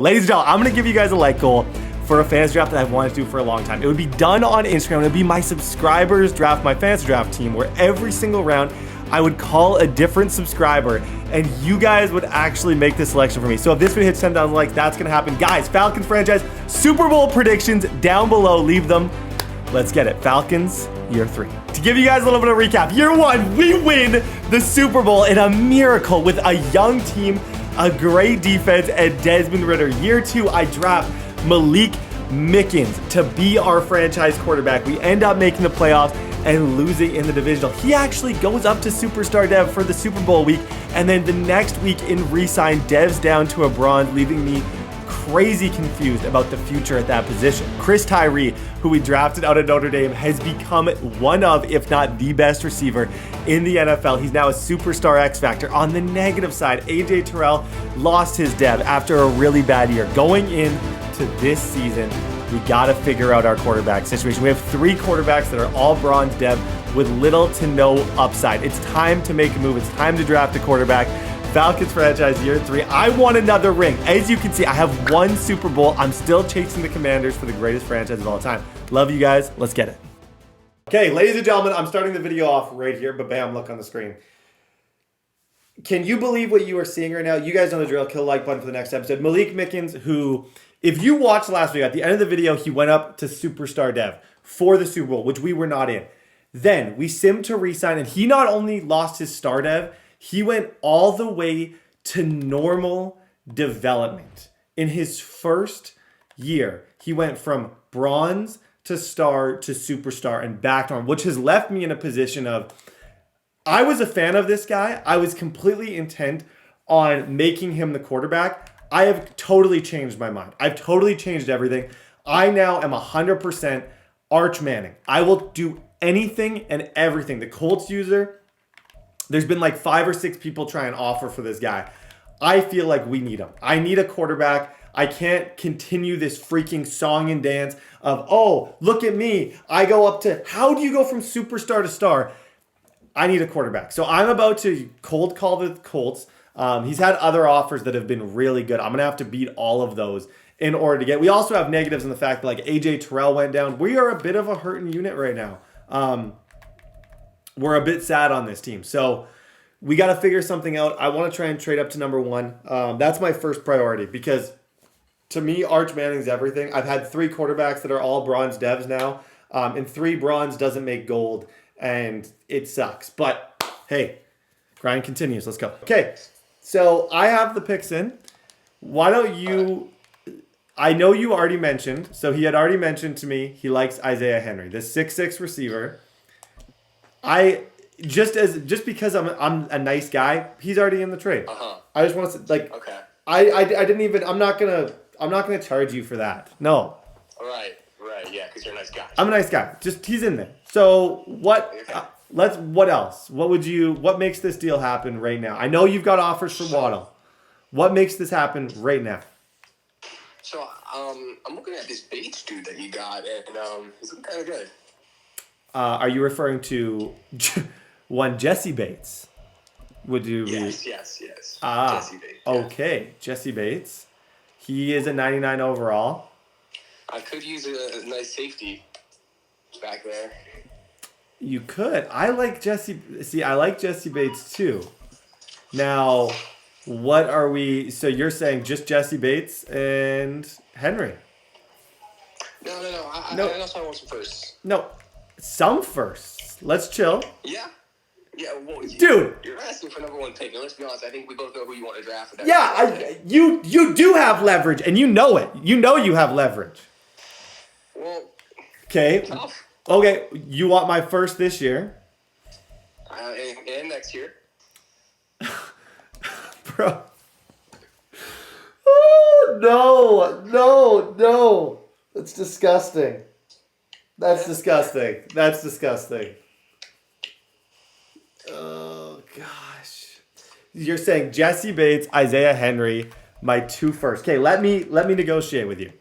Ladies and gentlemen, I'm going to give you guys a like goal for a fantasy draft that I've wanted to do for a long time. It would be done on Instagram. It would be my subscribers draft, my fantasy draft team, where every single round I would call a different subscriber and you guys would actually make this selection for me. So if this video hits 10,000 likes, that's going to happen. Guys, Falcons franchise Super Bowl predictions down below. Leave them. Let's get it. Falcons, year 3. To give you guys a little bit of recap, year 1, we win the Super Bowl in a miracle with a young team, a great defense, and Desmond Ridder. Year 2, I draft Malik Mickens to be our franchise quarterback. We end up making the playoffs and losing in the divisional. He actually goes up to superstar Dev for the Super Bowl week, and then the next week in re-sign, Dev's down to a bronze, leaving me crazy confused about the future at that position. Chris Tyree, who we drafted out of Notre Dame, has become one of, if not the best receiver in the NFL. He's now a superstar X Factor. On the negative side, AJ Terrell lost his Dev after a really bad year. Going into this season, we gotta figure out our quarterback situation. We have 3 quarterbacks that are all bronze Dev with little to no upside. It's time to make a move. It's time to draft a quarterback. Falcons franchise year 3. I want another ring. As you can see, I have 1 Super Bowl. I'm still chasing the Commanders for the greatest franchise of all time. Love you guys. Let's get it. Okay, ladies and gentlemen, I'm starting the video off right here, but bam, look on the screen. Can you believe what you are seeing right now? You guys know the drill. Kill the like button for the next episode. Malik Mickens, who, if you watched last week, at the end of the video, he went up to superstar Dev for the Super Bowl, which we were not in. Then we simmed to re-sign, and he not only lost his star Dev, he went all the way to normal development. In his first year, he went from bronze to star to superstar and back on, which has left me in a position of, I was a fan of this guy. I was completely intent on making him the quarterback. I have totally changed my mind. I've totally changed everything. I now am 100% Arch Manning. I will do anything and everything. The Colts user, there's been like 5 or 6 people try and offer for this guy. I feel like we need him. I need a quarterback. I can't continue this freaking song and dance of, oh, look at me. I go up to, how do you go from superstar to star? I need a quarterback. So I'm about to cold call the Colts. He's had other offers that have been really good. I'm going to have to beat all of those in order to get. We also have negatives in the fact that like AJ Terrell went down. We are a bit of a hurting unit right now. We're a bit sad on this team. So we got to figure something out. I want to try and trade up to number 1. That's my first priority because to me, Arch Manning's everything. I've had 3 quarterbacks that are all bronze Devs now. And 3 bronze doesn't make gold. And it sucks. But hey, grind continues. Let's go. Okay, so I have the picks in. Why don't you... I know you already mentioned, so he had already mentioned to me he likes Isaiah Henry, the 6'6" receiver. Just because I'm a nice guy, he's already in the trade. I just want to like. Okay. I didn't even. I'm not gonna charge you for that. No. Right. Yeah, because you're a nice guy. I'm a nice guy. Just he's in there. So what? Okay. What else? What makes this deal happen right now? I know you've got offers for Waddle. What makes this happen right now? So I'm looking at this Bates dude that you got, and he's looking kind of good. Are you referring to one Jesse Bates? Would you? Yes. Ah, Jesse Bates. Yeah. Okay, Jesse Bates. He is a 99 overall. I could use a nice safety back there. You could. I like Jesse. See, I like Jesse Bates too. Now, what are we? So you're saying just Jesse Bates and Henry? No. I also want some firsts. No. Some firsts. Let's chill. Yeah. Well, dude, you're asking for number 1 pick. And let's be honest, I think we both know who you want to draft. You do have leverage, and you know it. You know you have leverage. Well, okay. Tough. Okay, you want my first this year? And next year. Bro. Oh, no. That's disgusting. That's disgusting. Oh, gosh. You're saying Jesse Bates, Isaiah Henry, my 2 first. Okay, let me negotiate with you.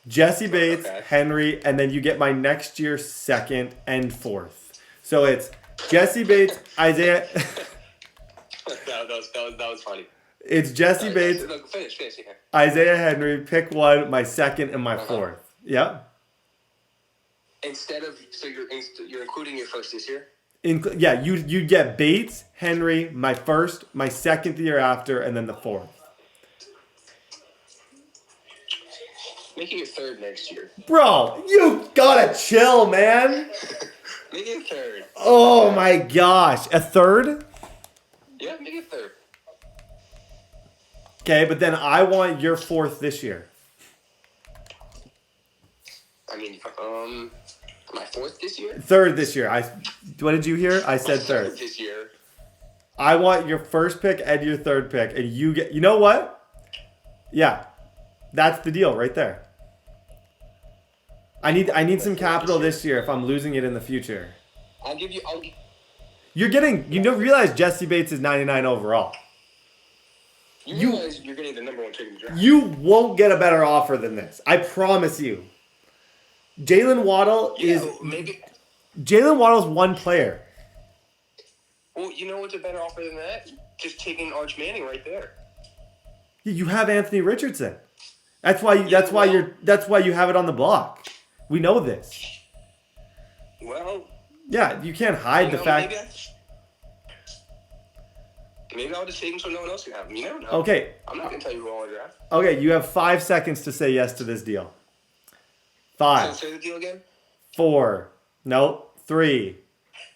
Jesse Bates, okay. Henry, and then you get my next year 2nd and 4th. So it's Jesse Bates, Isaiah. that was funny. It's Jesse Bates, Look, finish, yeah. Isaiah Henry, pick one, my second and my fourth. Yep. Instead of, so you're including your first this year? Yeah, you get Bates, Henry, my first, my second the year after, and then the fourth. Make it your third next year. Bro, you gotta chill, man. Make it a third. Oh my gosh. A third? Yeah, make it a third. Okay, but then I want your fourth this year. I mean, my fourth this year? Third this year. What did you hear? I said Third third. this year. I want your first pick and your third pick, and you get. You know what? Yeah, that's the deal right there. I need some capital this year if I'm losing it in the future. You're getting. You don't realize Jesse Bates is 99 overall. You realize you're getting the number one pick in the draft. You won't get a better offer than this. I promise you. Jalen Waddle Jalen Waddle's one player. Well, you know what's a better offer than that? Just taking Arch Manning right there. You have Anthony Richardson. That's why you have it on the block. We know this. Well. Yeah, you can't hide the fact. Maybe I'll just take him so no one else can have him. You never know. Okay. I'm not gonna tell you who I want to draft. Okay, you have 5 seconds to say yes to this deal. 5. So say the deal again. 4. Nope. 3.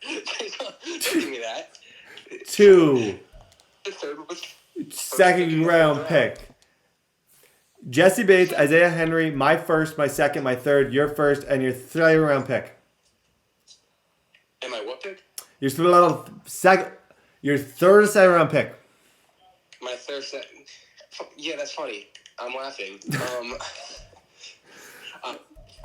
Don't give me that. 2. The third was Second round pick. Jesse Bates, Isaiah Henry, my first, my second, my third, your first, and your third round pick. And my what pick? Your second, your third second round pick. My third second. Yeah, that's funny. I'm laughing.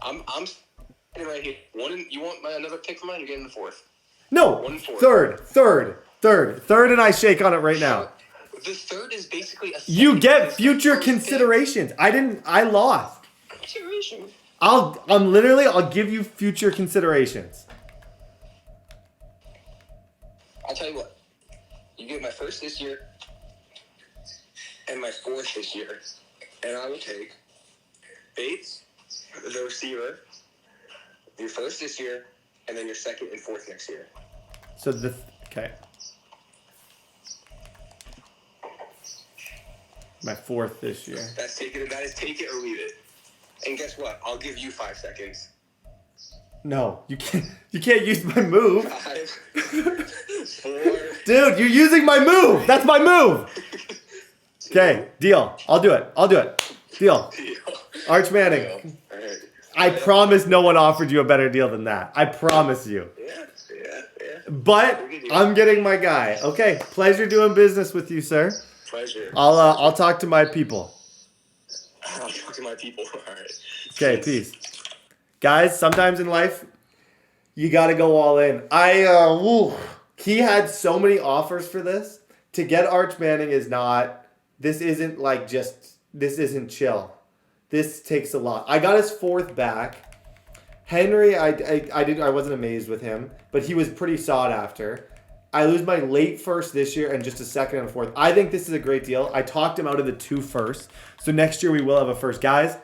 I'm sitting right here. You want another pick for mine? You're getting the fourth. No. 1 and 4. Third, and I shake on it right now. The third is basically a. You get future considerations. I lost. Consideration. I'll give you future considerations. I'll tell you what. You get my first this year and my fourth this year, and I will take Bates, the receiver, your first this year, and then your second and fourth next year. So okay. My fourth this year. That is take it or leave it. And guess what? I'll give you 5 seconds. No, you can't use my move. 5, 4. Dude, you're using my move. That's my move. Okay, deal. I'll do it. Deal. Arch Manning. All right. I promise no one offered you a better deal than that. I promise you. Yeah. But I'm getting my guy. Okay, pleasure doing business with you, sir. Pleasure. I'll talk to my people. I'll talk to my people. All right. Okay, peace. Guys, sometimes in life, you got to go all in. He had so many offers for this. To get Arch Manning this isn't chill. This takes a lot. I got his fourth back. Henry, I wasn't amazed with him, but he was pretty sought after. I lose my late first this year and just a second and a fourth. I think this is a great deal. I talked him out of the 2 firsts. So next year we will have a first. Guys,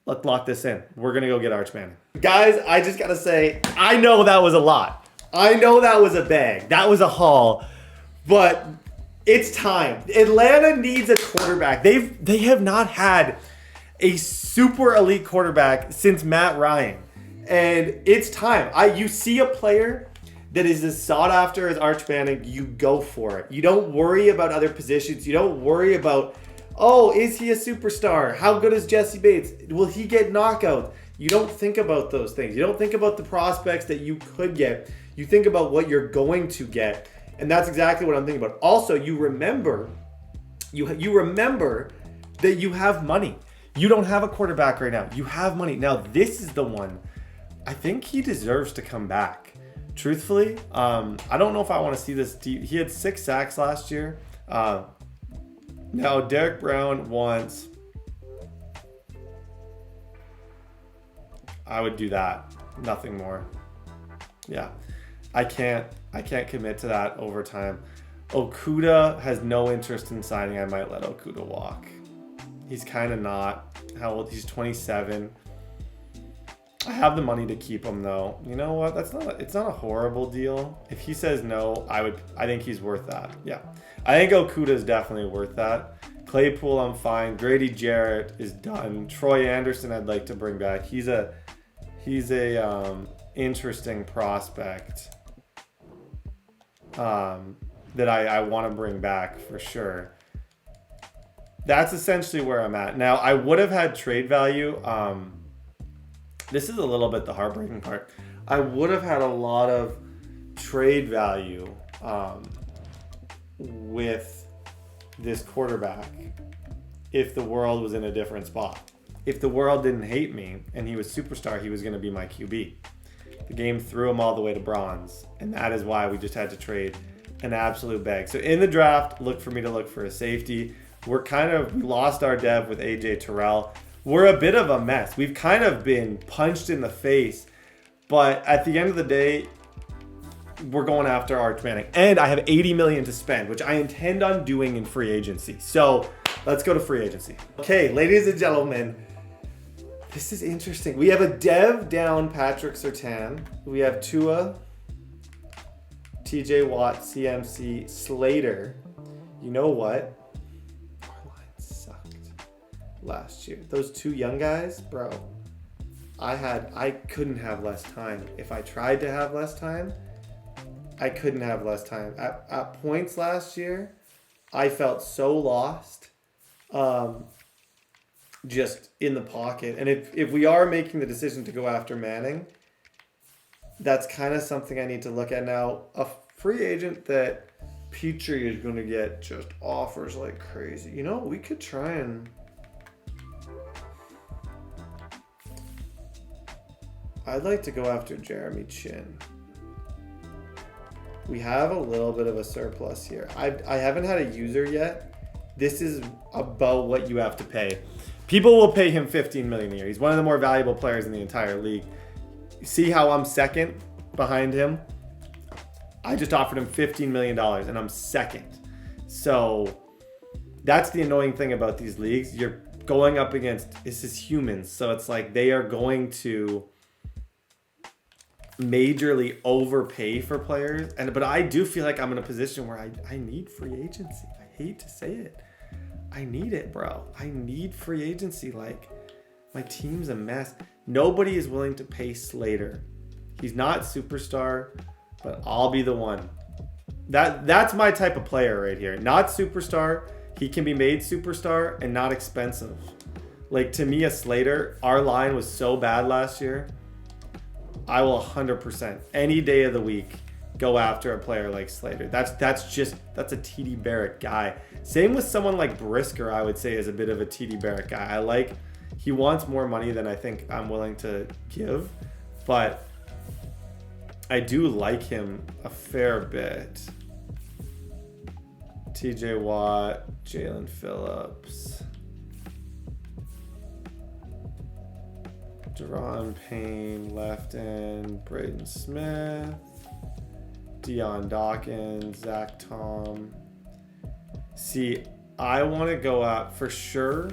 let's lock this in. We're going to go get Arch Manning. Guys, I just got to say, I know that was a lot. I know that was a bag. That was a haul. But it's time. Atlanta needs a quarterback. They have not had a super elite quarterback since Matt Ryan. And it's time. You see a player that is as sought after as Arch Manning, you go for it. You don't worry about other positions. You don't worry about, is he a superstar? How good is Jesse Bates? Will he get knockouts? You don't think about those things. You don't think about the prospects that you could get. You think about what you're going to get. And that's exactly what I'm thinking about. Also, you remember that you have money. You don't have a quarterback right now. You have money. Now, this is the one. I think he deserves to come back. Truthfully, I don't know if I want to see this. He had 6 sacks last year. Now, Derek Brown wants... I would do that. Nothing more. Yeah. I can't commit to that overtime. Okuda has no interest in signing. I might let Okuda walk. He's kind of not. How old? He's 27. I have the money to keep him though. You know what? It's not a horrible deal. If he says no, I think he's worth that. Yeah. I think Okuda is definitely worth that. Claypool, I'm fine. Grady Jarrett is done. Troy Anderson, I'd like to bring back. He's a interesting prospect that I want to bring back for sure. That's essentially where I'm at. Now, I would have had trade value. This is a little bit the heartbreaking part. I would have had a lot of trade value with this quarterback if the world was in a different spot. If the world didn't hate me and he was superstar, he was going to be my QB. The game threw him all the way to bronze, and that is why we just had to trade an absolute bag. So in the draft, look for a safety. We lost our dev with AJ Terrell. We're a bit of a mess. We've kind of been punched in the face, but at the end of the day, we're going after Arch Manning. And I have $80 million to spend, which I intend on doing in free agency. So let's go to free agency. Okay, ladies and gentlemen, this is interesting. We have a dev down Patrick Surtain. We have Tua, TJ Watt, CMC, Slater. You know what? Last year, those two young guys, bro, I couldn't have less time. If I tried to have less time, I couldn't have less time. At points last year, I felt so lost, just in the pocket. And if we are making the decision to go after Manning, that's kind of something I need to look at now. A free agent that Petrie is going to get just offers like crazy. You know, we could try and... I'd like to go after Jeremy Chin. We have a little bit of a surplus here. I haven't had a user yet. This is about what you have to pay. People will pay him $15 million a year. He's one of the more valuable players in the entire league. See how I'm second behind him? I just offered him $15 million and I'm second. So that's the annoying thing about these leagues. You're going up against, this is humans. So it's like they are going to majorly overpay for players, but I do feel like I'm in a position where I need free agency. I hate to say it. I need it, bro. I need free agency. Like, my team's a mess. Nobody is willing to pay Slater. He's not superstar, but I'll be the one. That's my type of player right here. Not superstar. He can be made superstar and not expensive. Like, to me, a Slater, our line was so bad last year. I will 100% any day of the week go after a player like Slater. That's a TDBarrett guy. Same with someone like Brisker, I would say is a bit of a TDBarrett guy. He wants more money than I think I'm willing to give, but I do like him a fair bit. TJ Watt, Jalen Phillips, Deron Payne, left end, Braden Smith, Deion Dawkins, Zach Tom. See, I want to go out for sure.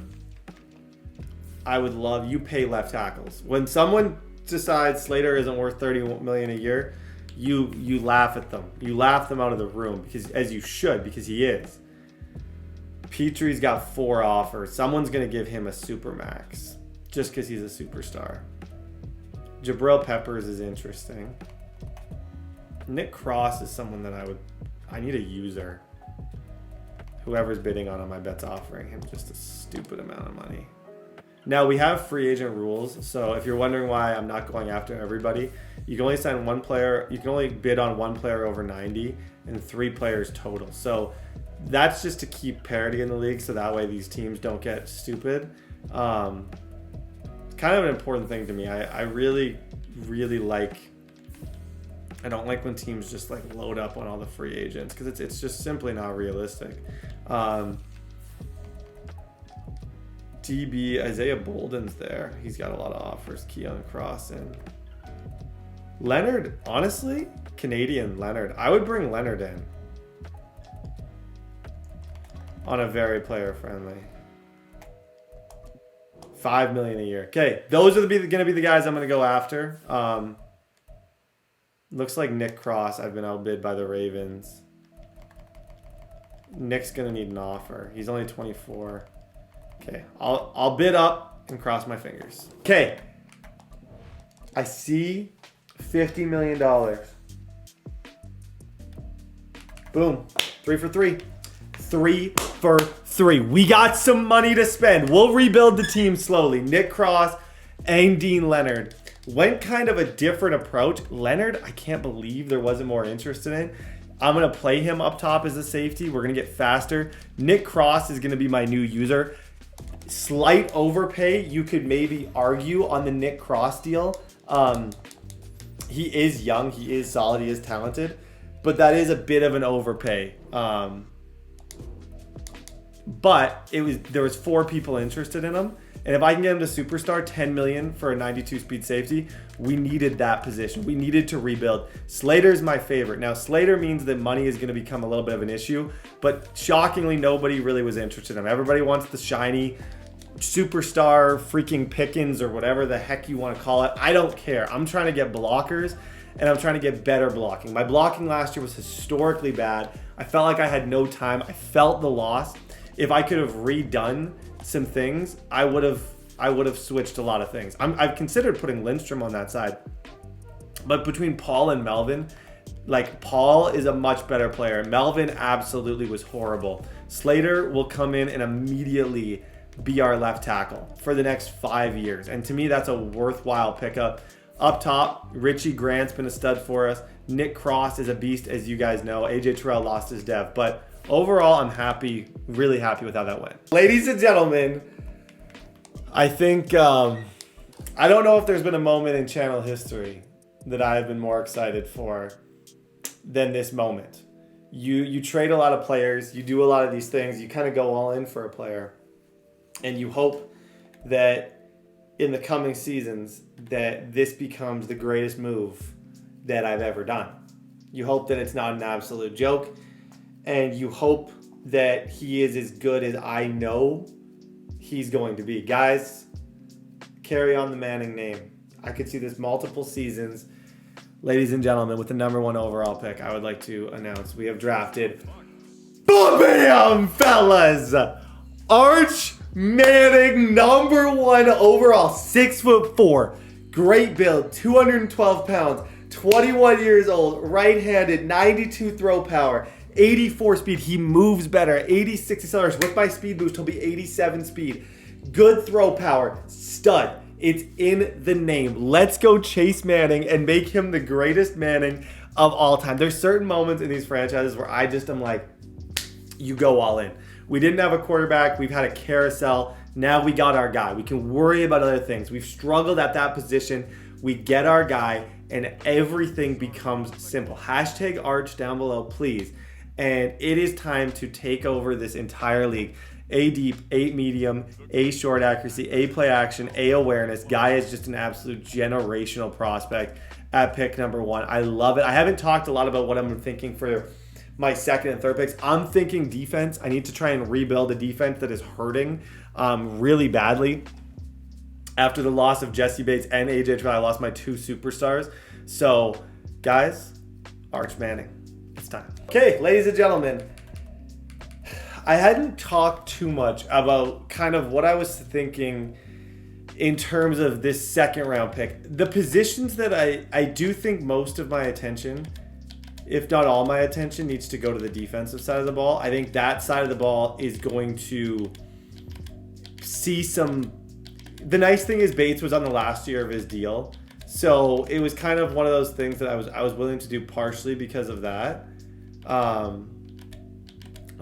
I would love you pay left tackles. When someone decides Slater isn't worth $30 million a year, you laugh at them. You laugh them out of the room because, as you should, because he is. Petrie's got 4 offers. Someone's going to give him a super max. Just because he's a superstar. Jabril Peppers is interesting. Nick Cross is someone that I need a user. Whoever's bidding on him, I bet's offering him just a stupid amount of money. Now, we have free agent rules, so if you're wondering why I'm not going after everybody, you can only sign one player, you can only bid on one player over 90 and 3 players total. So that's just to keep parity in the league, so that way these teams don't get stupid. Kind of an important thing to me. I really, really like, I don't like when teams just like load up on all the free agents because it's just simply not realistic. DB, Isaiah Bolden's there. He's got a lot of offers. Keon Cross and Leonard, honestly, Canadian Leonard. I would bring Leonard in. on a very player friendly. $5 million a year. Okay, those are going to be the guys I'm going to go after. Looks like Nick Cross. I've been outbid by the Ravens. Nick's going to need an offer. He's only 24. Okay, I'll bid up and cross my fingers. Okay, I see $50 million. Boom, 3 for 3. 3 for 3. We got some money to spend. We'll rebuild the team slowly. Nick Cross and Dean Leonard. Went kind of a different approach. Leonard, I can't believe there wasn't more interest in it. I'm going to play him up top as a safety. We're going to get faster. Nick Cross is going to be my new user. Slight overpay, you could maybe argue on the Nick Cross deal. He is young. He is solid. He is talented. But that is a bit of an overpay. But there was 4 people interested in him. And if I can get him to superstar, $10 million for a 92 speed safety, we needed that position. We needed to rebuild. Slater's my favorite. Now, Slater means that money is going to become a little bit of an issue, but shockingly, nobody really was interested in him. Everybody wants the shiny superstar freaking Pickens or whatever the heck you want to call it. I don't care. I'm trying to get blockers, and I'm trying to get better blocking. My blocking last year was historically bad. I felt like I had no time. I felt the loss. If I could have redone some things, I would have switched a lot of things. I've considered putting Lindstrom on that side, but between Paul and Melvin, like Paul is a much better player. Melvin absolutely was horrible. Slater will come in and immediately be our left tackle for the next 5 years, and to me that's a worthwhile pickup. Up top, Richie Grant's been a stud for us. Nick Cross is a beast, as you guys know. AJ Terrell lost his dev, but overall, I'm happy, really happy with how that went. Ladies and gentlemen, I think, I don't know if there's been a moment in channel history that I've been more excited for than this moment. You trade a lot of players, you do a lot of these things, you kind of go all in for a player, and you hope that in the coming seasons that this becomes the greatest move that I've ever done. You hope that it's not an absolute joke, and you hope that he is as good as I know he's going to be. Guys, carry on the Manning name. I could see this multiple seasons. Ladies and gentlemen, with the #1 overall pick, I would like to announce we have drafted, bam, fellas, Arch Manning, #1 overall, 6'4", great build, 212 pounds, 21 years old, right-handed, 92 throw power, 84 speed. He moves better. 86 acceleration. With my speed boost, he'll be 87 speed. Good throw power. Stud. It's in the name. Let's go Chase Manning and make him the greatest Manning of all time. There's certain moments in these franchises where I just am like, you go all in. We didn't have a quarterback. We've had a carousel. Now we got our guy. We can worry about other things. We've struggled at that position. We get our guy, and everything becomes simple. Hashtag Arch down below, please. And it is time to take over this entire league. A deep, A medium, A short accuracy, A play action, A awareness. Guy is just an absolute generational prospect at pick #1. I love it. I haven't talked a lot about what I'm thinking for my second and third picks. I'm thinking defense. I need to try and rebuild a defense that is hurting really badly. After the loss of Jesse Bates and AJ Terrell, I lost my 2 superstars. So, guys, Arch Manning. It's time. Okay, ladies and gentlemen, I hadn't talked too much about kind of what I was thinking in terms of this second round pick. The positions that I do think most of my attention, if not all my attention, needs to go to the defensive side of the ball. I think that side of the ball is going to see some... The nice thing is Bates was on the last year of his deal. So it was kind of one of those things that I was willing to do partially because of that. I'm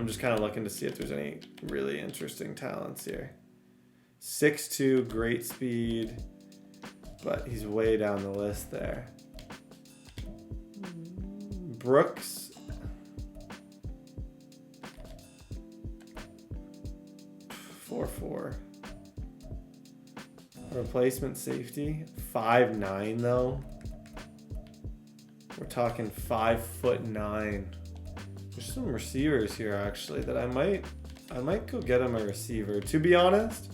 just kind of looking to see if there's any really interesting talents here. 6'2", great speed, but he's way down the list there. Brooks. 4'4". Replacement safety. 5'9", though. We're talking 5'9". There's some receivers here actually that I might I might go get him a receiver. To be honest,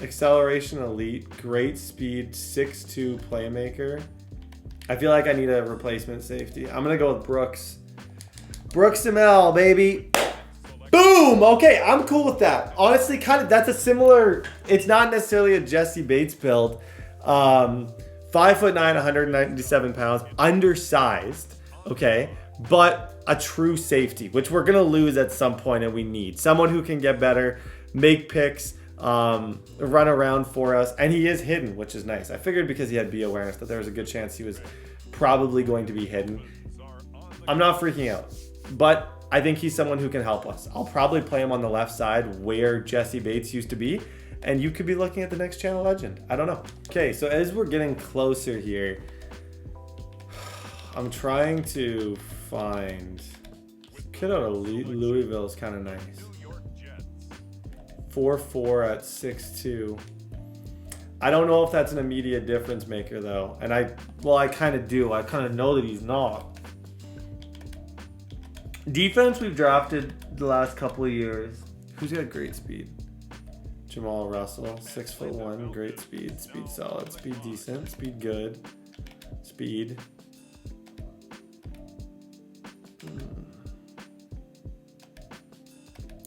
acceleration elite, great speed, 6'2" playmaker. I feel like I need a replacement safety. I'm going to go with Brooks. Brooks ML, baby. Boom! Okay, I'm cool with that. Honestly, that's a similar, it's not necessarily a Jesse Bates build. 5'9", 197 pounds, undersized, okay? But a true safety, which we're gonna lose at some point and we need. Someone who can get better, make picks, run around for us, and he is hidden, which is nice. I figured because he had B awareness that there was a good chance he was probably going to be hidden. I'm not freaking out, but I think he's someone who can help us. I'll probably play him on the left side where Jesse Bates used to be, and you could be looking at the next channel legend. I don't know. Okay, so as we're getting closer here, I'm trying to find... Kid out of Louisville is kind of nice. 4'4" at 6'2". I don't know if that's an immediate difference maker though. And I kind of do. I kind of know that he's not. Defense we've drafted the last couple of years. Who's got great speed? Jamal Russell, 6'1", great speed, speed solid, speed decent, speed good, speed.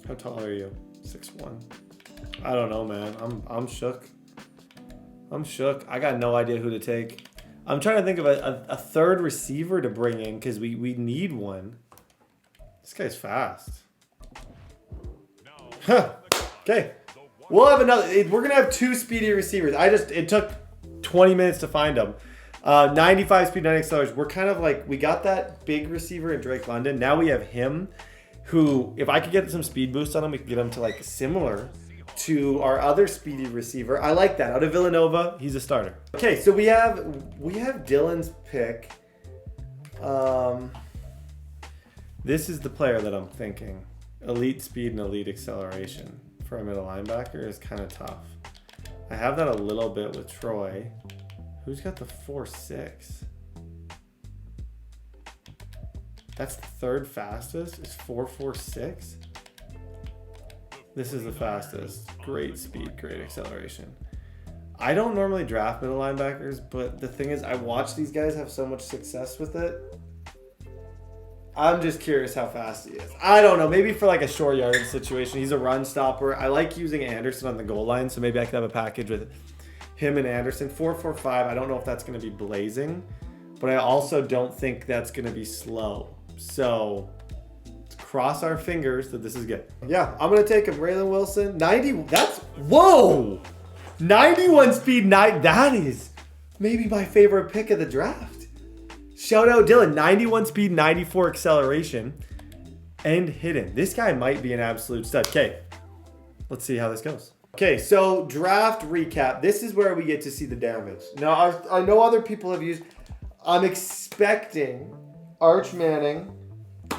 How tall are you? 6'1". I don't know, man. I'm shook. I'm shook. I got no idea who to take. I'm trying to think of a third receiver to bring in because we need one. This guy's fast. Huh. Okay. We'll have another. We're going to have two speedy receivers. It took 20 minutes to find them. 95 speed, 90 acceleration. We're kind of like, we got that big receiver in Drake London. Now we have him who, if I could get some speed boost on him, we could get him to like similar to our other speedy receiver. I like that. Out of Villanova, he's a starter. Okay, so we have Dylan's pick. This is the player that I'm thinking. Elite speed and elite acceleration for a middle linebacker is kind of tough. I have that a little bit with Troy. Who's got the 4.6? That's the third fastest? Is 4.46? This is the fastest. Great speed, great acceleration. I don't normally draft middle linebackers, but the thing is, I watch these guys have so much success with it. I'm just curious how fast he is. I don't know. Maybe for like a short yardage situation. He's a run stopper. I like using Anderson on the goal line, so maybe I could have a package with him and Anderson. 4.45. I don't know if that's going to be blazing, but I also don't think that's going to be slow. So let's cross our fingers that this is good. Yeah, I'm going to take him. Raylan Wilson. 90. That's, whoa! 91 speed. That is maybe my favorite pick of the draft. Shout out Dylan. 91 speed, 94 acceleration, and hidden. This guy might be an absolute stud. Okay, let's see how this goes. Okay, so draft recap. This is where we get to see the damage. Now, I know other people have used... I'm expecting Arch Manning,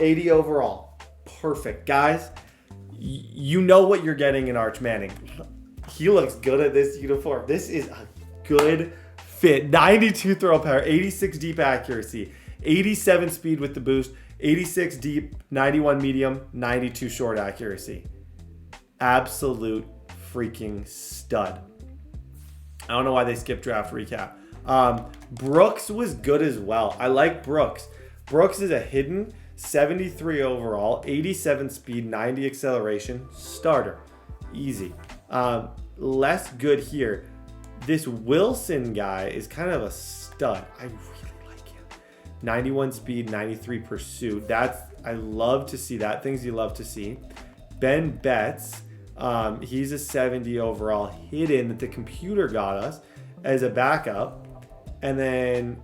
80 overall. Perfect. Guys, you know what you're getting in Arch Manning. He looks good at this uniform. This is a good fit. 92 throw power, 86 deep accuracy, 87 speed with the boost, 86 deep, 91 medium, 92 short accuracy. Absolute freaking stud. I don't know why they skipped draft recap. Brooks was good as well. I like Brooks. Brooks is a hidden 73 overall, 87 speed, 90 acceleration, starter. Easy. Less good here. This Wilson guy is kind of a stud. I really like him. 91 speed, 93 pursuit. I love to see that. Things you love to see. Ben Betts, he's a 70 overall hidden that the computer got us as a backup. And then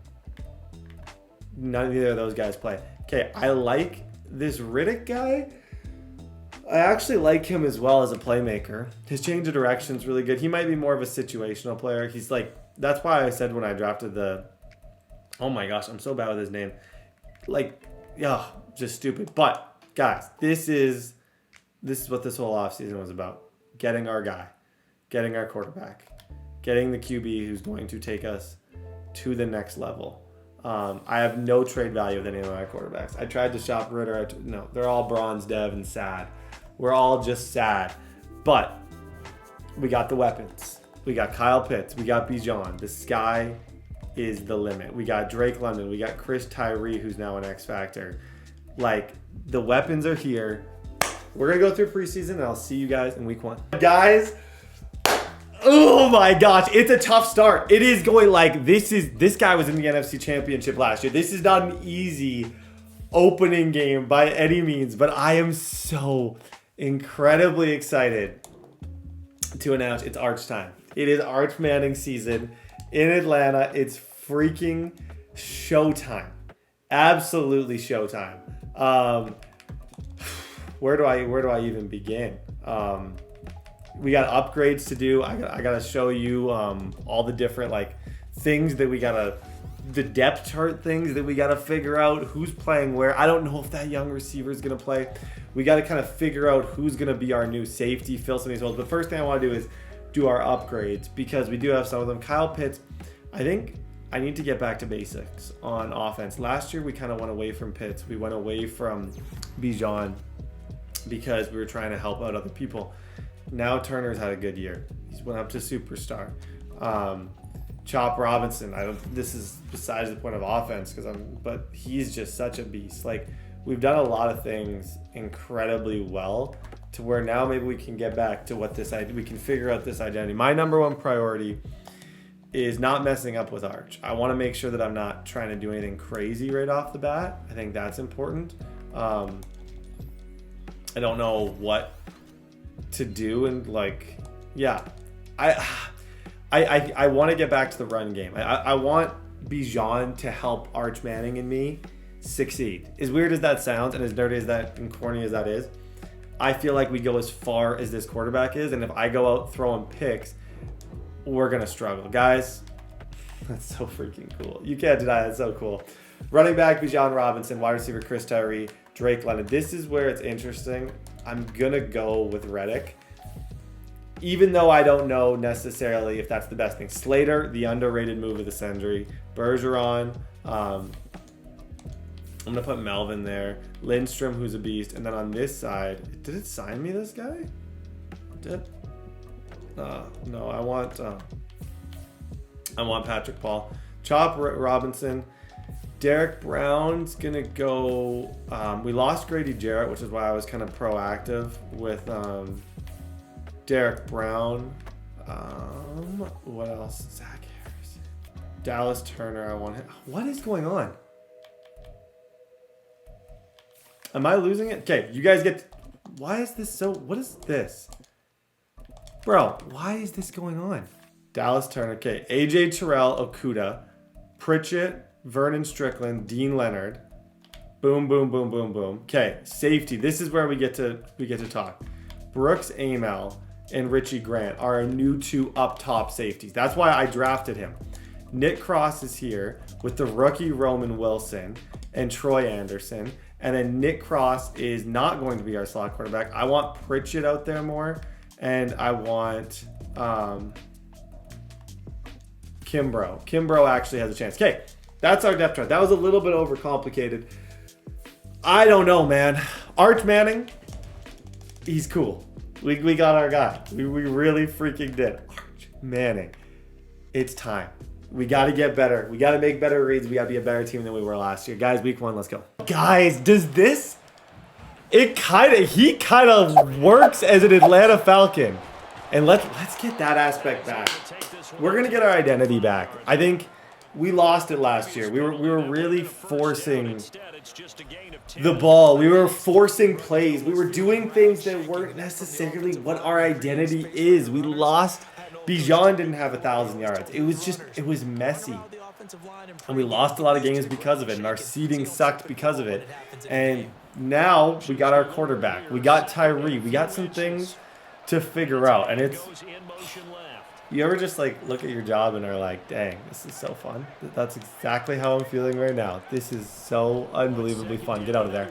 neither of those guys play. Okay, I like this Riddick guy. I actually like him as well as a playmaker. His change of direction is really good. He might be more of a situational player. He's like, that's why I said when I drafted oh my gosh, I'm so bad with his name. Like, yeah, just stupid. But guys, this is what this whole offseason was about. Getting our guy, getting our quarterback, getting the QB who's going to take us to the next level. I have no trade value with any of my quarterbacks. I tried to shop Ritter. No, they're all bronze dev and sad. We're all just sad. But we got the weapons. We got Kyle Pitts. We got Bijan. The sky is the limit. We got Drake London. We got Chris Tyree, who's now an X Factor. Like, the weapons are here. We're going to go through preseason, and I'll see you guys in week 1. Guys, oh my gosh, it's a tough start. It is going like, this guy was in the NFC Championship last year. This is not an easy opening game by any means, but I am so incredibly excited to announce it's Arch time. It is Arch Manning season in Atlanta. It's freaking showtime. Absolutely showtime. Where do I even begin? We got upgrades to do. I gotta show you all the different like things that we gotta, the depth chart things that we gotta figure out. Who's playing where? I don't know if that young receiver is gonna play. We gotta kind of figure out who's gonna be our new safety, fill some of these holes. But first thing I want to do is do our upgrades because we do have some of them. Kyle Pitts, I think I need to get back to basics on offense. Last year we kind of went away from Pitts. We went away from Bijan because we were trying to help out other people. Now Turner's had a good year. He's went up to superstar. Chop Robinson. This is besides the point of offense but he's just such a beast. Like, we've done a lot of things incredibly well to where now maybe we can get back to what we can figure out this identity. My number one priority is not messing up with Arch. I want to make sure that I'm not trying to do anything crazy right off the bat. I think that's important. I don't know what to do, and like, yeah, I want to get back to the run game. I want Bijan to help Arch Manning and me succeed. As weird as that sounds, and as dirty as that and corny as that is, I feel like we go as far as this quarterback is, and if I go out throwing picks, we're gonna struggle, guys. That's so freaking cool. You can't deny it's so cool. Running back Bijan Robinson, wide receiver Chris Tyree, Drake London. This is where it's interesting. I'm gonna go with Reddick, even though I don't know necessarily if that's the best thing. Slater, the underrated move of the century. Bergeron. I'm gonna put Melvin there. Lindstrom, who's a beast, and then on this side, did it sign me this guy? Did? No, I want Patrick Paul. Chop Robinson. Derek Brown's gonna go. We lost Grady Jarrett, which is why I was kind of proactive with Derek Brown. What else? Zach Harris. Dallas Turner. I want him. What is going on? Am I losing it? Okay, you guys get. Why is this so? What is this? Bro, why is this going on? Dallas Turner. Okay, AJ Terrell, Okuda, Pritchett, Vernon Strickland, Dean Leonard. Boom, boom, boom, boom, boom. Okay, safety. This is where we get to talk. Brooks Amell and Richie Grant are our new 2 up top safeties. That's why I drafted him. Nick Cross is here with the rookie Roman Wilson and Troy Anderson. And then Nick Cross is not going to be our slot quarterback. I want Pritchett out there more. And I want Kimbrough. Kimbrough actually has a chance. Okay, that's our depth chart. That was a little bit overcomplicated. I don't know, man. Arch Manning, he's cool. We got our guy. We really freaking did. Arch Manning. It's time. We got to get better. We got to make better reads. We got to be a better team than we were last year. Guys, week 1, let's go. Guys, does this... he kind of works as an Atlanta Falcon. And let's get that aspect back. We're going to get our identity back. I think we lost it last year. We were really forcing the ball. We were forcing plays. We were doing things that weren't necessarily what our identity is. We lost. Bijan didn't have 1,000 yards. It was messy. And we lost a lot of games because of it. And our seeding sucked because of it. And now we got our quarterback. We got Tyree. We got some things to figure out. And it's... You ever just like look at your job and are like, dang, this is so fun? That's exactly how I'm feeling right now. This is so unbelievably fun. Get out of there.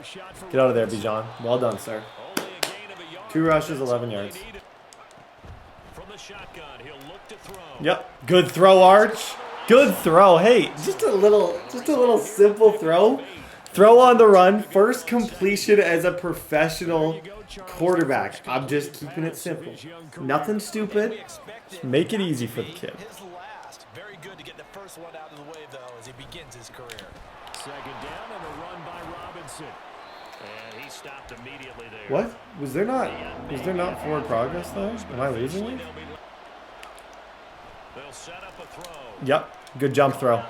Get out of there, Bijan. Well done, sir. 2 rushes, 11 yards. Yep. Good throw, Arch. Good throw. Hey, just a little simple throw. Throw on the run. First completion as a professional quarterback. I'm just keeping it simple. Nothing stupid. Just make it easy for the kid. Very good to get the first one out of the way, though, as he begins his career. Second down and a run by Robinson. And he stopped immediately there. What? Was there not forward progress though? Am I losing it? They'll set up a throw. Yep. Good jump throw.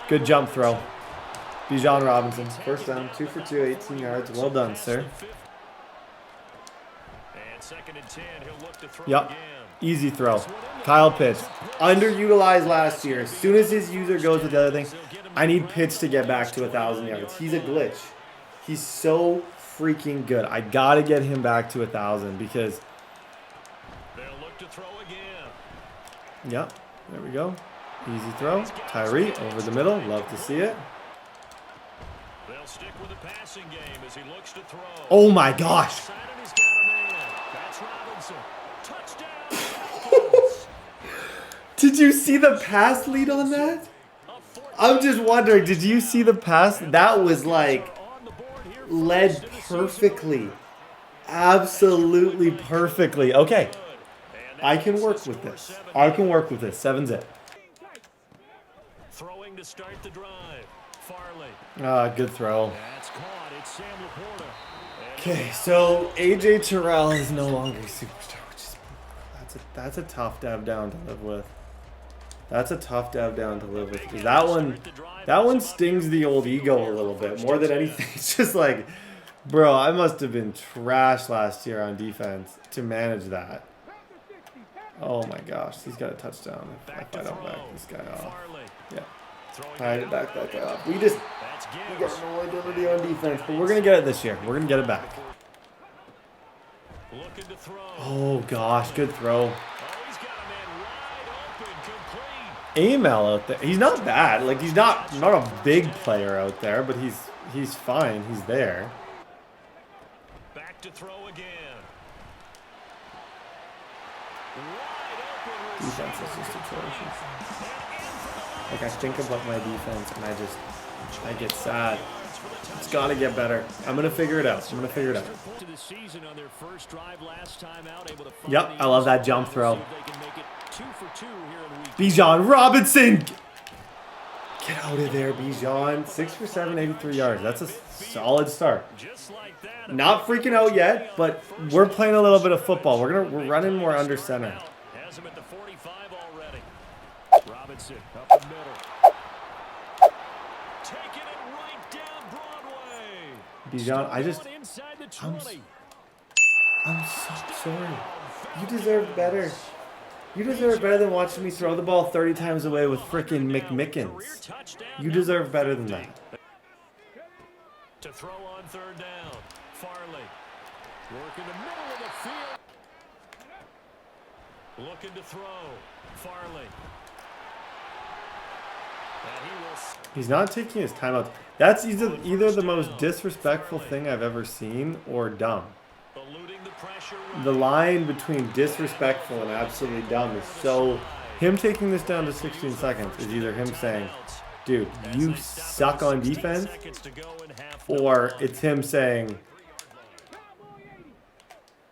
Good jump throw. Bijan Robinson. First down, 2 for 2, 18 yards. Well done, sir. And second and 10, he'll look to throw Yep. again. Easy throw. Kyle Pitts. Underutilized last year. As soon as his user goes with the other thing, I need Pitts to get back to 1,000 yards. He's a glitch. He's so freaking good. I got to get him back to 1,000 because... They'll look to throw again. Yep. There we go. Easy throw. Tyree over the middle. Love to see it. They'll stick with the passing game as he looks to throw. Oh my gosh. He's got a man. That's Robinson. Touchdown. Did you see the pass lead on that? I'm just wondering, did you see the pass? That was like led perfectly. Absolutely perfectly. Okay. I can work with this. I can work with this. 7's it. Throwing to start the drive. Farley. Good throw. That's caught. It's Sam Laporta. Okay, so AJ Terrell is no longer a superstar, which is that's a tough dab down to live with. That's a tough dab down to live with because that one stings the old ego a little bit more than anything. It's just like, bro, I must have been trash last year on defense to manage that. Oh my gosh, he's got a touchdown if I don't back this guy off. Yeah. I had to back that guy off. We got no identity on defense, but we're gonna get it this year. We're gonna get it back. Oh gosh, good throw. Amel out there. He's not bad. Like he's not a big player out there, but he's fine. He's there. Back to throw again. Defense is just atrocious. Like I think about my defense and I get sad. It's got to get better. I'm gonna figure it out. Yep, I love that jump throw. Bijan Robinson! Get out of there, Bijan. 6 for 7, 83 yards. That's a solid start. Not freaking out yet, but we're playing a little bit of football. We're running more under center. Has him at the 45 already. Robinson up the middle. Taking it right down Broadway. Bijan, I'm so sorry. You deserve better. You deserve better than watching me throw the ball 30 times away with frickin' McMickens. You deserve better than that. To throw on third down. Farley. Work in the middle of the field. Looking to throw. Farley. He's not taking his time out. That's either the most disrespectful thing I've ever seen or dumb. The line between disrespectful and absolutely dumb is so... Him taking this down to 16 seconds is either him saying, dude, you suck on defense, or it's him saying,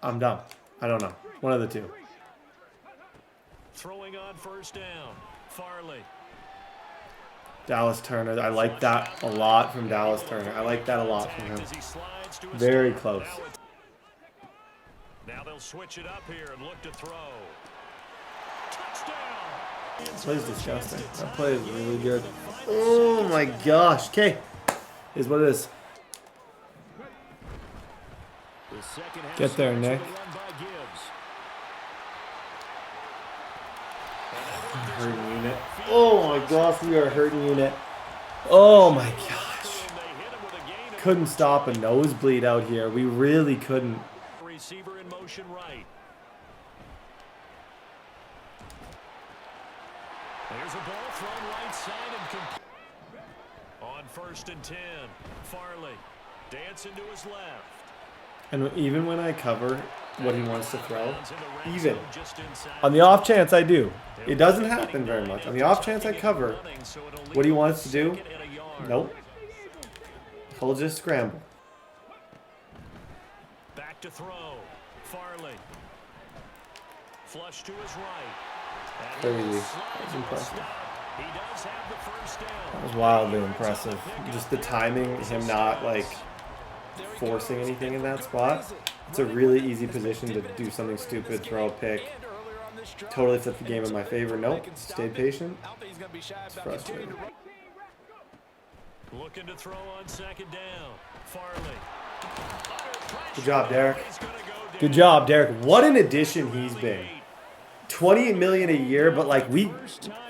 I'm dumb. I don't know. One of the two. Throwing on first down. Farley. Dallas Turner. I like that a lot from Dallas Turner. I like that a lot from him. Very close. Now they'll switch it up here and look to throw. That play is disgusting. That play is really good. Oh my gosh. Okay. Is what it is. Get there, Nick. Hurting unit. Oh my gosh, we are hurting unit. Oh my gosh. Couldn't stop a nosebleed out here. We really couldn't. Receiver in motion right. There's a ball thrown right side and complete. On first and 10, Farley dancing to his left. And even when I cover what he wants to throw. Even. On the off chance I do. It doesn't happen very much. On the off chance I cover what he wants to do, nope. He'll just scramble. Back to throw. Farley. Flush to his right. Crazy. That's impressive. He does have the first down. That was wildly impressive. Just the timing, him not like forcing anything in that spot. It's a really easy position to do something stupid, throw a pick. Totally flipped the game in my favor. Nope. Stayed patient. It's frustrating. Looking to throw on second down. Farley. Good job, Derek. Good job, Derek. What an addition he's been. $28 million a year, but like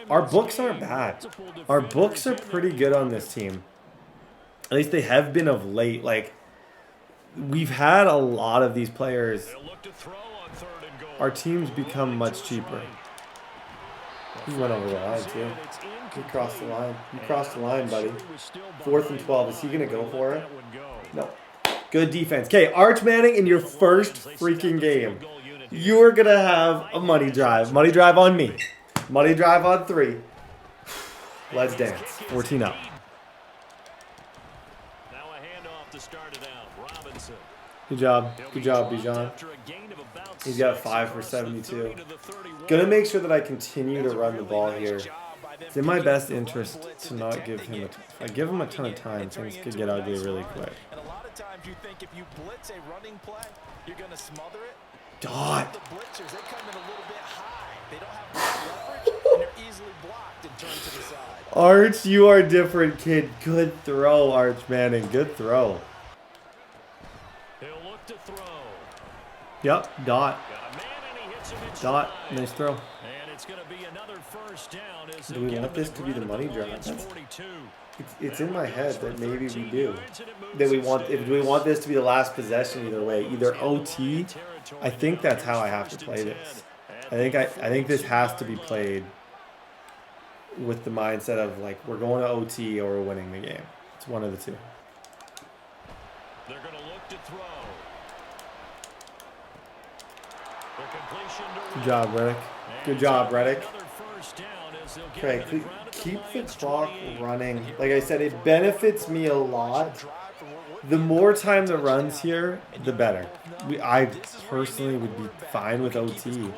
our books aren't bad. Our books are pretty good on this team. At least they have been of late. Like we've had a lot of these players. Our team's become much cheaper. He went over the line too. He crossed the line. You crossed the line, buddy. 4th and 12. Is he gonna go for it? No. Good defense. Okay, Arch Manning in your first freaking game. You're going to have a money drive. Money drive on me. Money drive on 3. Let's dance. 14 up. Now a handoff to start it out. Robinson. Good job. Good job, Bijan. He's got 5 for 72. Going to make sure that I continue to run the ball here. It's in my best interest to not give him if I give him a ton of time, things could get ugly really quick. And a lot of times you think if you blitz a running play, you're going to smother it. Dot. The blitzers, they come in a little bit high. They don't have much leverage, and they're easily blocked and turned to the side. Arch, you are different, kid. Good throw, Arch Manning. Good throw. He'll look to throw. Yep, dot. Got a man and he hits him inside. Dot. Nice throw. And it's going to be another first down. As Do we want this to be the money drive? It's in my head that maybe we do. That we want if we want this to be the last possession either way, either OT. I think that's how I have to play this. I think this has to be played with the mindset of like we're going to OT or we're winning the game. It's one of the two. They're going to look to throw. Good job, Reddick. Good job, Reddick. Okay, keep the clock running. Like I said, it benefits me a lot. The more time that runs here, the better. I personally would be fine with OT.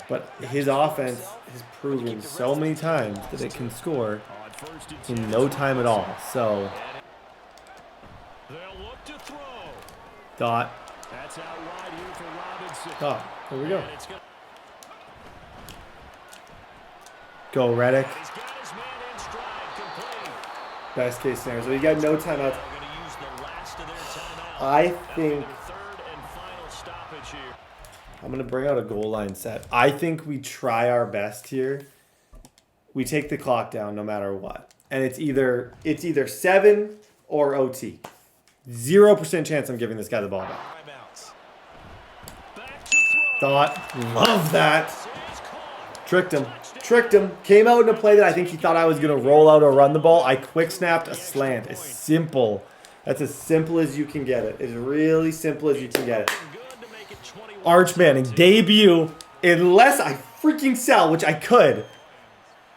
But his offense has proven so many times that it can score in no time at all. So, dot. Dot. There we go. Go, Reddick. Best case scenario. So you got no timeouts. I think I'm going to bring out a goal line set. I think we try our best here. We take the clock down no matter what. And it's either 7 or OT. 0% chance I'm giving this guy the ball back. Thought. Love that. Tricked him. Tricked him. Came out in a play that I think he thought I was going to roll out or run the ball. I quick snapped a slant. It's simple. That's as simple as you can get it. It's really simple as you can get it. Arch Manning, debut, unless I freaking sell, which I could,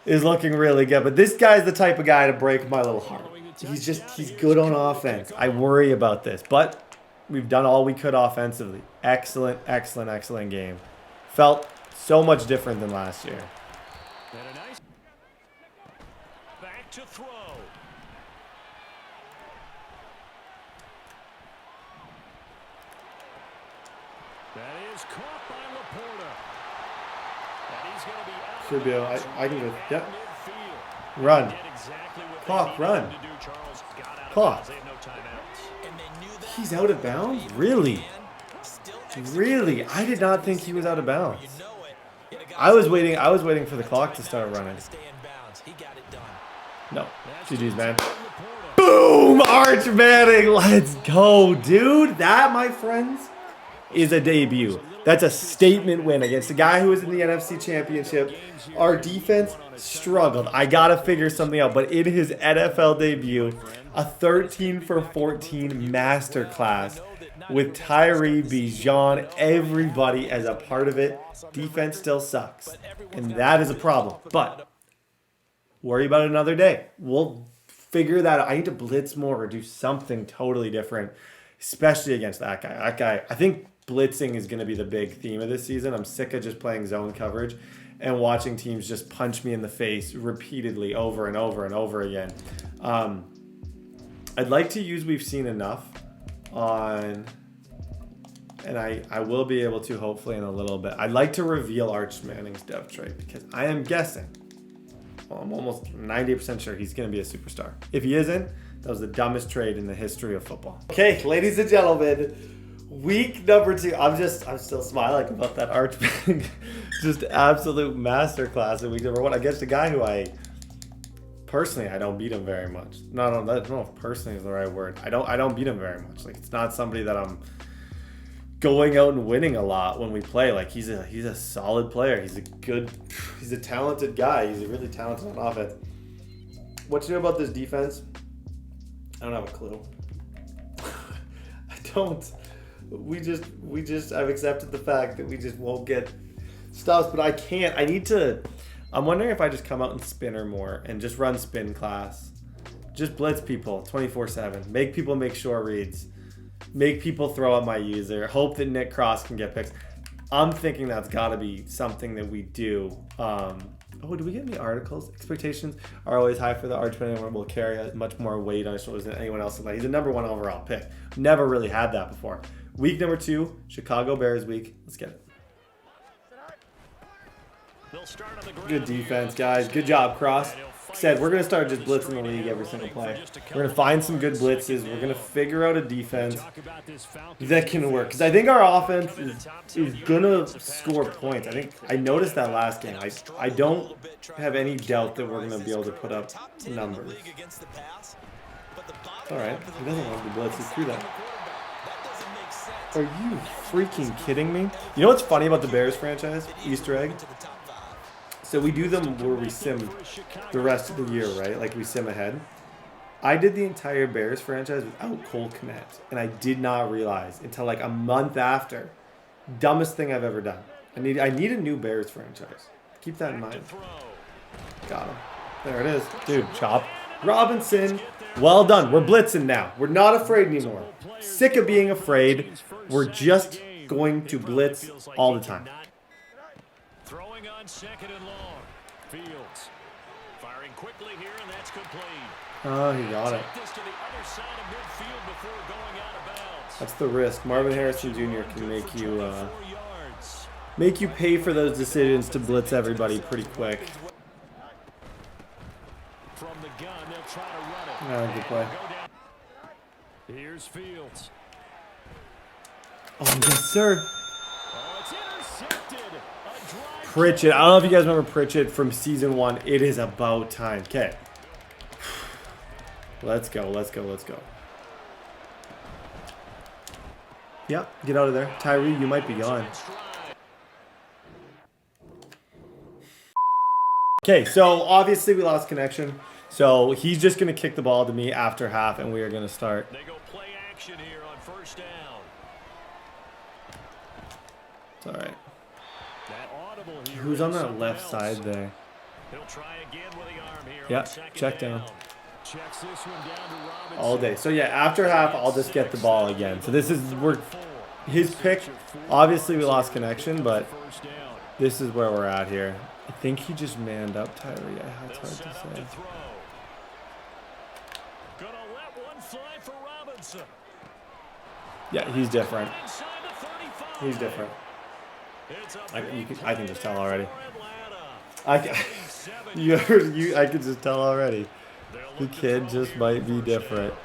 is looking really good. But this guy's the type of guy to break my little heart. He's good on offense. I worry about this. But we've done all we could offensively. Excellent, excellent, excellent game. Felt so much different than last year. Back to throw. That is caught by Laporta. And he's going to be out. Should be able, I can go. Yep. Run. Clock, run. Clock. He's out of bounds? Really? Really? I did not think he was out of bounds. I was waiting for the clock to start running. No. GG's, man. Boom! Arch Manning! Let's go, dude. That, my friends, is a debut. That's a statement win against a guy who was in the NFC Championship. Our defense struggled. I got to figure something out. But in his NFL debut, a 13 for 14 masterclass with Tyree, Bijan, everybody as a part of it. Defense still sucks, and that is a problem. But worry about it another day. We'll figure that out. I need to blitz more or do something totally different, especially against that guy. That guy, I think blitzing is going to be the big theme of this season. I'm sick of just playing zone coverage and watching teams just punch me in the face repeatedly over and over and over again. I'd like to use We've Seen Enough on, and I will be able to hopefully in a little bit. I'd like to reveal Arch Manning's depth chart because I am guessing, well, I'm almost 90% sure he's going to be a superstar. If he isn't, that was the dumbest trade in the history of football. Okay, ladies and gentlemen, week number 2. I'm still smiling about that Arch Manning, just absolute masterclass in week number 1 against a guy who I don't beat him very much. No, I don't know if personally is the right word. I don't beat him very much. Like, it's not somebody that I'm going out and winning a lot when we play. Like, he's a solid player. He's a talented guy. He's really talented on offense. What to do about this defense? I don't have a clue. I don't. I've accepted the fact that we just won't get stops, but I can't. I'm wondering if I just come out and spinner more and just run spin class. Just blitz people 24/7. Make people make short reads. Make people throw at my user. Hope that Nick Cross can get picks. I'm thinking that's got to be something that we do. Do we get any articles? Expectations are always high for the Arch Manning, where we'll carry much more weight on his shoulders than anyone else. He's a number 1 overall pick. Never really had that before. Week number 2, Chicago Bears week. Let's get it. Good defense, guys. Good job, Cross. Said we're going to start just blitzing the league every single play. We're going to find some good blitzes. We're going to figure out a defense that can work. Because I think our offense is going to score points. I noticed that last game. I don't have any doubt that we're going to be able to put up numbers. All right. He doesn't want to blitz. He's through that. Are you freaking kidding me? You know what's funny about the Bears franchise? Easter egg? So we do them where we sim the rest of the year, right? Like we sim ahead. I did the entire Bears franchise without Cole Kmet, and I did not realize until like a month after. Dumbest thing I've ever done. I need a new Bears franchise. Keep that in mind. Got him. There it is. Dude, chop. Robinson. Well done. We're blitzing now. We're not afraid anymore. Sick of being afraid. We're just going to blitz all the time. Throwing on 2nd and long. Fields firing quickly here, and that's complete. Oh, he got it. That's the risk. Marvin Harrison Jr. can make you pay for those decisions to blitz everybody pretty quick. From the gun, they'll try to run it. Good play. Here's Fields. Oh, yes, sir. Oh, it's intercepted. Pritchett. I don't know if you guys remember Pritchett from season 1. It is about time. Okay. Let's go. Yep, get out of there. Tyree, you might be gone. Okay, so obviously we lost connection. So he's just going to kick the ball to me after half, and we are going to start. They go play action here on 1st down. It's all right. Who's on that left side there? He'll try again with the arm here. Yeah, check down. Checks this one down to Robinson. All day. So yeah, after half, I'll just get the ball again. So this is his pick. Obviously, we lost connection, but this is where we're at here. I think he just manned up Tyree. It's hard to say. Gonna let one fly for Robinson. Yeah, he's different. He's different. I can just tell already. I can just tell already. The kid just might be different.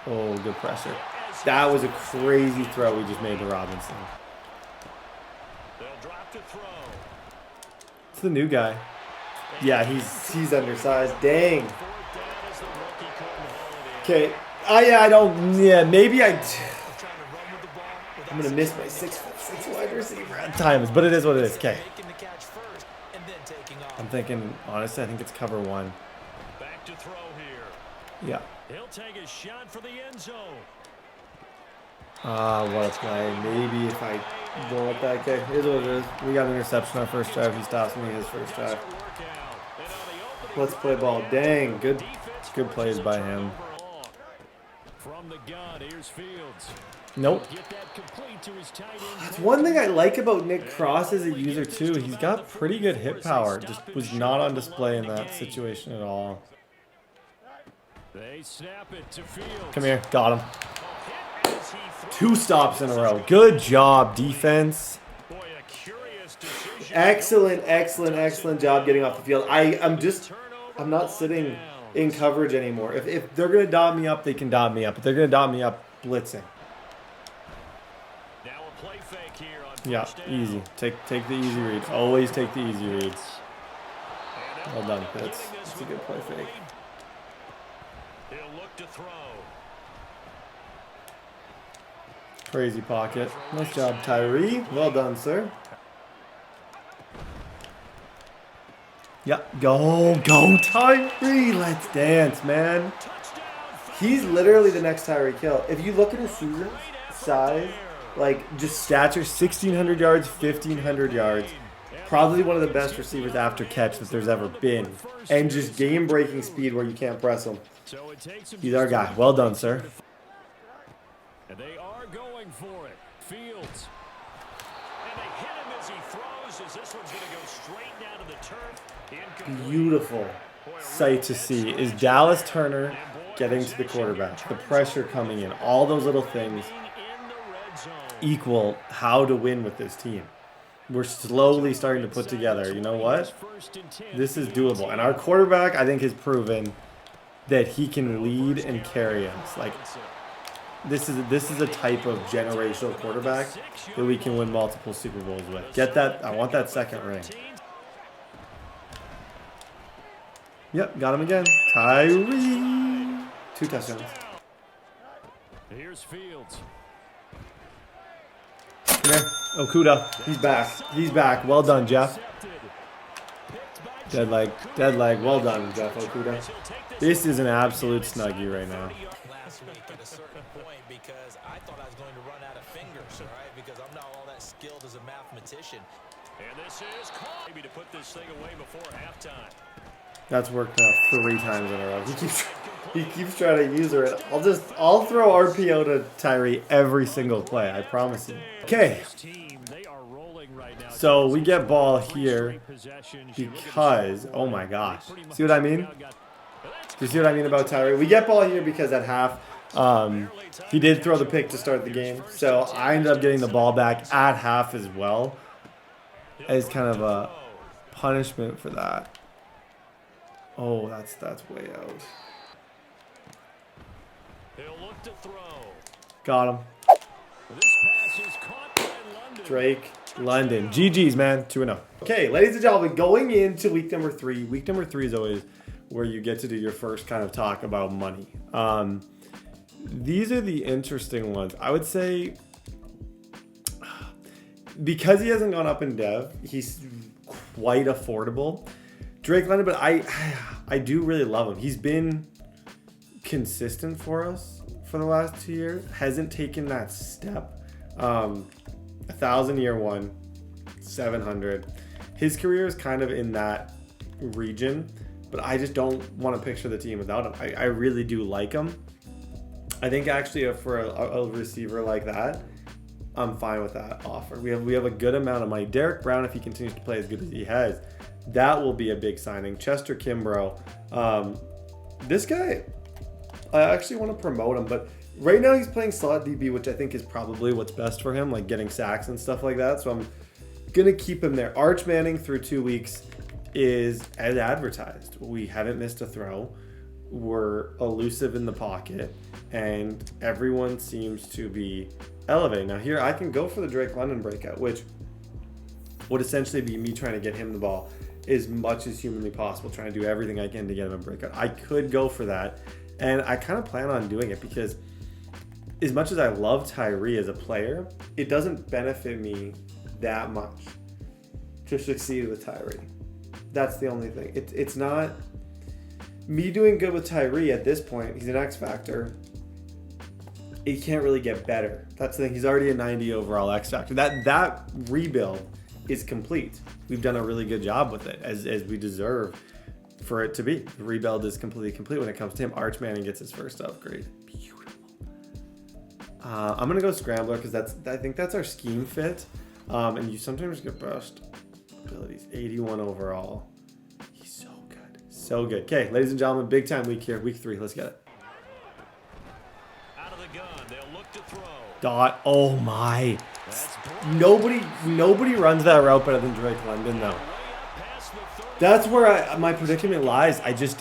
Oh, good pressure. That was a crazy throw we just made to Robinson. It's the new guy. Yeah, he's undersized. Dang. Okay. Maybe I'm going to miss my 6'6" wide receiver at times, but it is what it is. Okay. I'm thinking, honestly, I think it's cover 1. Back to throw here. Yeah. He'll take a shot for the end zone. What a play. Maybe if I blow up that guy. Here's what it is. We got an interception our first drive. He stops me his first drive. Let's play ball. Dang, good plays by him. From the gun, here's Fields. Nope. That's one thing I like about Nick Cross as a user too. He's got pretty good hit power. Just was not on display in that situation at all. They snap it to Fields. Come here, got him. 2 stops in a row. Good job, defense. Excellent job getting off the field. I'm not sitting in coverage anymore. If they're gonna dot me up, they can dot me up. If they're gonna dot me up, blitzing. Now a play fake here on Yeah, easy. Take the easy reads. Always take the easy reads. Well done, Pitts. It's a good play fake. He'll look to throw. Crazy pocket. Nice job, Tyree. Well done, sir. Yep. Go Tyree. Let's dance, man. He's literally the next Tyreek Hill. If you look at his season size, like just stature, 1,600 yards, 1,500 yards. Probably one of the best receivers after catch that there's ever been. And just game-breaking speed where you can't press him. He's our guy. Well done, sir. And they are going for it. Fields. And they hit him as he throws, as this one's going to go straight down to the turf. Beautiful sight to see is Dallas Turner getting to the quarterback. The pressure coming in. All those little things equal how to win with this team. We're slowly starting to put together, you know what? This is doable. And our quarterback, I think, has proven that he can lead and carry us. Like, this is a type of generational quarterback that we can win multiple Super Bowls with. Get that. I want that second ring. Yep, got him again. Tyree. 2 touchdowns. Here's Fields. Come here. Okuda. He's back. He's back. Well done, Jeff. Dead leg. Well done, Jeff Okuda. This is an absolute snuggie right now. Last week at a certain point because I thought I was going to run out of fingers, all right? Because I'm not all that skilled as a mathematician. And this is caught. Maybe to put this thing away before halftime. That's worked out 3 times in a row. He keeps trying to use her. I'll throw RPO to Tyree every single play. I promise you. Okay. So we get ball here because, oh my gosh. See what I mean? Do you see what I mean about Tyree? We get ball here because at half, he did throw the pick to start the game. So I ended up getting the ball back at half as well as kind of a punishment for that. Oh, that's way out. He'll look to throw. Got him. This pass is caught by London. Drake, London. GG's, man. 2-0. Okay, ladies and gentlemen, going into week number 3. Week number 3 is always where you get to do your first kind of talk about money. These are the interesting ones. I would say because he hasn't gone up in dev, he's quite affordable. Drake London, but I do really love him. He's been consistent for us for the last 2 years. Hasn't taken that step. 1,000 year one, 700. His career is kind of in that region, but I just don't want to picture the team without him. I really do like him. I think actually for a receiver like that, I'm fine with that offer. We have a good amount of money. Derek Brown, if he continues to play as good as he has, that will be a big signing. Chester Kimbrough. This guy, I actually want to promote him, but right now he's playing slot DB, which I think is probably what's best for him, like getting sacks and stuff like that. So I'm going to keep him there. Arch Manning through 2 weeks is as advertised. We haven't missed a throw. We're elusive in the pocket, and everyone seems to be elevating. Now here I can go for the Drake London breakout, which would essentially be me trying to get him the ball as much as humanly possible, trying to do everything I can to get him a breakout. I could go for that, and I kind of plan on doing it because as much as I love Tyree as a player, it doesn't benefit me that much to succeed with Tyree. That's the only thing. It's not me doing good with Tyree at this point. He's an X factor. it can't really get better. That's the thing. He's already a 90 overall X Factor. That rebuild is complete. We've done a really good job with it, as we deserve for it to be. The rebuild is completely complete when it comes to him. Arch Manning gets his first upgrade. Beautiful. I'm gonna go Scrambler because I think that's our scheme fit. And you sometimes get best abilities. 81 overall. He's so good. So good. Okay, ladies and gentlemen, big time week here. Week 3. Let's get it. Out of the gun, they'll look to throw. Dot. Oh my. Nobody runs that route better than Drake London though. That's where my predicament lies. It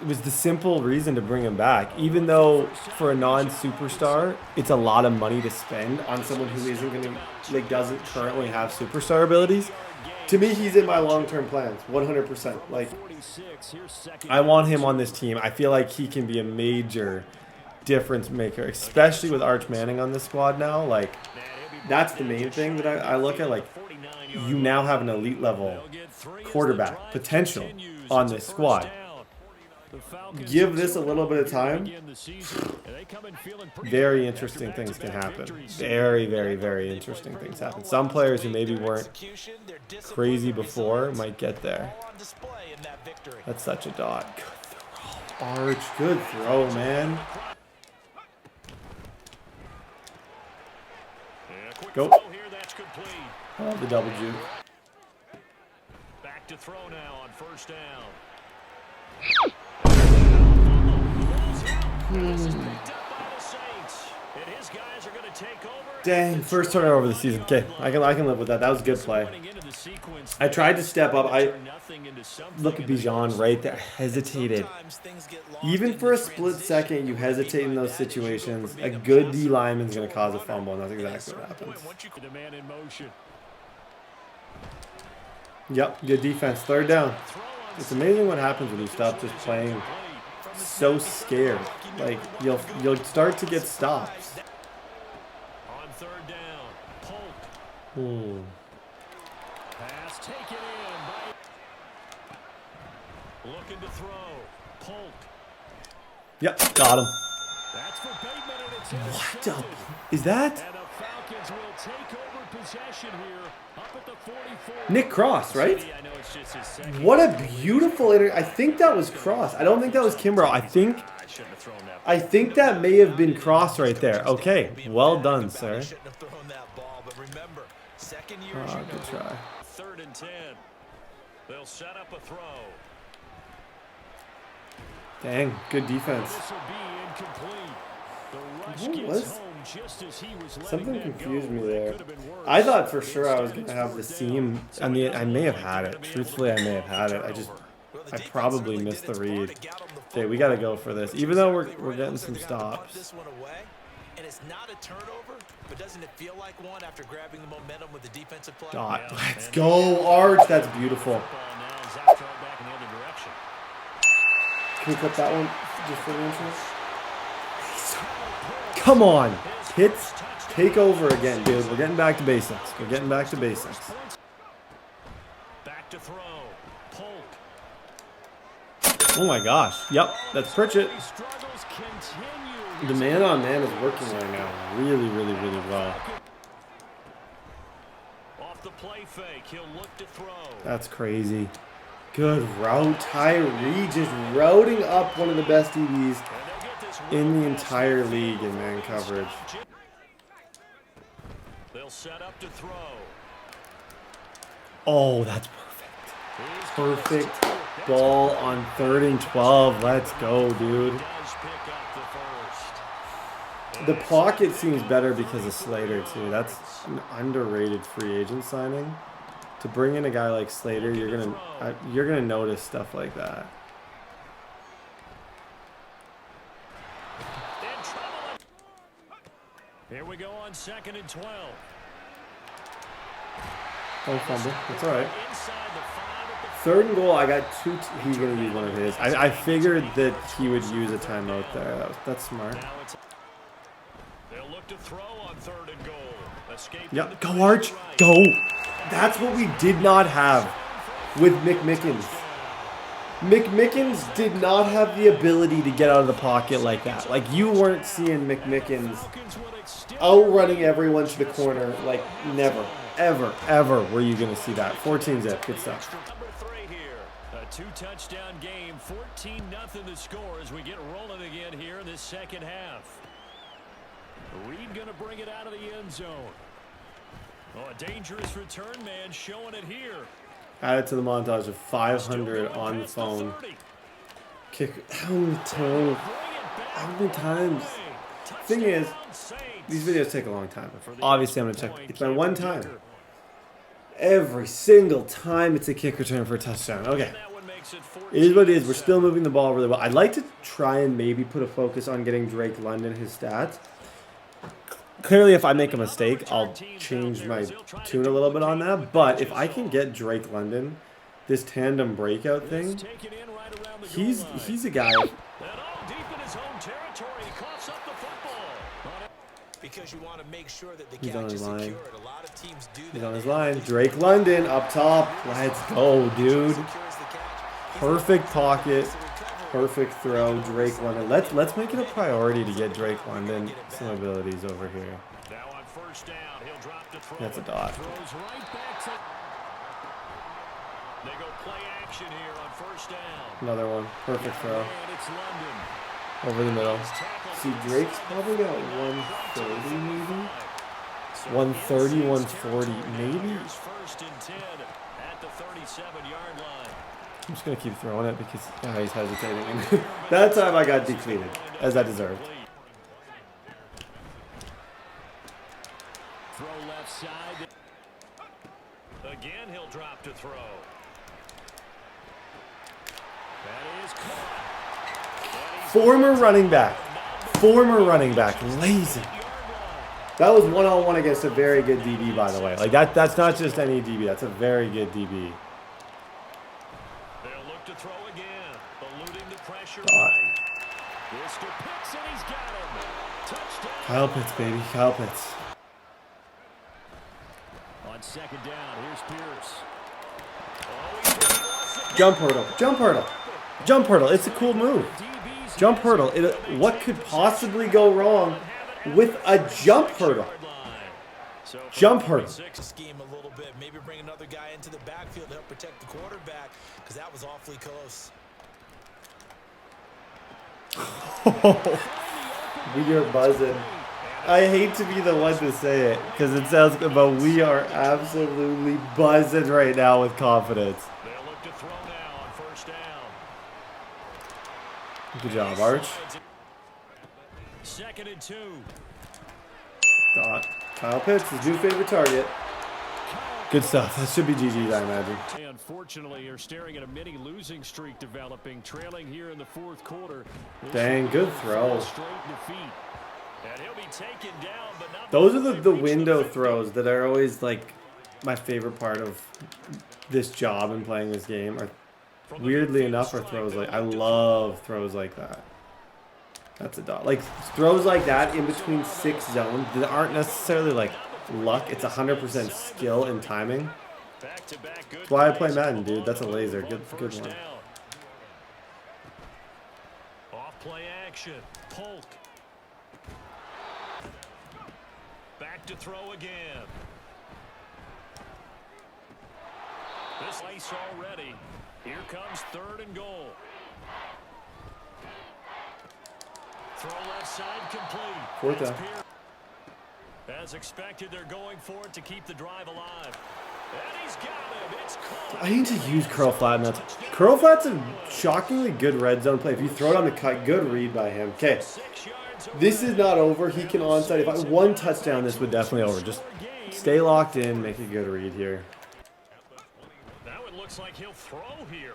was the simple reason to bring him back. Even though for a non-superstar, it's a lot of money to spend on someone who isn't going to, doesn't currently have superstar abilities. To me, he's in my long-term plans, 100%. I want him on this team. I feel like he can be a major difference maker, especially with Arch Manning on this squad now. That's the main thing that I look at. You now have an elite level quarterback potential on this squad. Give this a little bit of time. Very interesting things can happen. Very, very, very interesting things happen. Some players who maybe weren't crazy before might get there. That's such a dot. Good throw. Arch, good throw, man. Go. I love the double juke. Back to throw now on first down. Dang, first turnover of the season. Okay, I can live with that. That was a good play. I tried to step up. Look at Bijan right there. Hesitated. Even for a split second, you hesitate in those situations. A good D lineman is going to cause a fumble, and that's exactly what happens. Yep, good defense. Third down. It's amazing what happens when you stop just playing so scared. You'll start to get stops. On third down, Polk. Pass taken in. Looking to throw. Polk. Yep, got him. That's for Bateman, and it's What up? Is that? And the Falcons will take over possession here up at the 44. Nick Cross, right? What a beautiful I think that was Cross. I don't think that was Kimbrough. I think that may have been Cross right there. Okay, well done, sir. Oh, good try. 3rd and 10. They'll set up a throw. Dang, good defense. This will be incomplete. The rush gets home just as he was Something letting confused go. me there. Could have been worse. I thought for sure I was going to have the seam. I may have had it. Truthfully, I may have had it. I probably missed the read. Okay, we got to go for this. Even though we're getting some stops. And it's not a turnover, but doesn't it feel like one after grabbing the momentum with the defensive play? Dot. Let's go, Arch. That's beautiful. Can we clip that one just for the intro? Come on. Hits. Take over again, dude. We're getting back to basics. We're getting back to basics. Back to throw. Polk. Oh my gosh. Yep, that's Pritchett. The man-on-man is working right now. Really, really, really well. Off the play fake, he'll look to throw. That's crazy. Good route. Tyree just routing up one of the best DBs in the entire league in man coverage. They'll set up to throw. Oh, that's perfect. Perfect ball on 3rd and 12. Let's go, dude. The pocket seems better because of Slater, too. That's an underrated free agent signing. To bring in a guy like Slater, you're gonna notice stuff like that. Here we go on 2nd and 12. Oh, fumble. That's all right. 3rd and goal. I got 2. He's gonna use one of his. I figured that he would use a timeout there. That's smart. They'll look to throw on 3rd and goal. Yep. Go Arch. Go. That's what we did not have with McMickens. McMickens did not have the ability to get out of the pocket like that. Like, you weren't seeing McMickens outrunning everyone to the corner. Like, never, ever, ever were you going to see that. 14-zip. Good stuff. Number 3 here. A 2-touchdown game. 14-0 the score as we get rolling again here in this second half. Reed going to bring it out of the end zone. Oh, a dangerous return man showing it here. Add it to the montage of 500 on the phone. Kick. How many times? How many times? Thing is, these videos take a long time. Obviously, I'm going to check. It's my one time. Every single time it's a kick return for a touchdown. Okay. It is what it is. We're still moving the ball really well. I'd like to try and maybe put a focus on getting Drake London his stats. Clearly, if I make a mistake, I'll change my tune a little bit on that. But if I can get Drake London, this tandem breakout thing, he's a guy. Because you want to make sure that the He's on catch his is line. secured. A lot of teams do that. He's on his line. Drake London up top. Let's go, dude. Perfect pocket. Perfect throw, Drake London. Let's make it a priority to get Drake London some abilities over here. Now on first down, he'll drop to throw. That's a dot. Throws right back to... They go play action here on first down. Another one. Perfect throw. And it's London. Over the middle. See, Drake's probably got 130 maybe? 130, 140 maybe? First and 10 at the 37-yard line. I'm just going to keep throwing it because he's hesitating. That time I got depleted, as I deserved. Throw left side. Again, he'll drop to throw. That is caught. Former running back. Lazy. That was one-on-one against a very good DB, by the way. Like, that's not just any DB. That's a very good DB. They'll look to throw again. Eluding the pressure. Right. Mr. Pitts, and he's got him. Touchdown. Kyle Pitts, baby. Kyle Pitts. On second down, here's Pierce. Oh, Jump hurdle. Jump hurdle. Jump hurdle. It's a cool move. Jump hurdle. What could possibly go wrong with a jump hurdle? Jump hurdle. Scheme a little bit. Maybe bring another guy into the backfield to help protect the quarterback because that was awfully close. We are buzzing. I hate to be the one to say it because it sounds good, but we are absolutely buzzing right now with confidence. They'll look to throw now on first down. Good job, Arch. Second and 2. Dot. Kyle Pitts, his new favorite target. Good stuff. That should be GG's, I imagine. Unfortunately, you're staring at a mini losing streak developing, trailing here in the fourth quarter. Dang, good throw. Straight defeat. And he'll be taken down, but not. Those are the window throws that are always like my favorite part of this job and playing this game. Are weirdly enough are throws like I love throws like that. That's a dot. Like throws like that in between 6 zones that aren't necessarily like luck. It's 100% skill and timing. That's why I play Madden, dude. That's a laser. Good one. Off play action. Polk. Back to throw again. This ice already. Here comes 3rd and goal. Throw left side complete. 4th down. As expected, they're going for it to keep the drive alive. And he's got him. It's caught. I need to use curl flat nuts. Curl flat's a shockingly good red zone play. If you throw it on the cut, good read by him. Okay, this is not over. He can onside. If I one touchdown, this would definitely over. Just stay locked in, make a good read here. Now it looks like he'll throw here.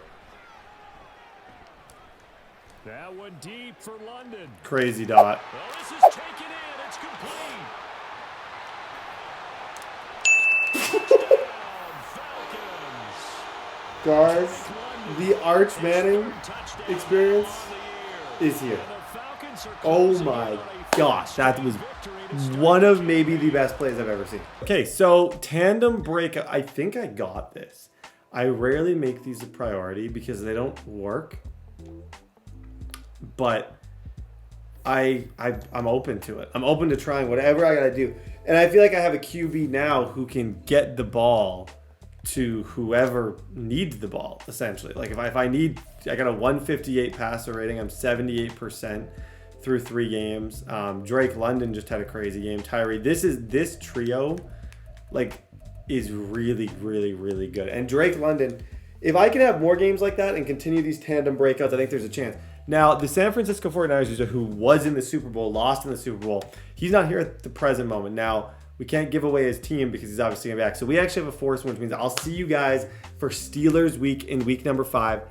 That one deep for London. Crazy dot. Well, this is taken in. It's complete. Guys, the Arch Manning experience is here. Oh my gosh, that was one of maybe the best plays I've ever seen. Okay, so tandem breakout. I think I got this. I rarely make these a priority because they don't work. But I'm open to it. I'm open to trying whatever I gotta do. And I feel like I have a QB now who can get the ball to whoever needs the ball, essentially. Like if I need, I got a 158 passer rating. I'm 78% through 3 games. Drake London just had a crazy game. Tyree, this trio, like, is really, really, really good. And Drake London, if I can have more games like that and continue these tandem breakouts, I think there's a chance. Now, the San Francisco 49ers user who was in the Super Bowl, lost in the Super Bowl, he's not here at the present moment. Now, we can't give away his team because he's obviously going to be back. So we actually have a force win, which means I'll see you guys for Steelers week in week number 5.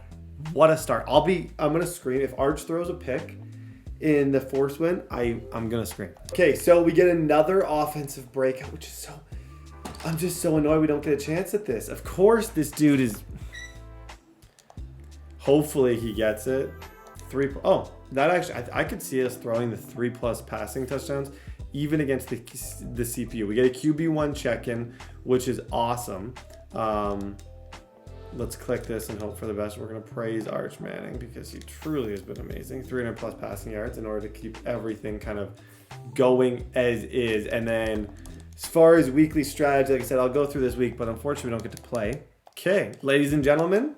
What a start. I'm going to scream. If Arch throws a pick in the force win, I'm going to scream. Okay, so we get another offensive breakout, which is so... I'm just so annoyed we don't get a chance at this. Of course, this dude is... Hopefully he gets it. Oh, that actually... I could see us throwing the 3+ passing touchdowns even against the CPU. We get a QB1 check-in, which is awesome. Let's click this and hope for the best. We're going to praise Arch Manning because he truly has been amazing. 300+ passing yards in order to keep everything kind of going as is. And then as far as weekly strategy, like I said, I'll go through this week, but unfortunately we don't get to play. Okay, ladies and gentlemen,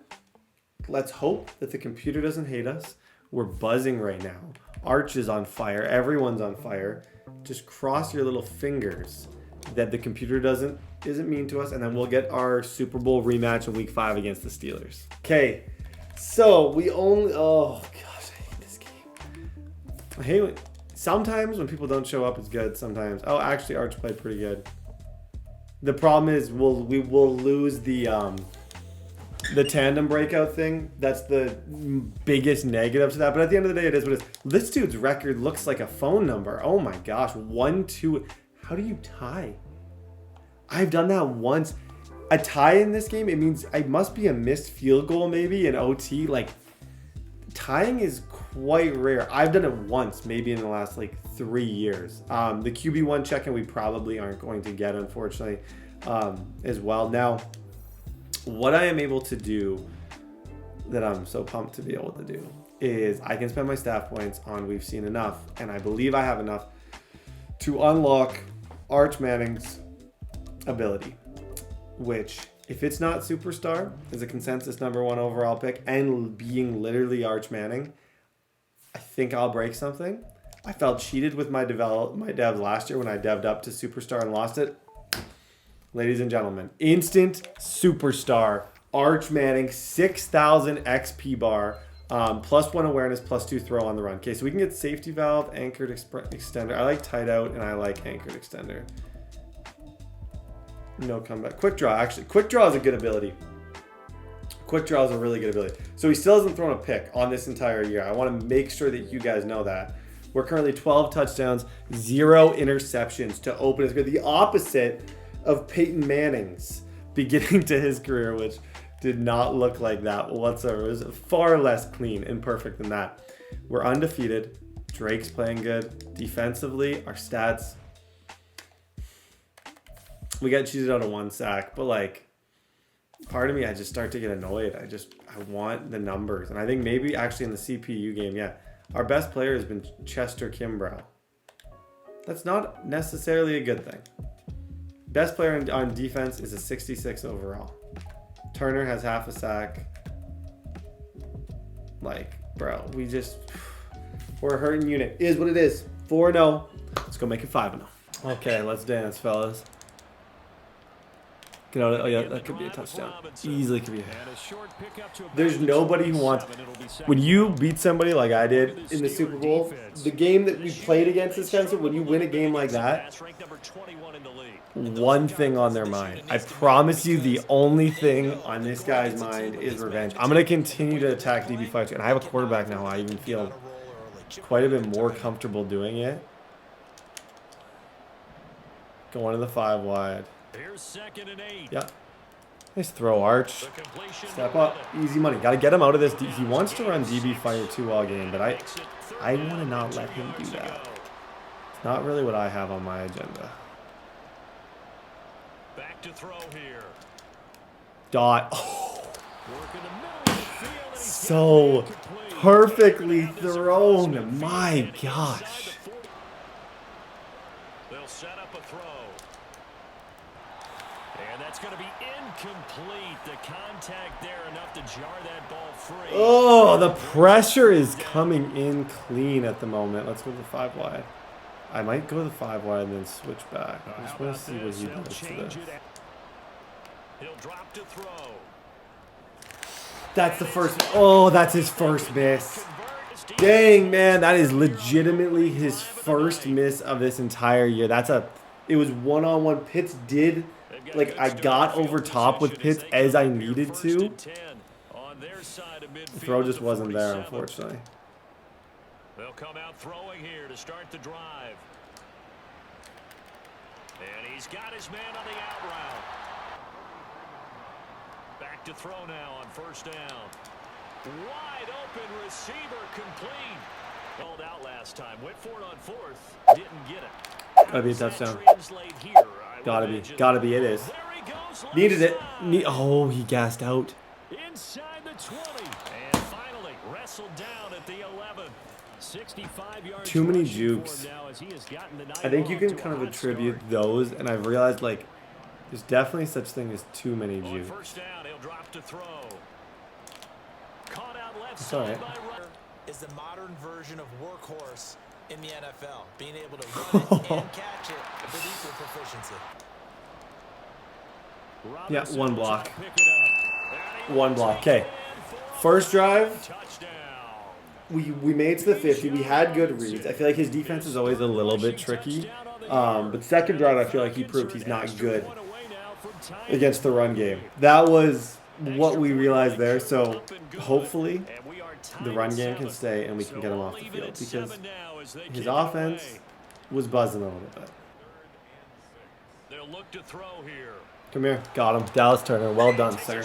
let's hope that the computer doesn't hate us. We're buzzing right now. Arch is on fire. Everyone's on fire. Just cross your little fingers that the computer isn't mean to us, and then we'll get our Super Bowl rematch in week 5 against the Steelers. Okay, so we only... Oh, gosh, I hate this game. I hate it. Sometimes when people don't show up, it's good. Sometimes... Oh, actually, Arch played pretty good. The problem is we will lose the tandem breakout thing. That's the biggest negative to that. But at the end of the day, it is what it is. This dude's record looks like a phone number. Oh my gosh. 1, 2. How do you tie? I've done that once. A tie in this game, it means I must be a missed field goal maybe in OT. Like, tying is quite rare. I've done it once, maybe in the last like 3 years. The QB1 check-in we probably aren't going to get, unfortunately, as well. Now, what I am able to do that I'm so pumped to be able to do is I can spend my staff points on We've Seen Enough, and I believe I have enough to unlock Arch Manning's ability, which, if it's not Superstar, is a consensus #1 overall pick, and being literally Arch Manning, I think I'll break something. I felt cheated with my devs last year when I dev'd up to Superstar and lost it. Ladies and gentlemen, instant Superstar, Arch Manning, 6,000 XP bar, +1 awareness, +2 throw on the run. Okay, so we can get safety valve, anchored extender. I like tight out, and I like anchored extender. No comeback. Quick draw, actually. Quick draw is a good ability. Quick draw is a really good ability. So he still hasn't thrown a pick on this entire year. I want to make sure that you guys know that. We're currently 12 touchdowns, 0 interceptions to open his career. The opposite of Peyton Manning's beginning to his career, which did not look like that whatsoever. It was far less clean and perfect than that. We're undefeated. Drake's playing good. Defensively, our stats, we got cheated out of 1 sack, but like, part of me, I just start to get annoyed. I want the numbers. And I think maybe actually in the CPU game, yeah, our best player has been Chester Kimbrough. That's not necessarily a good thing. Best player on defense is a 66 overall. Turner has half a sack. Like, bro, we're a hurting unit. Is what it is. 4-0. Let's go make it 5-0. Okay, let's dance, fellas. Get out of, oh yeah, that could be a touchdown. Easily could be. There's nobody who wants... When you beat somebody like I did in the Super Bowl, the game that we played against this guy, when you win a game like that, one thing on their mind. I promise you the only thing on this guy's mind is revenge. I'm going to continue to attack DB5. And I have a quarterback now. I even feel quite a bit more comfortable doing it. Going to the 5 wide. Here's 2nd and 8. Yeah. Nice throw, Arch. Step up. Easy money. Got to get him out of this. He wants to run DB Fire 2 all game, but I want to not let him do that. It's not really what I have on my agenda. Back to throw here. Dot. Oh. So perfectly thrown. My gosh. They'll set up a throw. And that's going to be incomplete. The contact there enough to jar that ball free. Oh, the pressure is coming in clean at the moment. Let's go to the 5 wide. I might go to the 5 wide and then switch back. I just want to see what he does to this. He'll drop to throw. That's the first. Oh, that's his first miss. Dang, man, that is legitimately his first miss of this entire year. It was one-on-one. Pitts did, like, I got over top with Pitts as I needed to. The throw just wasn't there, unfortunately. They'll come out throwing here to start the drive. And he's got his man on the out route. Back to throw now on first down. Wide open receiver complete. Called out last time. Went for it on fourth. Didn't get it. Gotta be a touchdown. Gotta be. It is. Needed it. Oh, he gassed out. Inside the 20. And finally wrestled down at the 11. 65 yards. Too many jukes. I think you can kind of attribute those, and I've realized, like, there's definitely such thing as too many jukes. First down, he'll drop to throw. Caught out left It's all right. Is the modern version of workhorse in the NFL, being able to run it and catch it with equal proficiency. Yeah, one block. One block. Okay. First drive, we made it to the 50. We had good reads. I feel like his defense is always a little bit tricky. But second drive, I feel like he proved he's not good against the run game. That was what we realized there. So hopefully the run game can stay and we can get him off the field, because his offense was buzzing a little bit. They'll look to throw here. Come here. Got him. Dallas Turner. Well done, sir.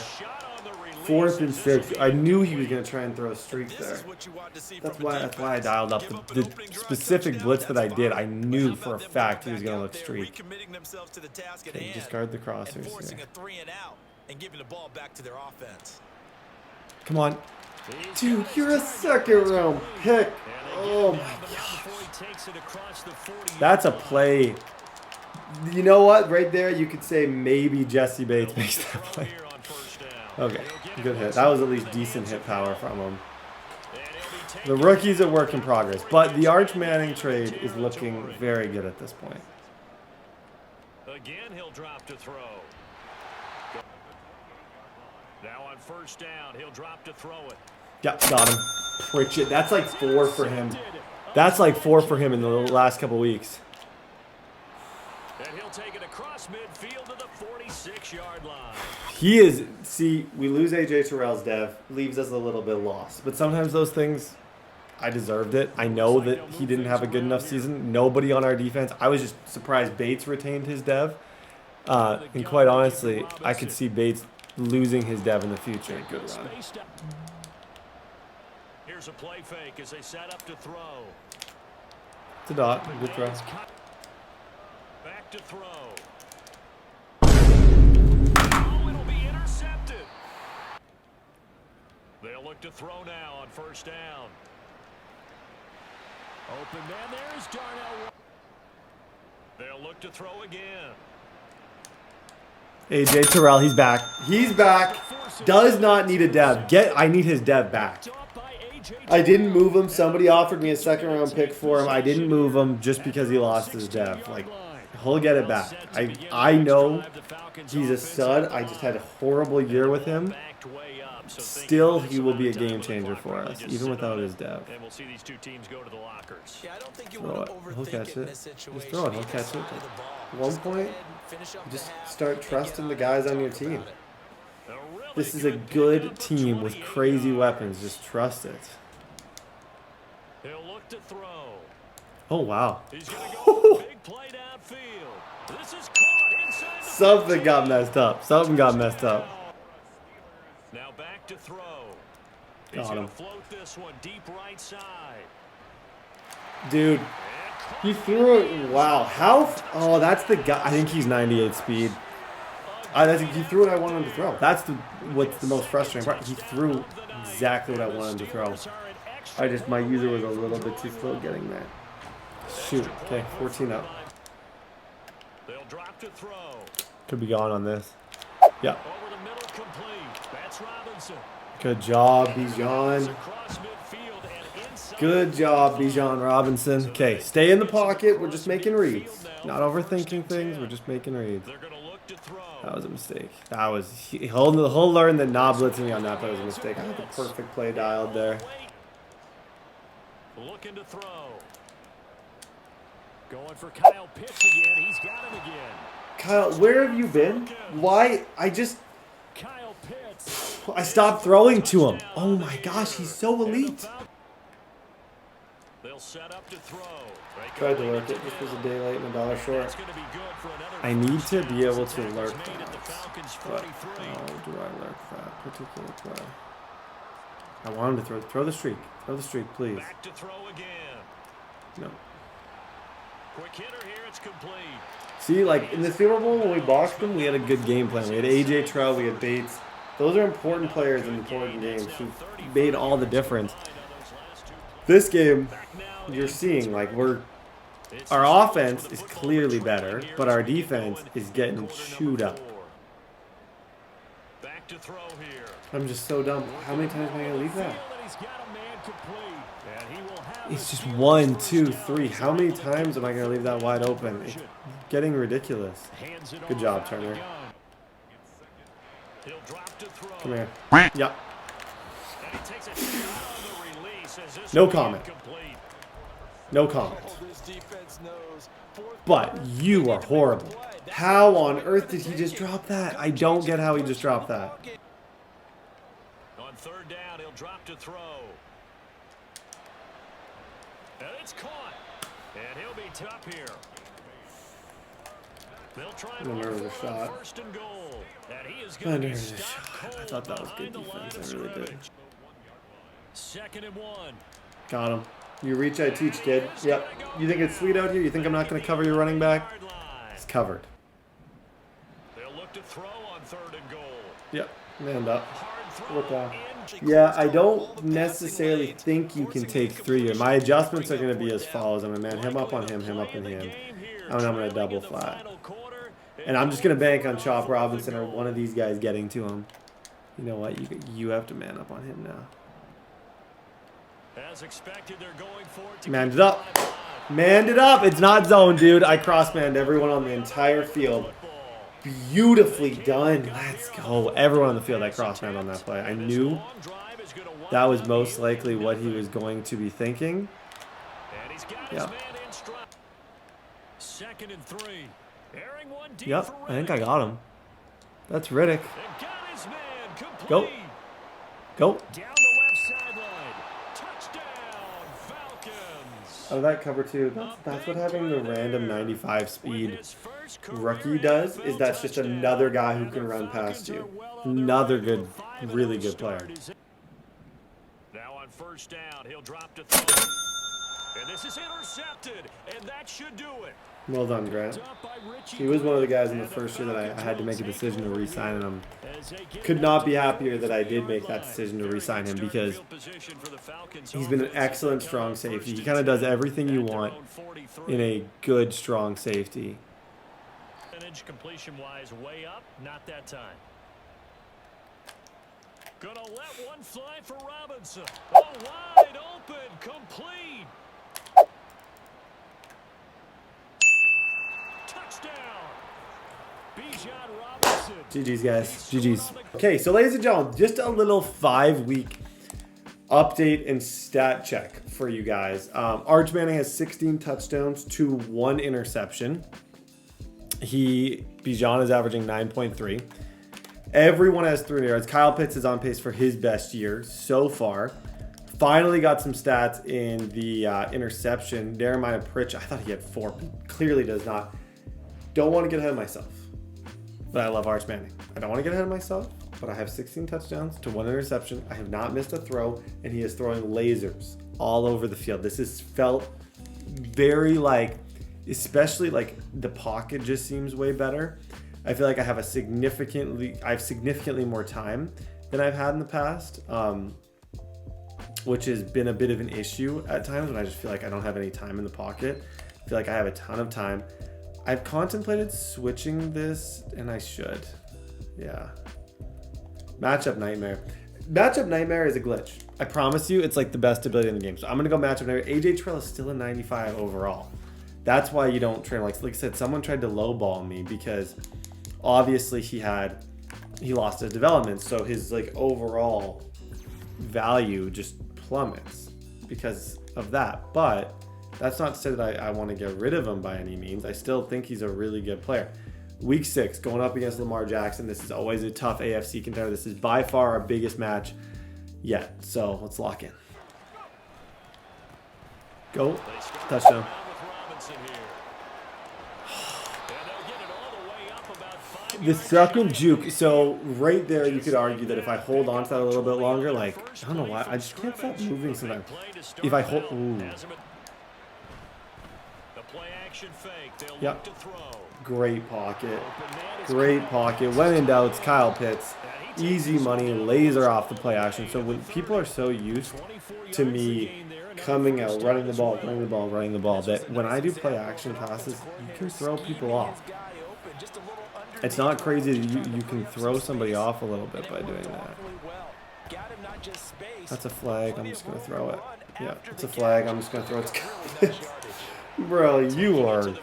4th and 6. I knew he was going to try and throw a streak there. That's why I dialed up the specific blitz that I did. I knew for a fact he was going to look streak. Okay, discard the crossers here. Come on. Dude, you're a second round pick. Oh my gosh. That's a play. You know what? Right there, you could say maybe Jesse Bates makes that play. Okay, good hit. That was at least decent hit power from him. The rookie's a work in progress, but the Arch Manning trade is looking very good at this point. Again, he'll drop to throw. Now on first down, he'll drop to throw it. Yeah, got him. Pritchett. That's like 4 for him. That's like 4 for him in the last couple weeks. And he'll take it across midfield to the 46-yard line. He is, see, we lose A.J. Terrell's dev, leaves us a little bit lost. But sometimes those things, I deserved it. I know that he didn't have a good enough season. Nobody on our defense. I was just surprised Bates retained his dev. And quite honestly, I could see Bates losing his dev in the future. Good run. Here's a play fake as they set up to throw. It's a dot. Good throw. Back to throw. Oh, it'll be intercepted. They'll look to throw now on first down. Open man, there's Darnell. They'll look to throw again. A.J. Terrell, he's back. He's back. Does not need a dev. I need his dev back. I didn't move him. Somebody offered me a second-round pick for him. I didn't move him just because he lost his dev. Like, he'll get it back. I know he's a stud. I just had a horrible year with him. Still, he will be a game changer for us, even without his dev. Throw it. He'll catch it. Just throw it. He'll catch it. At one point, just start trusting the guys on your team. This is a good team with crazy weapons. Just trust it. Oh, wow. Something got messed up. Something got messed up. Now back to throw. Got him. Float this one deep right side. Dude, he threw it. Wow. How? Oh, that's the guy. I think he's 98 speed. He threw what I wanted him to throw. That's what's the most frustrating part. He threw exactly what I wanted him to throw. My user was a little bit too slow getting there. Shoot. Okay, 14 up. They'll drop to throw. Could be gone on this. Yeah. Over the middle, complete. That's Robinson. Good job, Bijan. Across midfield and inside. Good job, Bijan Robinson. Okay, stay in the pocket. We're just making reads. Not overthinking things. We're just making reads. They're going to look to throw. That was a mistake. He'll learn that not blitzing on that was a mistake. I had the perfect play dialed there. Looking to throw. Going for Kyle Pitts again. He's got him again. Kyle, where have you been? Why? Kyle Pitts. I stopped throwing to him. Oh my gosh, he's so elite. They'll set up to throw. Tried to lurk it. This was a day late and $1 short. I need to be able to lurk that. But how do I lurk that particular play? I want him to throw the streak. Throw the streak, please. Back to throw again. No. Quick hitter here, it's complete. See, like in the Super Bowl when we boxed them, we had a good game plan. We had AJ Terrell, we had Bates. Those are important players in important games who made all the difference. This game, you're seeing like our offense is clearly better, but our defense is getting chewed up. Back to throw here. I'm just so dumb. How many times am I gonna leave that? It's just 1, 2, 3. How many times am I gonna leave that wide open? It's getting ridiculous. Good job, Turner. Come here. Yep. No comment. No comment. But you are horrible. How on earth did he just drop that? I don't get how he just dropped that. On third down, he'll drop to throw. And it's caught. And he'll be top here. They'll try Another shot. First and goal. And he is going to be stopped cold. I thought that was good defense. I really did. Second and 1. Got him. You reach, I teach, kid. Yep. You think it's sweet out here? You think I'm not going to cover your running back? It's covered. They'll look to throw on third and goal. Yep. Manned up. Yeah, I don't necessarily think you can take 3 here. My adjustments are going to be as follows. I'm going to man him up on him on him. And I'm going to double flat. And I'm just going to bank on Chop Robinson or one of these guys getting to him. You know what? You have to man up on him now. As expected, they're going for it. Manned it up. Manned it up. It's not zone, dude. I cross-manned everyone on the entire field. Beautifully done. Let's go. Everyone on the field I cross-manned on that play. I knew that was most likely what he was going to be thinking. Yeah. Second and 3. Yep. I think I got him. That's Riddick. Go. Go. Down the left sideline. Touchdown, Falcons. Oh, that cover two. That's what having the random 95 speed rookie does, is that's just another guy who can run past you. Another good, really good player. Now on first down, he'll drop to throw. And this is intercepted, and that should do it. Well done, Grant. He was one of the guys in the first year that I had to make a decision to re-sign him. Could not be happier that I did make that decision to re-sign him because he's been an excellent strong safety. He kind of does everything you want in a good strong safety. Completion-wise, way up, not that time. Gonna let one fly for Robinson. Oh, wide open, complete. Touchdown. Bijan Robinson. GG's, guys. GG's. Okay, so ladies and gentlemen, just a little 5-week update and stat check for you guys. Arch Manning has 16 touchdowns to 1 interception. Bijan is averaging 9.3. Everyone has 3 yards. Kyle Pitts is on pace for his best year so far. Finally got some stats in the interception. Jeremiah Pritch, I thought he had 4, but clearly does not. Don't want to get ahead of myself, but I love Arch Manning. I don't want to get ahead of myself, but I have 16 touchdowns to 1 interception. I have not missed a throw, and he is throwing lasers all over the field. This has felt very like, especially like the pocket just seems way better. I feel like I have significantly more time than I've had in the past, which has been a bit of an issue at times when I just feel like I don't have any time in the pocket. I feel like I have a ton of time. I've contemplated switching this, and I should. Yeah. Matchup Nightmare. Matchup Nightmare is a glitch. I promise you, it's like the best ability in the game. So I'm going to go Matchup Nightmare. AJ Terrell is still a 95 overall. That's why you don't train. Like I said, someone tried to lowball me because obviously he lost his development. So his like overall value just plummets because of that. But that's not to say that I want to get rid of him by any means. I still think he's a really good player. Week 6, going up against Lamar Jackson. This is always a tough AFC contender. This is by far our biggest match yet. So let's lock in. Go. Touchdown. The second juke. So right there, you could argue that if I hold on to that a little bit longer, like, I don't know why. I just can't stop moving sometimes. If I hold... Ooh. Yep. Great pocket. Great pocket. When in doubt, it's Kyle Pitts. Easy money, laser off the play action. So when people are so used to me coming out, running the ball, that when I do play action passes, you can throw people off. It's not crazy that you can throw somebody off a little bit by doing that. That's a flag. I'm just going to throw it. Yeah, it's a flag. I'm just going to throw it. Bro, you are...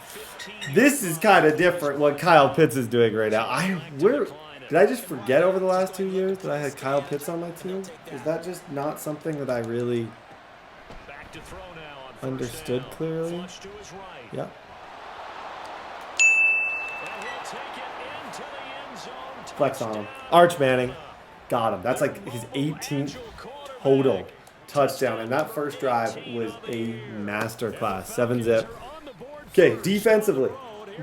This is kind of different what Kyle Pitts is doing right now. Did I just forget over the last 2 years that I had Kyle Pitts on my team? Is that just not something that I really understood clearly? Yeah. Flex on him. Arch Manning. Got him. That's like his 18th total touchdown. And that first drive was a masterclass. 7-zip. Okay, defensively.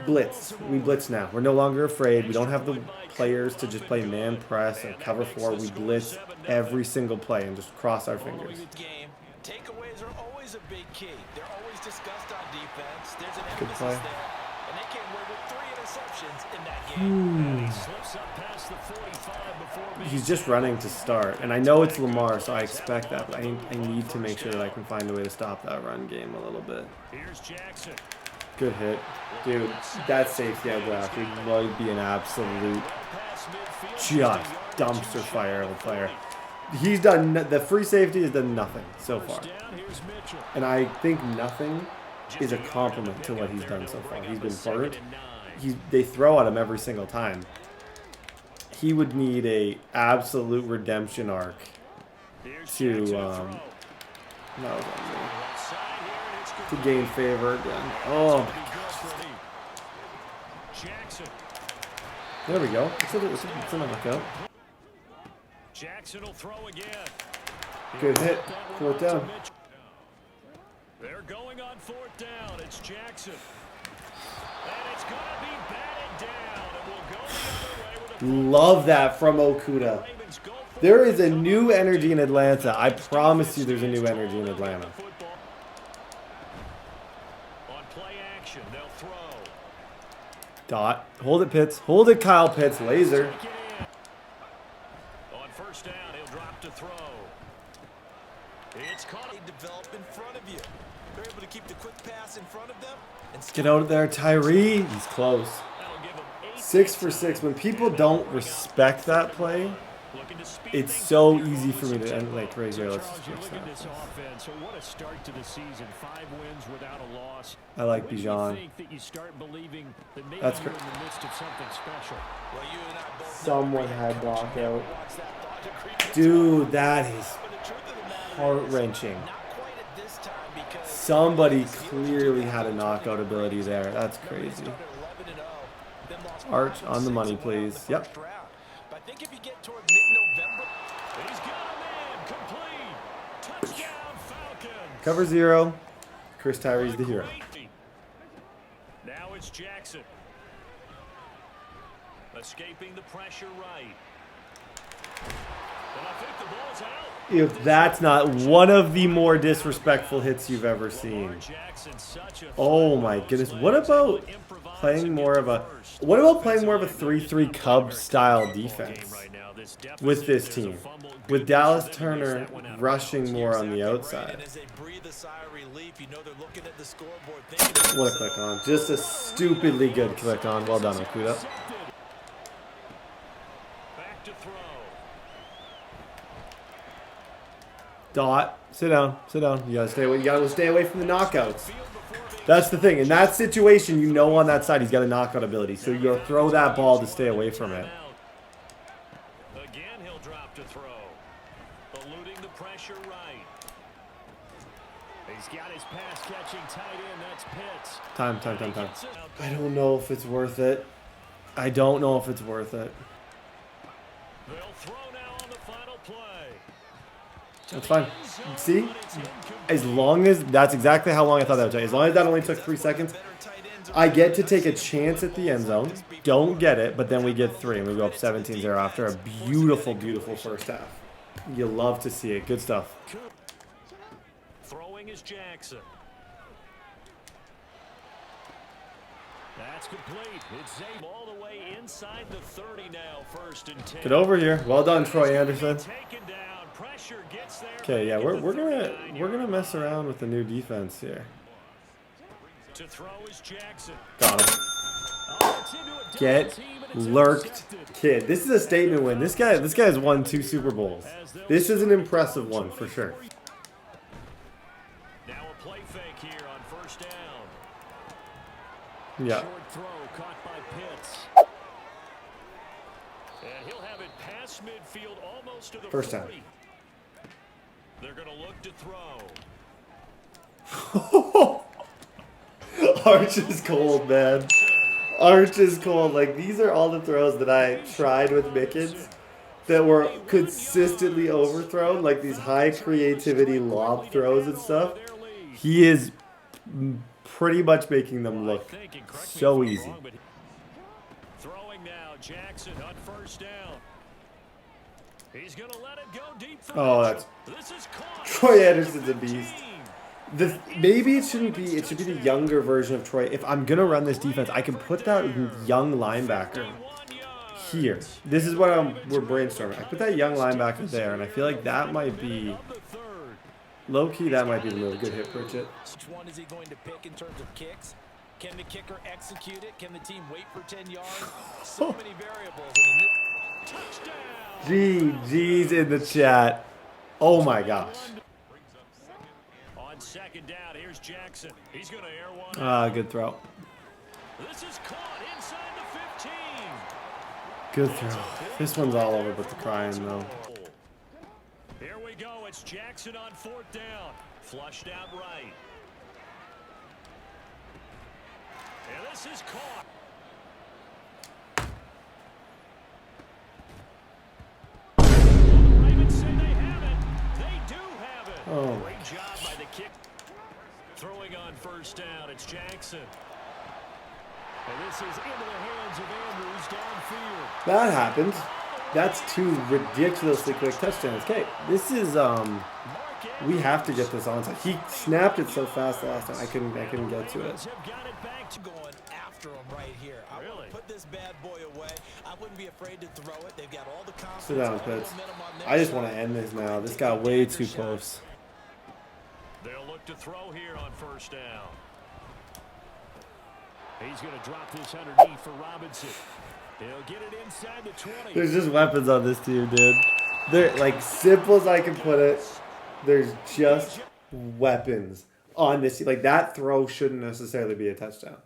Blitz. We blitz now. We're no longer afraid. We don't have the players to just play man press or cover 4. We blitz every single play and just cross our fingers. Takeaways are always a big key. They're always discussed on defense. There's an Good emphasis play. there. And they came away with 3 interceptions in that game. He's just running to start. And I know it's Lamar, so I expect that. But I need to make sure that I can find a way to stop that run game a little bit. Here's Jackson. Good hit. Dude, that safety I drafted might be an absolute just dumpster fire of a player. He's done, the free safety has done nothing so far. And I think nothing is a compliment to what he's done so far. He's been burnt. They throw at him every single time. He would need a absolute redemption arc to, to gain favor again. Oh my gosh. There we go. It's a knockout. Jackson will throw again. Good hit. 4th down. They're going on 4th down. It's Jackson. And it's going to be batted down. And we'll go the other way with a... Love that from Okuda. There is a new energy in Atlanta. I promise you there's a new energy in Atlanta. On play action, they'll throw. Dot. Hold it, Pitts. Hold it, Kyle Pitts. Laser. On 1st down, he'll drop to throw. It's caught. They develop in front of you. They're able to keep the quick pass in front of them. And Get out of there, Tyree. He's close. 6 for 6. When people don't respect that play, it's so easy for me to end like right here. Let's just fix that. So what a start to the season. 5 wins without a loss. I like Bijan. That's great. Someone had knockout. Dude, that is heart-wrenching. Somebody clearly had a knockout ability there. That's crazy. Arch on the money, please. Yep. I think if you get toward mid-November, He's got a man complete. Touchdown Falcons. Cover 0. Chris Tyree's the hero. Now it's Jackson. Escaping the pressure right. And I think the ball's out. If that's not one of the more disrespectful hits you've ever seen. Oh my goodness. What about playing more of a 3-3 Cubs style defense with this team? With Dallas Turner rushing more on the outside. What a click on. Just a stupidly good click on. Well done, Okuda. Dot. Sit down. Sit down. You gotta stay away. You gotta stay away from the knockouts. That's the thing. In that situation, you know on that side he's got a knockout ability. So you gotta throw that ball to stay away from it. Again, he'll drop to throw. Eluding the pressure right. He's got his pass catching tight end. That's Pitts. Time. I don't know if it's worth it. I don't know if it's worth it. They'll throw now on the final play. That's fine. See? As long as... That's exactly how long I thought that would take. As long as that only took 3 seconds, I get to take a chance at the end zone. Don't get it, but then we get 3, and we go up 17-0 after a beautiful, beautiful first half. You love to see it. Good stuff. Throwing is Jackson. That's complete. It's Zabe all the way inside the 30 now. 1st and 10. Get over here. Well done, Troy Anderson. Taken down. Pressure gets there. Okay, yeah, we're gonna mess around with the new defense here. To throw is Jackson. Got him. Get lurked, kid. This is a statement win. This guy has won 2 Super Bowls. This is an impressive one for sure. Now a play fake here on 1st down. Yeah. Short throw caught by Pitts. And he'll have it past midfield almost to the First 40. down. They're going to look to throw. Arch is cold, man. Arch is cold. Like, these are all the throws that I tried with Mickens that were consistently overthrown. Like, these high creativity lob throws and stuff. He is pretty much making them look so easy. Throwing now, Jackson on 1st down. He's going to let it go deep for this is caught. Troy Anderson's a beast. Maybe it shouldn't be. It should be the younger version of Troy. If I'm gonna run this defense, I can put that young linebacker here. This is what we're brainstorming. I put that young linebacker there, and I feel like that might be low key. That might be the move. Good hit, Pritchett. Which one is he going to pick in terms of kicks? Can the kicker execute it? Can the team wait for 10 yards? So many variables. Touchdown. GG's in the chat. Oh my gosh. On 2nd down, here's Jackson. He's going to air one. Good throw. This is caught inside the 15. Good throw. This one's all over but the crying though. Here we go. It's Jackson on 4th down. Flushed out right. And this is caught. Ravens say they have it. They do have it. Oh. Great job by the kick. Throwing on 1st down. It's Jackson. And this is into the hands of Andrews downfield. That happened. That's 2 ridiculously quick touchdowns. Okay, this is we have to get this onside. He snapped it so fast last time. I couldn't get to it. Going after him right here. I want to put this bad boy away. I wouldn't be afraid to throw it. They've got all the confidence. Sit down, Pitts. I just want to end this now. This got way too close. They'll look to throw here on 1st down. He's going to drop this underneath for Robinson. He'll get it inside the 20. There's just weapons on this team, dude. They're like simple as I can put it. There's just weapons on this team. Like that throw shouldn't necessarily be a touchdown.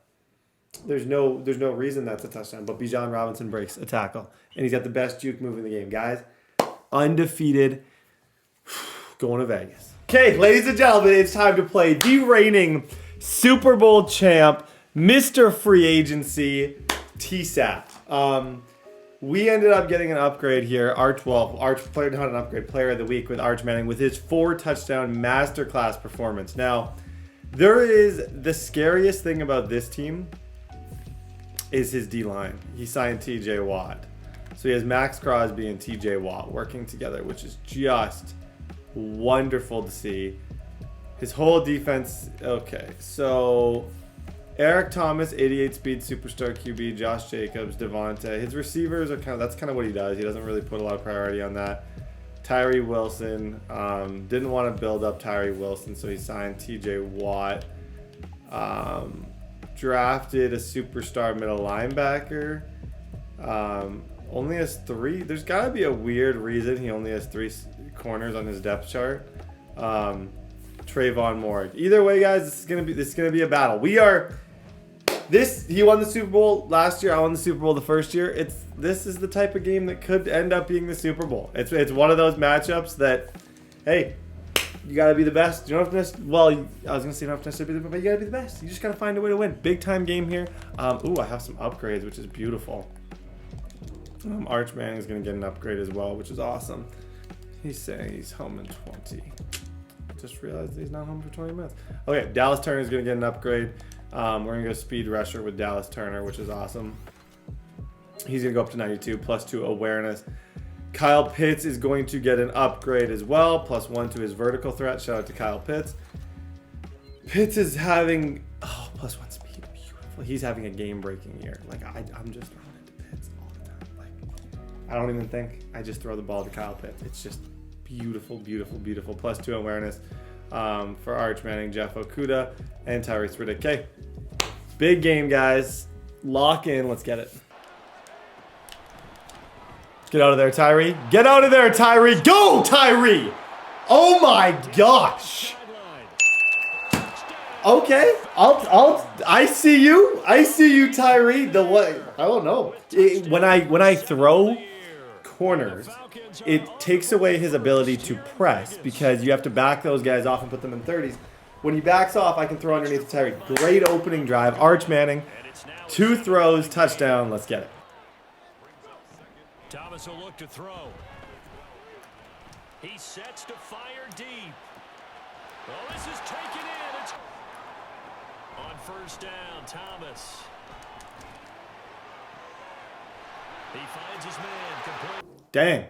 There's no reason that's a touchdown. But Bijan Robinson breaks a tackle, and he's got the best juke move in the game, guys. Undefeated, going to Vegas. Okay, ladies and gentlemen, it's time to play the reigning Super Bowl champ, Mr. Free Agency, TSAT. We ended up getting an upgrade here. Arch played not an upgrade, player of the week with Arch Manning with his 4-touchdown masterclass performance. Now, there is the scariest thing about this team is his D-line. He signed TJ Watt. So he has Max Crosby and TJ Watt working together, which is just wonderful to see. His whole defense, okay. So, Eric Thomas, 88 speed superstar QB, Josh Jacobs, Devontae. His receivers are that's kind of what he does. He doesn't really put a lot of priority on that. Tyree Wilson, didn't want to build up Tyree Wilson, so he signed TJ Watt. Drafted a superstar middle linebacker. Only has 3. There's got to be a weird reason he only has 3 corners on his depth chart. Trayvon Moore. Either way, guys, this is gonna be a battle. He won the Super Bowl last year. I won the Super Bowl the first year. This is the type of game that could end up being the Super Bowl. It's one of those matchups that, hey, you gotta be the best. You don't have to I was gonna say you don't have to necessarily be the best, but you gotta be the best. You just gotta find a way to win. Big time game here. I have some upgrades, which is beautiful. Arch Manning is gonna get an upgrade as well, which is awesome. He's saying he's home in 20. Just realized he's not home for 20 minutes. Okay, Dallas Turner is gonna get an upgrade. We're gonna go speed rusher with Dallas Turner, which is awesome. He's gonna go up to 92, +2 awareness. Kyle Pitts is going to get an upgrade as well, +1 to his vertical threat. Shout out to Kyle Pitts. Pitts is having +1 speed, beautiful. He's having a game-breaking year. Like I'm just throwing it to Pitts all the time. Like I don't even think. I just throw the ball to Kyle Pitts. It's just beautiful, beautiful, beautiful. +2 awareness for Arch Manning, Jeff Okudah, and Tyrese Riddick. Okay, big game, guys. Lock in. Let's get it. Get out of there, Tyree. Get out of there, Tyree. Go, Tyree. Oh my gosh. Okay, I see you. I see you, Tyree. I don't know. When I throw corners, it takes away his ability to press because you have to back those guys off and put them in 30s. When he backs off, I can throw underneath Tyree. Great opening drive. Arch Manning, 2 throws, touchdown. Let's get it. Thomas will look to throw. He sets to fire deep. Well, this is taken in. It's on first down, Thomas. He finds his man. Complete. Dang.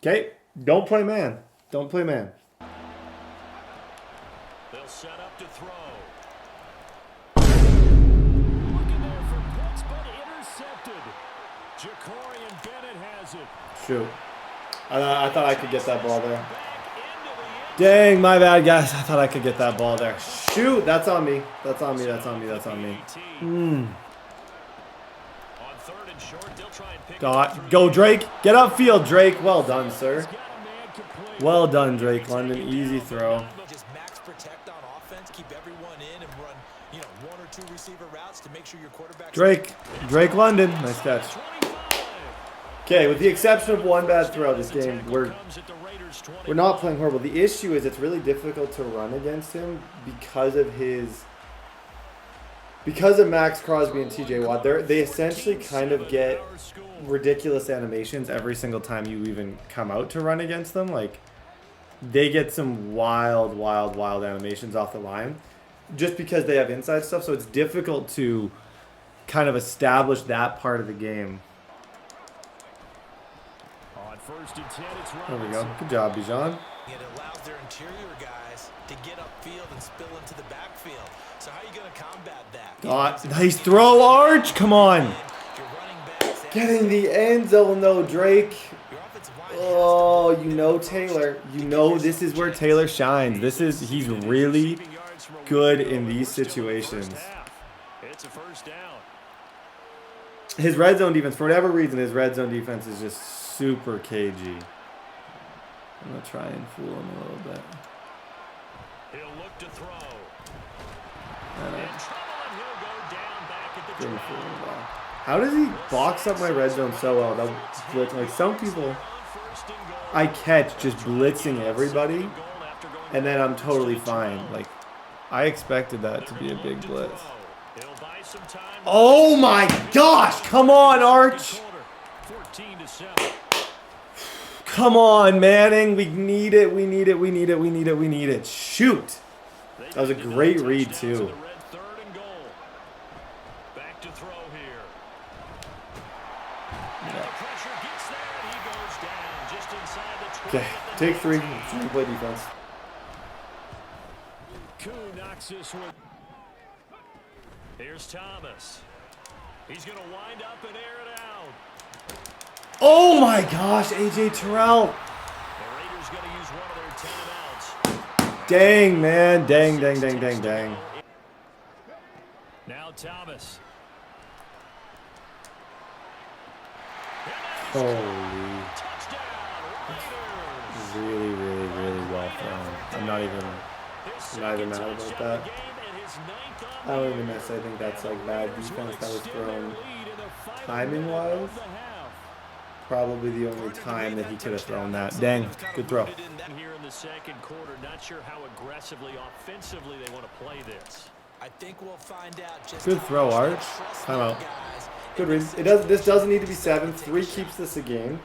Okay, don't play man. Don't play man. They'll set up to throw. Looking there for Pitts, but intercepted. Jacorian Bennett has it. Shoot. I thought I could get that ball there. Dang, my bad, guys. I thought I could get that ball there. Shoot, that's on me. That's on me. That's on me. That's on me. Go, Drake. Get upfield, Drake. Well done, sir. Well done, Drake London. Easy throw. Just max protect on offense, keep everyone in and run, 1 or 2 receiver routes to make sure your quarterback. Drake London. Nice catch. Okay, with the exception of one bad throw this game, we're not playing horrible. The issue is it's really difficult to run against him because of Max Crosby and TJ Watt. They essentially kind of get ridiculous animations every single time you even come out to run against them. Like, they get some wild animations off the line just because they have inside stuff. So it's difficult to kind of establish that part of the game. There we go. Good job, Bijan. It allows their interior guys to get upfield and spill into the backfield. So how are you going to combat that? Nice throw, Arch. Come on. Getting the end zone, though, Drake. Oh, Taylor. This is where Taylor shines. He's really good in these situations. It's a first down. His red zone defense, for whatever reason, his red zone defense is just super cagey. I'm going to try and fool him a little bit. He'll look to throw. How does he box up my red zone so well? Like some people I catch just blitzing everybody, and then I'm totally fine. Like, I expected that to be a big blitz. Oh my gosh! Come on, Arch! Come on, Manning. We need it. We need it. We need it. We need it. We need it. Shoot! That was a great read, too. Okay, Take 3. Try to play defense. Koo knocks this one. Here's Thomas. He's going to wind up and air it out. Oh my gosh, AJ Terrell. The Raiders going to use one of their timeouts. Dang, man. Dang. Now Thomas. Holy. Touchdown, Raiders. Really well thrown. I'm not even mad about that. I don't even necessarily think that's like bad defense that was thrown timing-wise. Probably the only time that he could have thrown that. Dang, good throw. Here in the second quarter, not sure how aggressively, offensively they want to play this. I think we'll find out just Good throw, Arch. Timeout. Good reason. This doesn't need to be 7. 3 keeps this a game.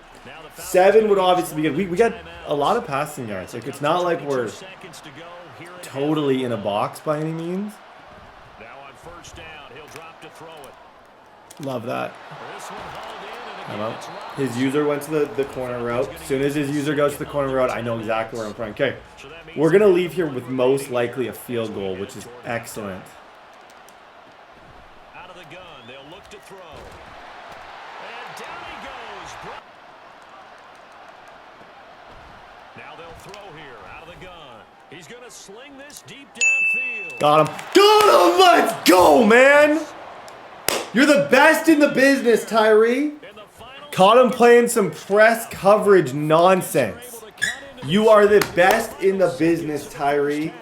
7 would obviously be good. We got a lot of passing yards. Like, it's not like we're totally in a box by any means. Now on first down, he'll drop to throw it. Love that. This one hauled in, and again, it's His user went to the corner route. As soon as his user goes to the corner route, I know exactly where I'm throwing. Okay, we're going to leave here with most likely a field goal, which is excellent. out of the gun. They'll look to throw. And down he goes. Now they'll throw here out of the gun. He's going to sling this deep downfield. Got him. Got him! Let's go, man! You're the best in the business, Tyree. Caught him playing some press coverage nonsense. You are the best in the business, Tyree.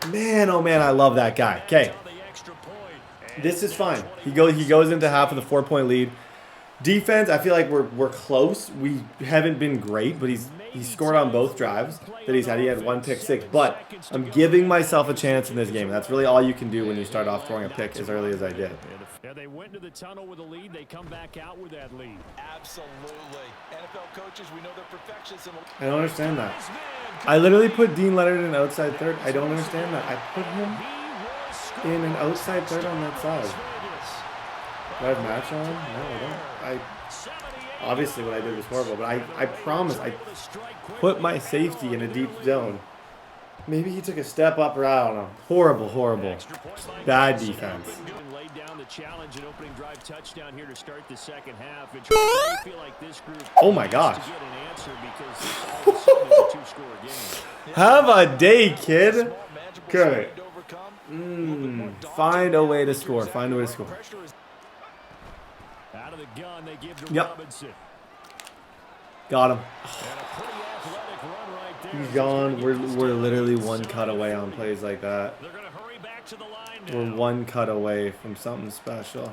Man, oh man, I love that guy. Okay. This is fine. He goes into half of the 4-point lead. Defense, I feel like we're close. We haven't been great, but he's scored on both drives that he's had. He had 1 pick 6, but I'm giving myself a chance in this game. That's really all you can do when you start off throwing a pick as early as I did. Yeah, they went into the tunnel with a lead. They come back out with that lead. Absolutely. NFL coaches, we know they're perfectionists. I don't understand that. I literally put Dean Leonard in outside third. I don't understand that. I put him in an outside third on that side. Do I have match on? No, I don't. Obviously what I did was horrible, but I promise I put my safety in a deep zone. Maybe he took a step up, or I don't know. Horrible. Bad defense. Laid down the challenge and opening drive touchdown here to start the second half. And feel like this group oh my gosh. to get an answer because all of a sudden it's a 2-score game. Have a day, kid. Okay. Find a way to score. Find a way to score. Out of the gun, they give to Yep. Robinson. Got him. And a pretty athletic run right there. He's gone. We're literally 1 cut away on plays like that. They're going to hurry back to the line now. We're 1 cut away from something special.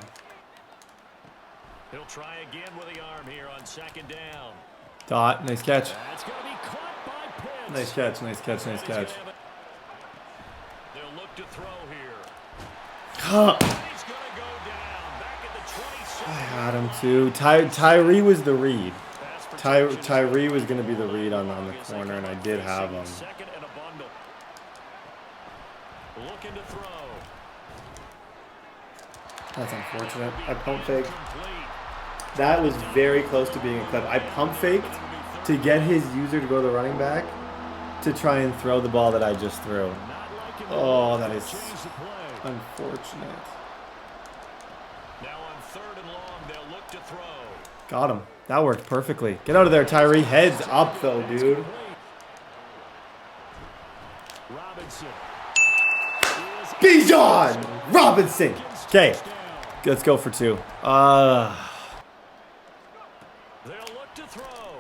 He'll try again with the arm here on second down. Dot. Nice catch. That's going to be caught by Pitts. Nice catch. They'll look to throw here. Huh. He's going to go down. Back at the 27. I had him too. Tyree was the read. Tyree was going to be the read on the corner, and I did have him. Second and a bundle. Looking to throw. That's unfortunate. I pump faked. That was very close to being a clip. I pump faked to get his user to go to the running back to try and throw the ball that I just threw. Oh, that is unfortunate. Now on third and long, they'll look to throw. Got him. That worked perfectly. Get out of there, Tyree. Heads up, though, dude. Robinson. Bijan Robinson. Okay, let's go for 2. They'll look to throw.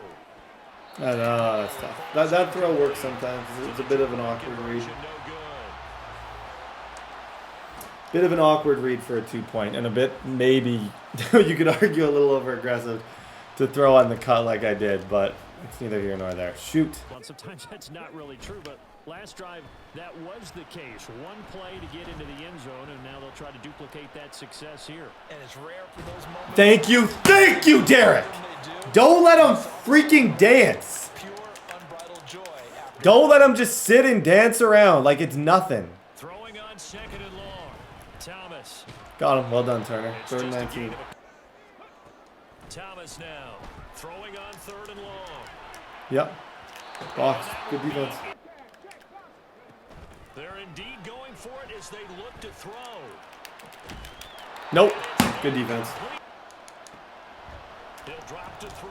That's tough. That throw works sometimes. It's a bit of an awkward read. Bit of an awkward read for a 2-point, and a bit maybe you could argue a little over aggressive to throw on the cut like I did, but it's neither here nor there. Shoot. Well, sometimes that's not really true, but last drive that was the case. 1 play to get into the end zone, and now they'll try to duplicate that success here. And it's rare for those moments. Thank you, Derek. Don't let him freaking dance. Pure unbridled joy. Don't let him just sit and dance around like it's nothing. Throwing on second and long. Thomas. Got him. Well done, Turner. 3rd and 19. Thomas now. Throwing on third and long. Yep. Box. Good defense. They're indeed going for it as they look to throw. Nope. Good defense. He'll drop to throw.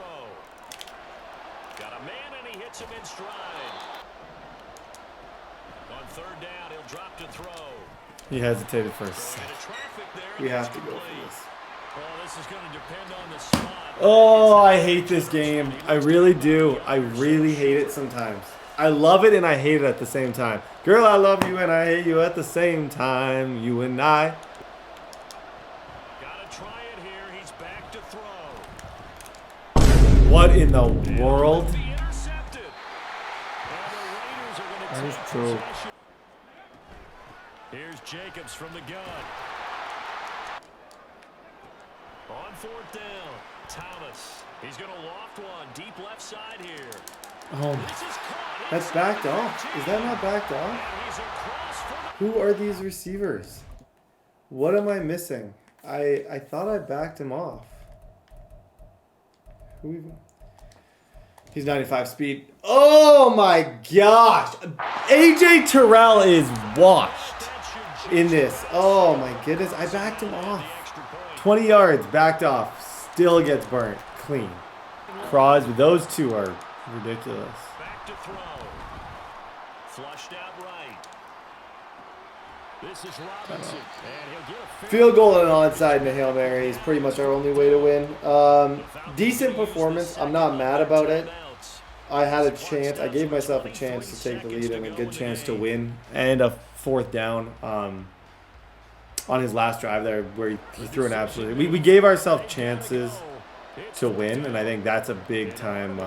Got a man and he hits him in stride. On third down, he'll drop to throw. He hesitated for a second. We have to go for this. Well, this is going to depend on the spot. Oh, I hate this game. I really do. I really hate it sometimes. I love it and I hate it at the same time. Girl, I love you and I hate you at the same time. You and I. Gotta try it here. He's back to throw. What in the world? Be intercepted. And the Raiders are going to That is take true. possession. Here's Jacobs from the gun. On fourth down, Thomas. He's going to loft one deep left side here. Oh, This is caught. that's backed off. Is that not backed off? And he's across for Who are these receivers? What am I missing? I thought I backed him off. Who even? He's 95 speed. Oh my gosh. AJ Terrell is washed in this. Oh my goodness. I backed him off. 20 yards backed off. Still gets burnt. Clean. Crosby. Those two are ridiculous. back to throw. Flushed out right. This is Robinson. And he'll get a Field goal and an onside and a Hail Mary is pretty much our only way to win. Decent performance. I'm not mad about it. I had a chance. I gave myself a chance to take the lead and a good chance to win. And a fourth down on his last drive there where he threw an absolute. We gave ourselves chances to win, and I think that's a big time.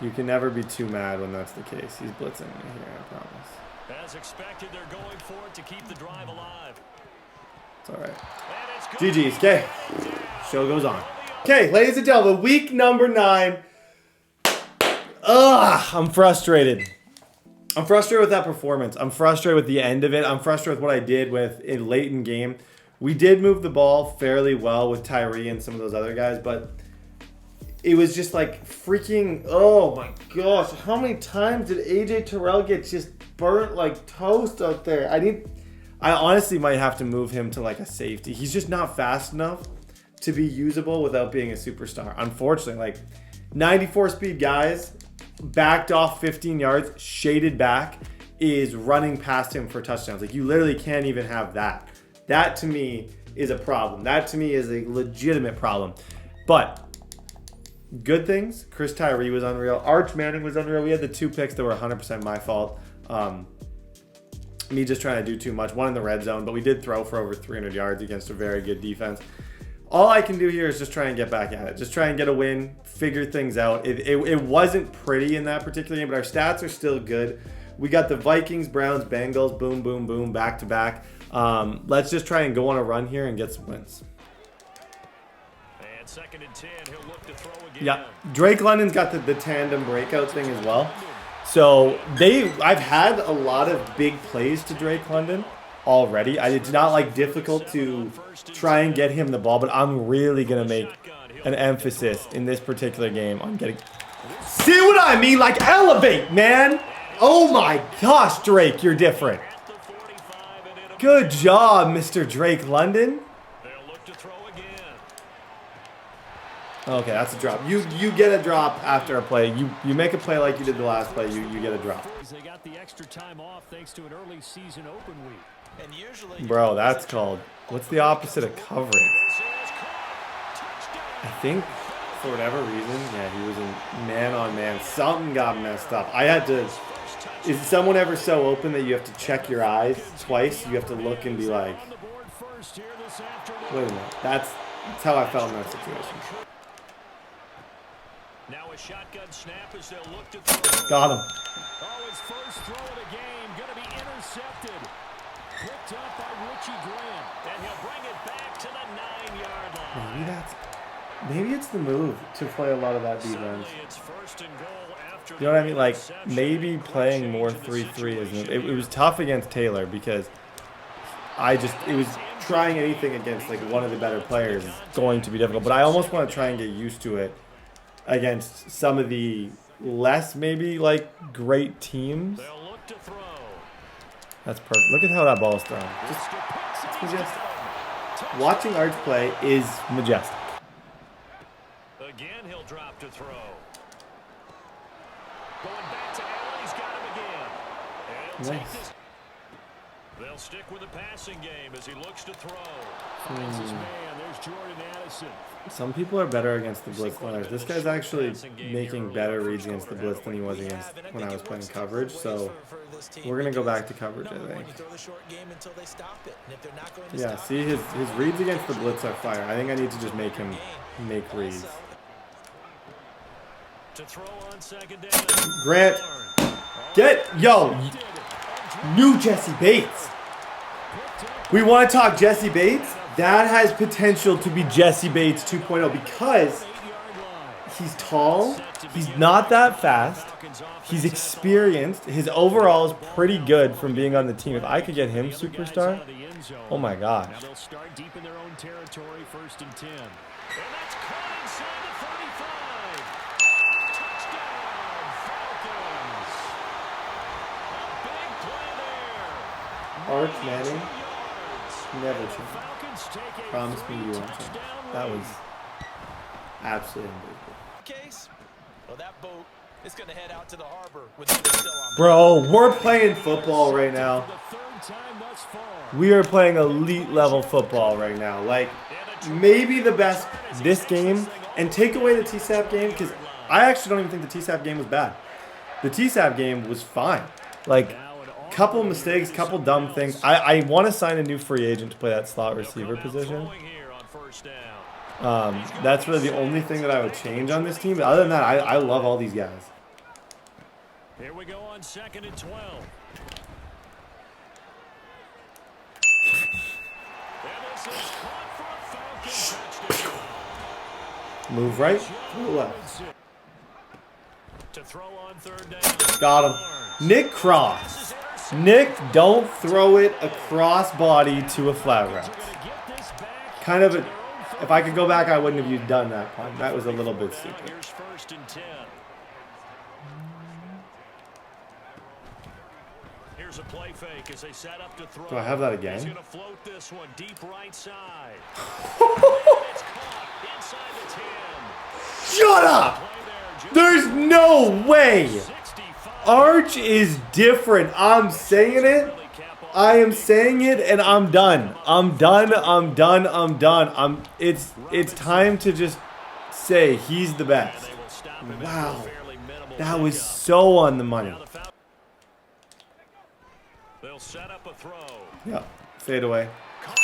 You can never be too mad when that's the case. He's blitzing me here, I promise. As expected, they're going for it to keep the drive alive. It's all right. And it's good. GG's. Okay. Show goes on. Okay, ladies and gentlemen, week number 9. Ugh, I'm frustrated. I'm frustrated with that performance. I'm frustrated with the end of it. I'm frustrated with what I did with in late in game. We did move the ball fairly well with Tyree and some of those other guys, but it was just like freaking, oh my gosh. How many times did AJ Terrell get just burnt like toast out there? I honestly might have to move him to like a safety. He's just not fast enough to be usable without being a superstar. Unfortunately, like 94 speed guys backed off 15 yards, shaded back, is running past him for touchdowns. Like you literally can't even have that. That to me is a problem. That to me is a legitimate problem. But good things. Chris Tyree was unreal. Arch Manning was unreal. We had the 2 picks that were 100% my fault. Me just trying to do too much. One in the red zone, but we did throw for over 300 yards against a very good defense. All I can do here is just try and get back at it. Just try and get a win, figure things out. It wasn't pretty in that particular game, but our stats are still good. We got the Vikings, Browns, Bengals, boom, boom, boom, back to back. Let's just try and go on a run here and get some wins. And second and 10, he'll look to throw again. Yeah, Drake London's got the tandem breakout thing as well. So I've had a lot of big plays to Drake London already. It's not like difficult to try and get him the ball, but I'm really gonna make an emphasis in this particular game on getting. See what I mean? Like elevate, man. Oh my gosh, Drake, you're different. Good job, Mr. Drake London. They'll look to throw again. Okay, that's a drop. You get a drop after a play. You make a play like you did the last play. You get a drop. They got the extra time off thanks to an early season open week. And usually, Bro, that's called, what's the opposite of coverage? I think for whatever reason, yeah, he was in man on man. Something got messed up. I had to, is someone ever so open that you have to check your eyes twice? You have to look and be like, wait a minute. That's how I felt in that situation. Now a shotgun snap as they'll look to throw. Got him. Oh, his first throw of the game going to be intercepted. Picked up by Richie Graham. And he'll bring it back to the 9-yard line. Maybe it's the move to play a lot of that defense. Suddenly it's first and goal after You know what I mean? Like interception. maybe playing more 3-3 isn't. It was tough against Taylor because it was trying anything against like one of the better players is going to be difficult. But I almost want to try and get used to it against some of the less maybe like great teams. They'll look to throw. That's perfect. Look at how that ball's thrown. Just, it's majestic. Watching Arch play is majestic. Again, he'll drop to throw. Going back to Allen, he's got him again. And he'll take this. They'll stick with the passing game as he looks to throw. Finds his man. There's Jordan Addison. Some people are better against the blitz than others. This guy's actually making better reads against the blitz than he was against when I was playing coverage. So we're going to go back to coverage, I think. Yeah, see, his reads against the blitz are fire. I think I need to just make him make reads. Grant, new Jesse Bates. We want to talk Jesse Bates. That has potential to be Jesse Bates 2.0 because he's tall, he's not that fast, he's experienced, his overall is pretty good from being on the team. If I could get him superstar, oh my gosh. Now they'll start deep in their own territory, 1st and 10. And that's caught inside the 35. Touchdown, Falcons. A big play there. Arch Manning, never change. Promise me you won't change. That was absolutely unbelievable. Case? Well, that boat is going to head out to the harbor with the still on. Bro, we're playing football right now. We are playing elite level football right now. Like, maybe the best this game. And take away the TSAP game, because I actually don't even think the TSAP game was bad. The TSAP game was fine. Like, couple mistakes, couple dumb things. I want to sign a new free agent to play that slot receiver position. That's really the only thing that I would change on this team. But other than that, I love all these guys. Here we go on 2nd and 12. Move right, move left. To throw on 3rd down. Got him. Nick Cross. Nick, don't throw it across body to a flat route. Kind of a, if I could go back, I wouldn't have done that punt. That was a little bit stupid. Here's 1st and 10. Here's a play fake as they set up to throw. Do I have that again? He's going to float this one deep right side. It's caught inside the 10. Shut up! There's no way! Arch is different. I'm saying it. I am saying it, and I'm done. I'm done. I'm done. I'm done. It's time to just say he's the best. Wow. That was so on the money. They'll set up a throw. Yeah. Fade away.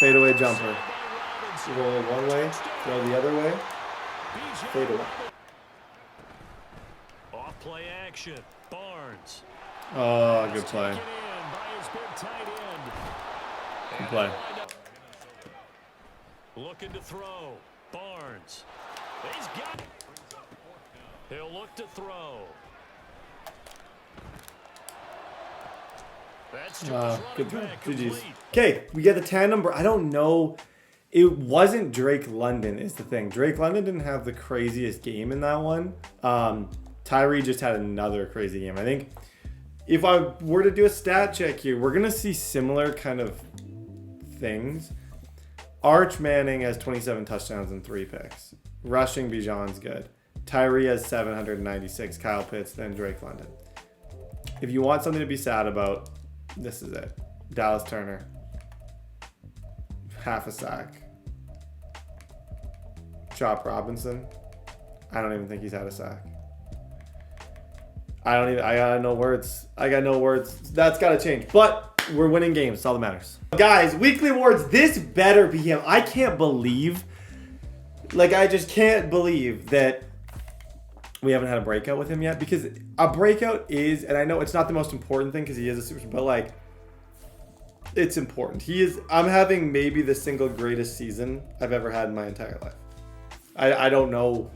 Fade away jumper. Roll one way, throw the other way. Fade away. Off play action. Barnes. Oh, good play. Good play. Looking to throw. Barnes. He's got it. He'll look to throw. That's good play. GG's. Okay, we get the 10 number. I don't know. It wasn't Drake London is the thing. Drake London didn't have the craziest game in that one. Tyree just had another crazy game. I think if I were to do a stat check here, we're going to see similar kind of things. Arch Manning has 27 touchdowns and 3 picks. Rushing Bijan's good. Tyree has 796. Kyle Pitts, then Drake London. If you want something to be sad about, this is it. Dallas Turner. Half a sack. Chop Robinson. I don't even think he's had a sack. I got no words. I got no words. That's got to change. But we're winning games. That's all that matters. Guys, weekly awards. This better be him. I can't believe, I just can't believe that we haven't had a breakout with him yet. Because a breakout is, and I know it's not the most important thing because he is a superstar, but it's important. I'm having maybe the single greatest season I've ever had in my entire life. I don't know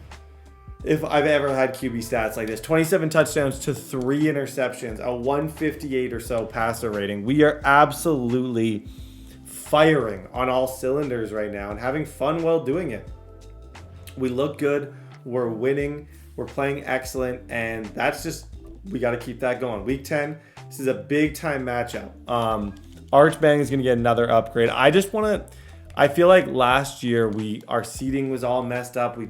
if I've ever had QB stats like this. 27 touchdowns to 3 interceptions, a 158 or so passer rating. We are absolutely firing on all cylinders right now and having fun while doing it. We look good. We're winning. We're playing excellent, and that's just, we got to keep that going. Week 10, this is a big-time matchup. Archbang is going to get another upgrade. I just want to, I feel like last year our seating was all messed up. I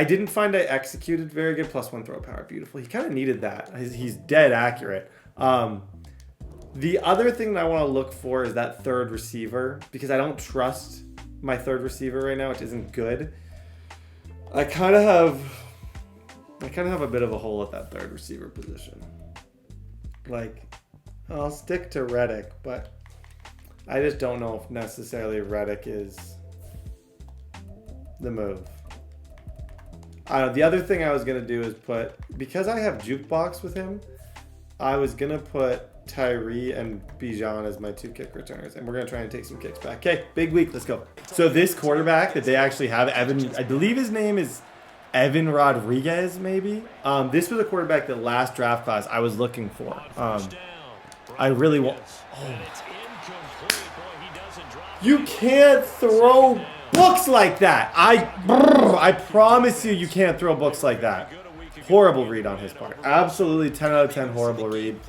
didn't find I executed very good. +1 throw power, beautiful. He kind of needed that. He's dead accurate. The other thing that I want to look for is that third receiver, because I don't trust my third receiver right now, which isn't good. I kind of have a bit of a hole at that third receiver position. Like, I'll stick to Reddick, but I just don't know if necessarily Reddick is the move. I don't know. The other thing I was going to do is because I have Jukebox with him, I was going to put Tyree and Bijan as my 2 kick returners, and we're going to try and take some kicks back. Okay, big week. Let's go. So this quarterback that they actually have, Evan, I believe his name is Evan Rodriguez, maybe. This was a quarterback that last draft class I was looking for. I really want... Oh. You can't throw books like that. I promise you can't throw books like that. Horrible read on his part. Absolutely 10 out of 10 horrible read.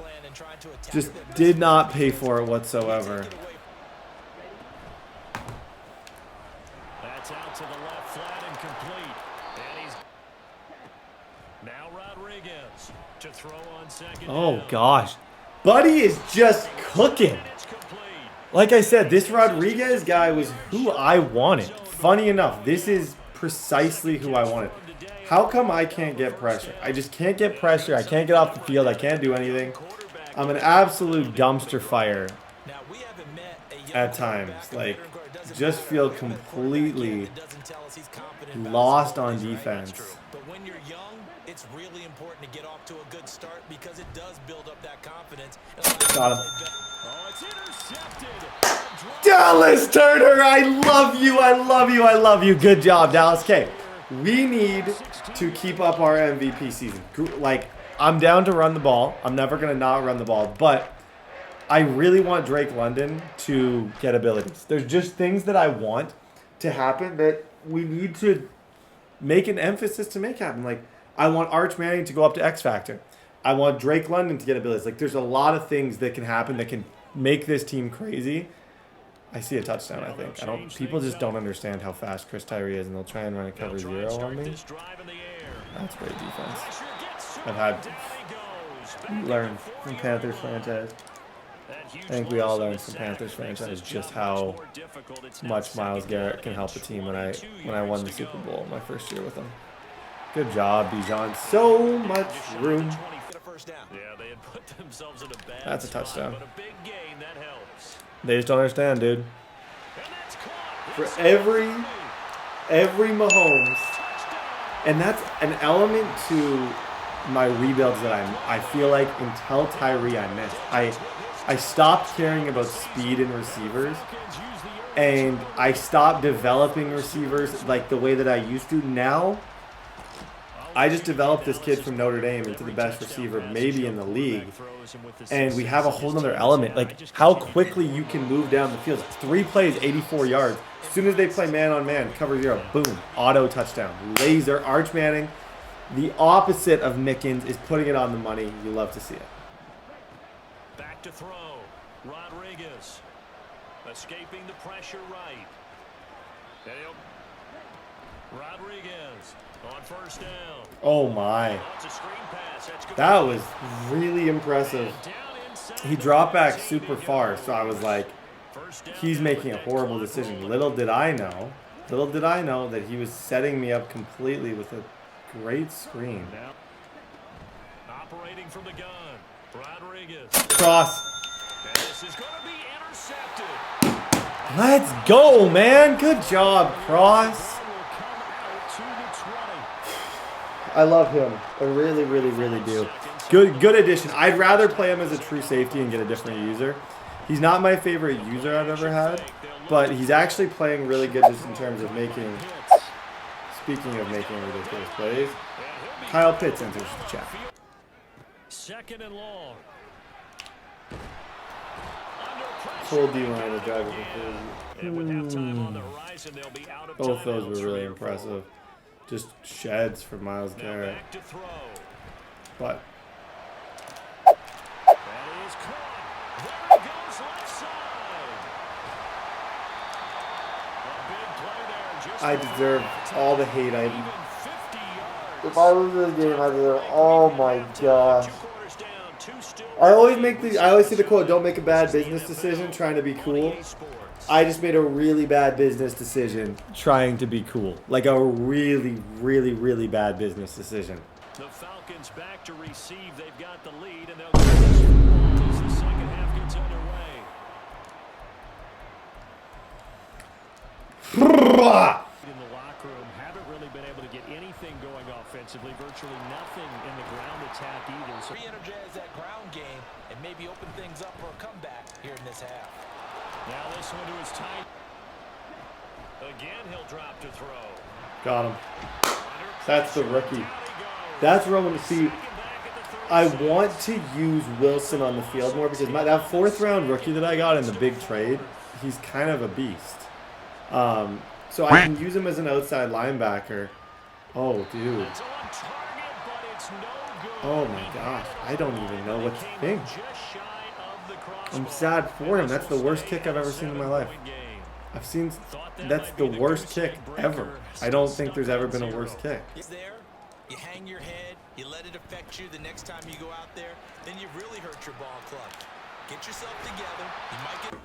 Just did not pay for it whatsoever. That's out to the left, flat and complete. And he's now Rodriguez to throw on second. Oh gosh. Buddy is just cooking. Like I said, this Rodriguez guy was who I wanted. Funny enough, this is precisely who I wanted. How come I can't get pressure? I just can't get pressure. I can't get off the field. I can't do anything. I'm an absolute dumpster fire at times. Like, just feel completely lost on defense. But when you're young, it's really important to get off to a good start because it does build up that confidence. Got him. Dallas Turner, I love you. I love you. I love you. Good job, Dallas. Okay, we need to keep up our MVP season. Like, I'm down to run the ball. I'm never going to not run the ball, but I really want Drake London to get abilities. There's just things that I want to happen that we need to make an emphasis to make happen. Like, I want Arch Manning to go up to X Factor. I want Drake London to get abilities. Like, there's a lot of things that can happen that can make this team crazy. I see a touchdown, I think. People just don't understand how fast Chris Tyree is, and they'll try and run a cover 0 on me. That's great defense. I've had to learn from Panthers franchise. I think we all learned from Panthers franchise just how much Myles Garrett can help a team when I won the Super Bowl my first year with him. Good job, Bijan. So much room. That's a touchdown. They just don't understand, dude. For every Mahomes, and that's an element to my rebuilds that I feel like until Tyree I missed. I stopped caring about speed in receivers, and I stopped developing receivers like the way that I used to. Now, I just developed this kid from Notre Dame into the best receiver maybe in the league, and we have a whole nother element. Like, how quickly you can move down the field. 3 plays, 84 yards. As soon as they play man-on-man, cover 0, boom, auto touchdown. Laser, Arch Manning. The opposite of Mickens is putting it on the money. You love to see it. Back to throw. Rodriguez escaping the pressure right. Rodriguez on first down. Oh my. That was really impressive. He dropped back super far, so I was like, he's making a horrible decision. Little did I know that he was setting me up completely with a great screen. Operating from the gun. Rodriguez. Cross. This is going to be intercepted. Let's go, man. Good job, Cross. I love him. I really, really, really do. Good addition. I'd rather play him as a true safety and get a different user. He's not my favorite user I've ever had, but he's actually playing really good just in terms of making, speaking of making ridiculous plays. Kyle Pitts enters the chat. Second and long. Full D-line is driving me crazy. Both those were really impressive. just sheds for Myles Garrett. But That is caught. There he goes left side. A big play there. Just I deserve all the hate I. even 50 yards. If I lose this game, I deserve. Oh my gosh. 2 quarters down, 2 still. I always see the quote, "Don't make a bad business decision trying to be cool." I just made a really bad business decision trying to be cool. Like a really, really, really bad business decision. The Falcons back to receive. They've got the lead, and they'll get this football as the second half gets underway. In the locker room, haven't really been able to get anything going offensively. Virtually nothing in the ground attack either. So Re-energize that ground game and maybe open things up for a comeback here in this half. now this one to his tight. Again, he'll drop to throw. Got him. That's the rookie. That's where I want to see. I want to use Wilson on the field more because that 4th round rookie that I got in the big trade, he's kind of a beast. So I can use him as an outside linebacker. Oh, dude. It's on target, but it's no good. Oh my gosh. I don't even know what to think. Just shy of the I'm crossbar. sad for him. That's the worst kick I've ever seen in my life. I've seen. That's the worst kick ever. I don't think there's ever been a worse kick. It's there. You hang your head. You let it affect you the next time you go out there. Then you've really hurt your ball club. Get yourself together. You might get.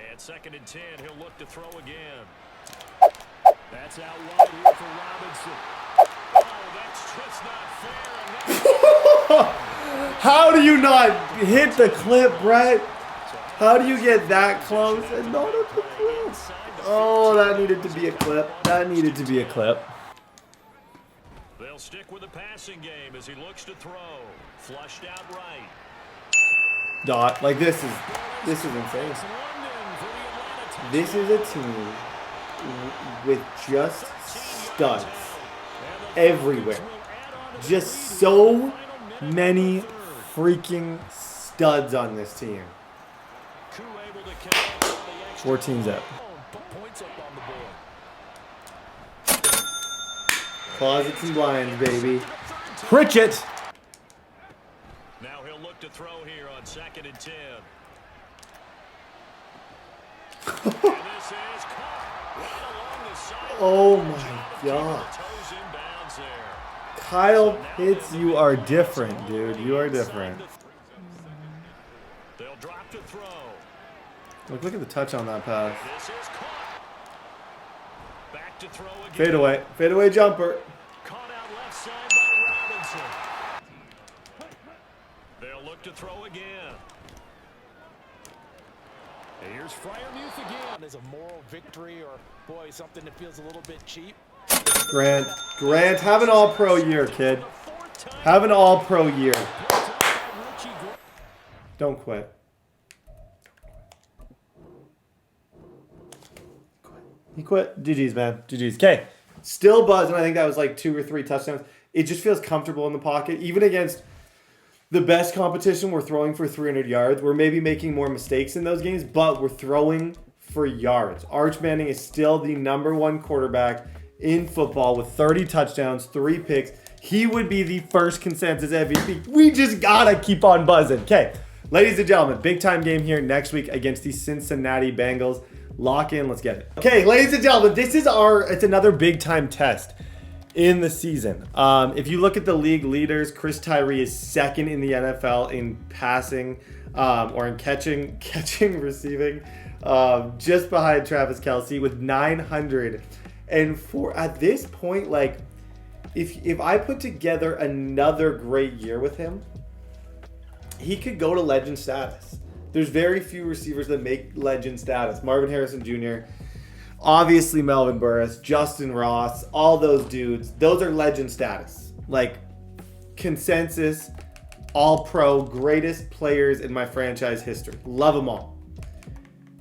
And 2nd and 10, he'll look to throw again. That's out wide here for Robinson. Oh, that's just not fair. How do you not hit the clip, Brett? How do you get that close and not at the clip? Oh, that needed to be a clip. That needed to be a clip. They'll stick with the passing game as he looks to throw. Flushed out right. Dot. Like this is insane. London for the Atlanta. This is a team with just studs everywhere. Just so many freaking studs on this team. 14's up. Points up on the board. Closets and blinds, baby. Pritchett. Now he'll look to throw here on 2nd and 10. And this is caught right along the side. Oh my god. Toes inbounds there. Kyle Pitts, you are different, dude. You are different. They'll drop to throw. Look at the touch on that pass. This is caught. Back to throw again. Fade away. Fade away jumper. Caught out left side by Robinson. They'll look to throw again. Here's Freiermuth again. Is a moral victory or, boy, something that feels a little bit cheap? Grant, have an all-pro year, kid. Have an all-pro year. Don't quit. He quit. GG's, man. GG's. Okay. Still buzzing. I think that was like 2 or 3 touchdowns. It just feels comfortable in the pocket. Even against the best competition, we're throwing for 300 yards. We're maybe making more mistakes in those games, but we're throwing for yards. Arch Manning is still the #1 quarterback in football with 30 touchdowns, 3 picks. He would be the first consensus MVP. We just gotta keep on buzzing. Okay. Ladies and gentlemen, big time game here next week against the Cincinnati Bengals. Lock in, let's get it. Okay, ladies and gentlemen, it's another big time test in the season. If you look at the league leaders, Chris Tyree is 2nd in the NFL in passing or in catching, receiving, just behind Travis Kelce with 904. At this point, like, if I put together another great year with him, he could go to legend status. There's very few receivers that make legend status. Marvin Harrison Jr., obviously Melvin Burris, Justin Ross, all those dudes. Those are legend status. Like, consensus, all-pro, greatest players in my franchise history. Love them all.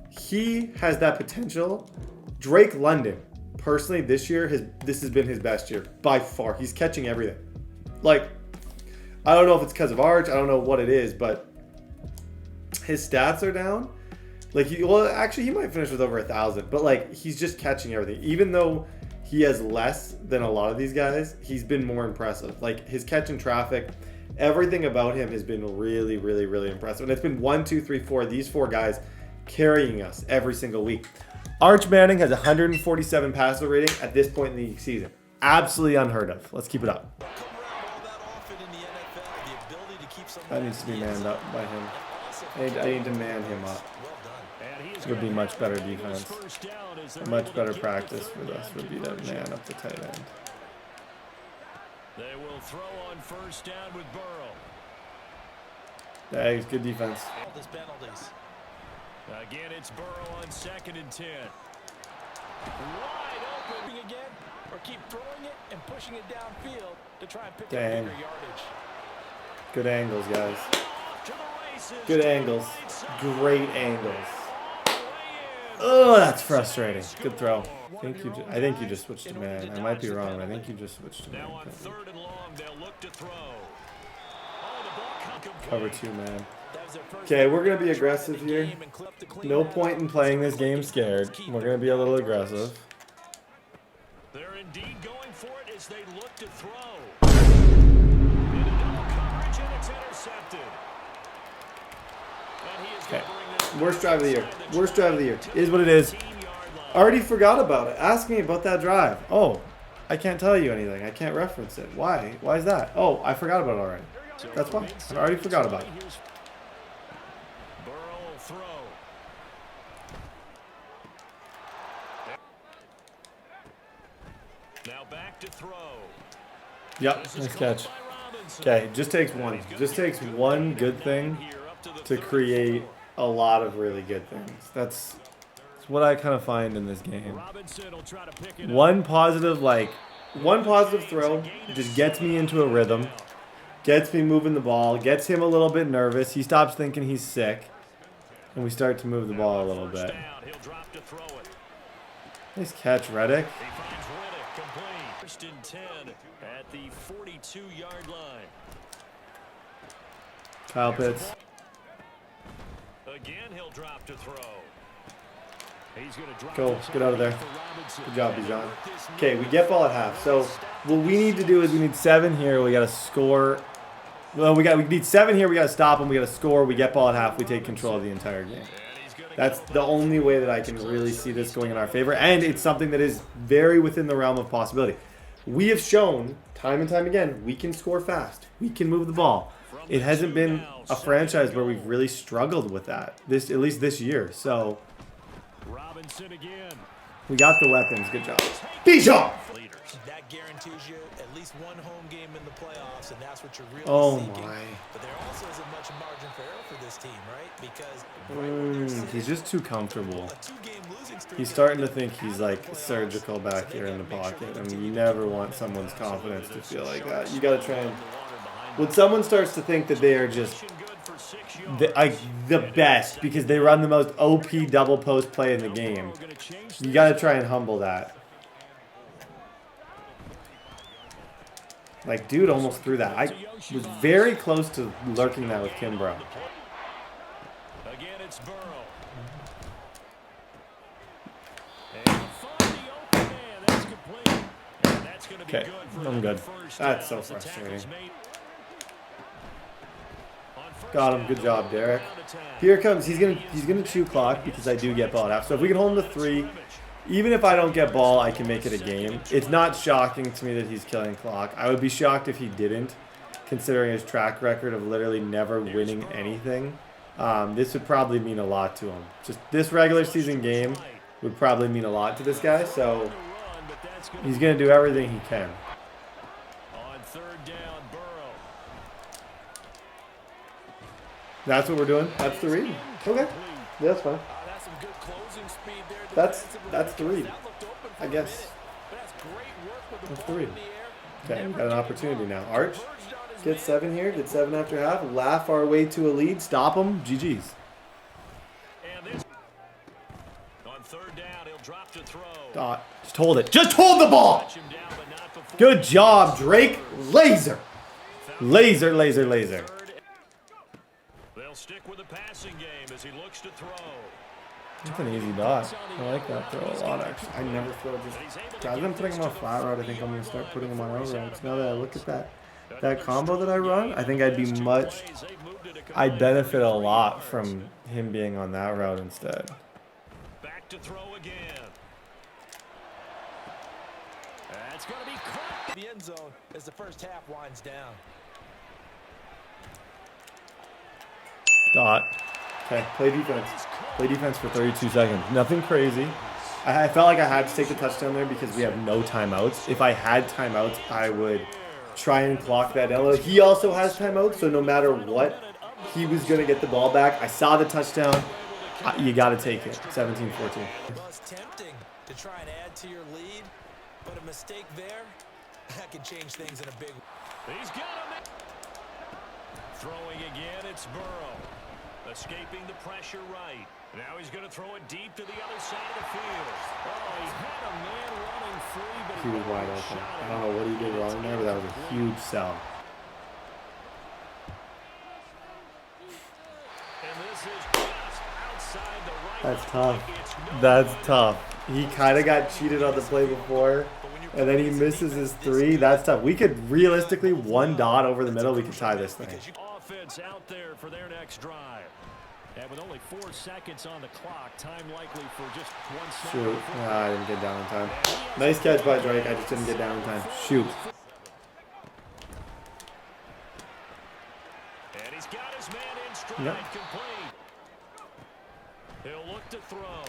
He has that potential. Drake London, personally, this year, this has been his best year by far. He's catching everything. Like, I don't know if it's because of Arch. I don't know what it is, but his stats are down. Like, he might finish with over 1,000, but like, he's just catching everything. Even though he has less than a lot of these guys, he's been more impressive. Like, his catch in traffic, everything about him has been really, really, really impressive. And it's been 1, 2, 3, 4, these 4 guys carrying us every single week. Arch Manning has 147 passer rating at this point in the season. Absolutely unheard of. Let's keep it up. That needs to be manned up by him. I need to man him up. It would be much better defense. A much better practice for this would be to man up the tight end. They will throw on first down with Burrow. Thanks, good defense. Again, it's Burrow on 2nd and 10. Wide open again, or keep throwing it and pushing it downfield to try and pick up bigger yardage. Good angles, guys. Good angles. Great angles. Oh, that's frustrating. Good throw. I think you just switched to man. I might be wrong, but I think you just switched to man. Now on 3rd and long, they'll look to throw. Cover 2, man. Okay, we're going to be aggressive here. No point in playing this game scared. We're going to be a little aggressive. They're indeed going for it as they look to throw. Into double coverage, and it's intercepted. Okay. Worst drive of the year. Worst drive of the year. Is what it is. Already forgot about it. Ask me about that drive. Oh, I can't tell you anything. I can't reference it. Why? Why is that? Oh, I forgot about it already. That's why. I already forgot about it. Burrow will throw. Now back to throw. Yep, nice catch. Okay, just takes one. Just takes one good thing to create a lot of really good things. That's what I kind of find in this game. One positive throw just gets me into a rhythm, gets me moving the ball, gets him a little bit nervous. He stops thinking he's sick, and we start to move the ball a little bit. Nice catch, Reddick. First and 10 at the 42-yard line. Kyle Pitts. Again, he'll drop to throw. He's going to drop. Go, get out of there. Good job, Bijan. Okay, we get ball at half. So what we need to do is we need 7 here. We got to score. Well, we need 7 here. We got to stop them. We got to score. We get ball at half. We take control of the entire game. That's the only way that I can really see this going in our favor, and it's something that is very within the realm of possibility. We have shown time and time again we can score fast. We can move the ball. It hasn't been a franchise where we've really struggled with that, at least this year. So Robinson again. We got the weapons. Good job. Bijan! That guarantees you at least one home game in the playoffs, and that's what you're really seeking. My. But there also isn't much margin for error for this team, right? Because he's just too comfortable. He's starting to think he's like surgical back here in the pocket, and you never want someone's confidence to feel like that. You got to try and... When someone starts to think that they are just the best because they run the most OP double post play in the game, you got to try and humble that. Like, dude almost threw that. I was very close to lurking that with Kimbrough. Again, it's Burrow. Okay, I'm good. That's so frustrating. Got him. Good job, Derek. Here comes. He's gonna chew clock because I do get ball at half. So if we can hold him to 3, even if I don't get ball, I can make it a game. It's not shocking to me that he's killing clock. I would be shocked if he didn't, considering his track record of literally never winning anything. This would probably mean a lot to him. Just this regular season game would probably mean a lot to this guy. So he's gonna do everything he can. On 3rd down, Burrow. That's what we're doing. That's the read. Okay, yeah, that's fine. That's the read, I guess. That's the read. Okay, we got an opportunity now. Arch, get 7 here. Get 7 after half. Laugh our way to a lead. Stop them. GG's. On 3rd down, he'll drop to throw. Dot. Just hold it. Just hold the ball. Good job, Drake. Laser. Laser, laser, laser. They'll stick with the passing game as he looks to throw. It's an easy dot. I like that throw a lot, actually. I never throw just... Rather than putting him on flat route, I think I'm going to start putting him on out routes. Now that I look at that combo that I run, I think I'd benefit a lot from him being on that route instead. Back to throw again. That's going to be caught. The end zone as the first half winds down. Dot. Okay, play defense. Play defense for 32 seconds. Nothing crazy. I felt like I had to take the touchdown there because we have no timeouts. If I had timeouts, I would try and clock that down. He also has timeouts, so no matter what, he was going to get the ball back. I saw the touchdown. You got to take it. 17-14. Well, it's tempting to try and add to your lead, but a mistake there, that can change things in a big way. He's got him. Throwing again, it's Burrow. Escaping the pressure right. Now he's going to throw it deep to the other side of the field. Oh, he had a man running free, but he was wide open. I don't know what he did wrong there, but that was a huge sell. And this is just outside the right. That's tough. That's tough. He kind of got cheated on the play before, and then he misses his three. That's tough. We could realistically, one dot over the middle, we could tie this thing. Offense out there for their next drive. And with only 4 seconds on the clock, time likely for just 1 second. Shoot. I didn't get down in time. Nice catch by Drake. I just didn't get down in time. Shoot. And he's got his man in stride. Yep. Complete. He'll look to throw.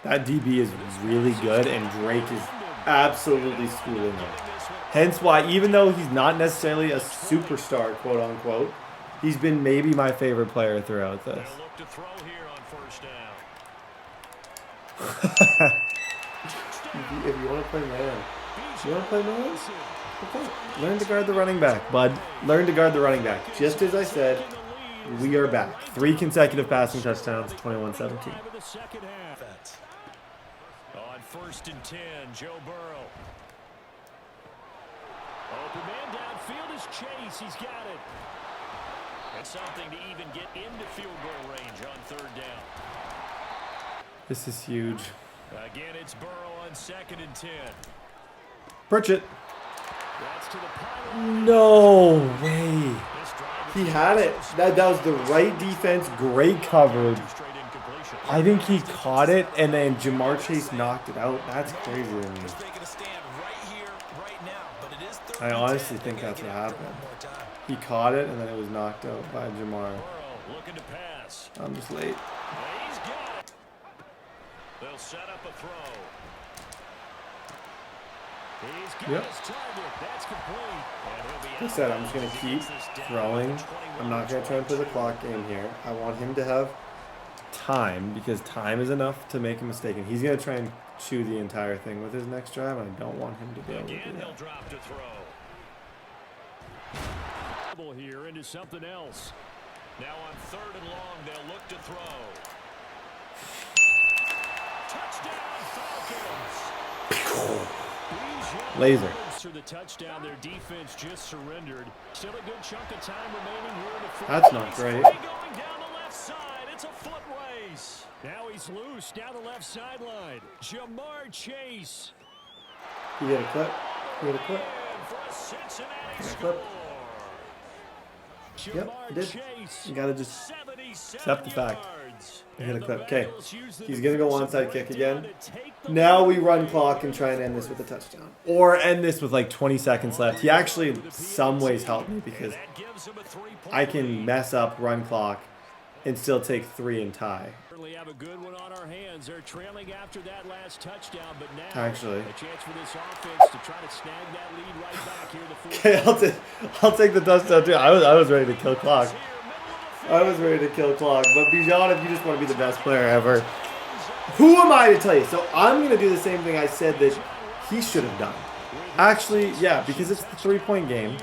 That DB is really good, and Drake is absolutely schooling him. Hence why, even though he's not necessarily a superstar, quote unquote, he's been maybe my favorite player throughout this. Look to throw here on first down. If you want to play man, okay. Learn to guard the running back, bud. Learn to guard the running back. Just as I said, we are back. 3 consecutive passing touchdowns, 21-17. On 1st and 10, Joe Burrow. Open man downfield is Chase. He's got it. It's something to even get into field goal range on 3rd down. This is huge. Again, it's Burrow on 2nd and 10. Pritchett. That's to the pylon. No way. He had it. That was the right defense. Great coverage. I think he caught it, and then Jamar Chase knocked it out. That's crazy to me. I honestly think that's what happened. He caught it, and then it was knocked out by Jamar. Looking to pass. I'm just late. He's got it. They'll set up a throw. He's got his target. That's complete. Like I said, I'm just going to keep throwing. I'm not going to try and play the clock game here. I want him to have time, because time is enough to make a mistake. And he's going to try and chew the entire thing with his next drive, and I don't want him to be able to do that. Drop to throw. Here into something else. Now on 3rd and long, they'll look to throw. Touchdown Falcons. Laser. For the touchdown, their defense just surrendered. Still a good chunk of time remaining here in the fourth. That's not great. Going down the left side. It's a foot race. Now he's loose down the left sideline. Jamar Chase. You get a clip. You get a clip. For a Cincinnati Clip. score. Yep, I did. You gotta just accept the fact. I hit a clip. Okay, he's gonna go onside kick again. Now we run clock and try and end this with a touchdown, or end this with like 20 seconds left. He actually, in some ways, helped me because I can mess up run clock and still take 3 and tie. Have a good one on our hands. They're trailing after that last touchdown, but now Actually, a chance for this offense to try to snag that lead right back here in the fourth. Okay, I'll take the touchdown too. I was ready to kill clock. I was ready to kill clock. But Bijan, if you just want to be the best player ever, who am I to tell you? So I'm gonna do the same thing I said that he should have done. Actually, yeah, because it's the 3-point game.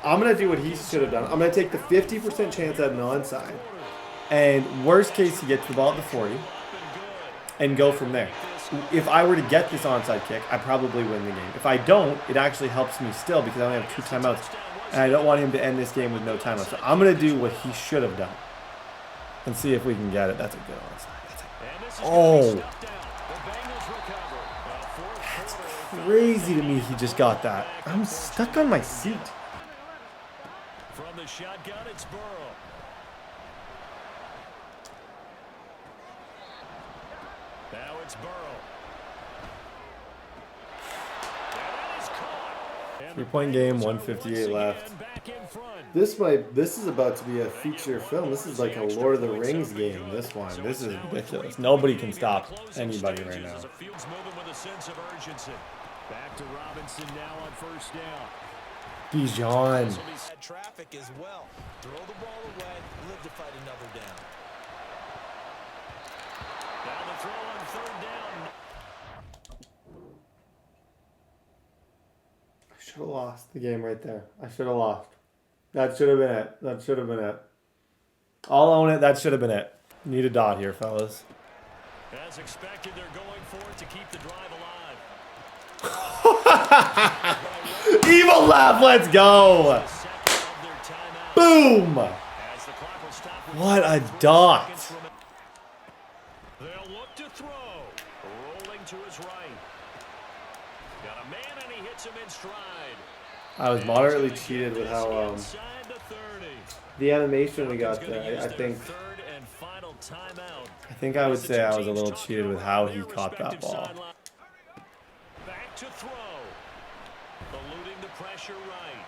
I'm gonna do what he should have done. I'm gonna take the 50% chance at an onside. And worst case, he gets the ball at the 40 and go from there. If I were to get this onside kick, I probably win the game. If I don't, it actually helps me still because I only have 2 timeouts. And I don't want him to end this game with no timeouts. So I'm going to do what he should have done. and see if we can get it. That's a good onside. Oh. That's crazy to me he just got that. I'm stuck on my seat. From the shotgun, it's Burrow. Now it's Burrow. 3-point game, 158 left. This is about to be a feature film. This is like a Lord of the Rings game. This one. This is ridiculous. Nobody can stop anybody right now. Back to Robinson now on first down. Bijan. Traffic as well. Throw the ball away, live to fight another down. Now the throw on third down. I should have lost the game right there. I should have lost. That should have been it. That should have been it. I'll own it. That should have been it. Need a dot here, fellas. As expected, they're going for it to keep the drive alive. Evil laugh. Let's go. Boom. What a dot. They'll look to throw. Rolling to his right. Got a man and he hits him in stride. I was moderately cheated with how the animation we got there. I think I would say I was a little cheated with how he caught that ball. Back to throw. Eluding the pressure right.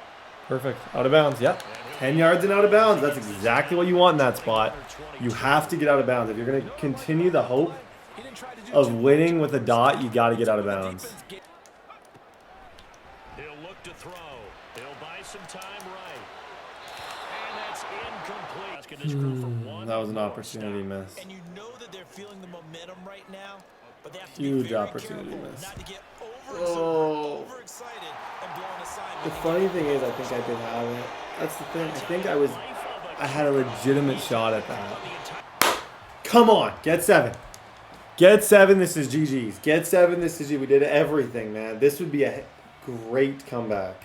Perfect. Out of bounds. Yep. 10 yards and out of bounds. That's exactly what you want in that spot. You have to get out of bounds. If you're going to continue the hope of winning with a dot, you got to get out of bounds. He'll look to throw. He'll buy some time right. And that's incomplete. That was an opportunity miss. And you know that they're feeling the momentum right now, but they have to Huge be very opportunity careful miss. not to get overexcited and blow an assignment. The funny thing is, I think I did have it. That's the thing. I think I had a legitimate shot at that. Come on, get 7. Get 7. This is GG's. Get 7. This is G. We did everything, man. This would be a great comeback.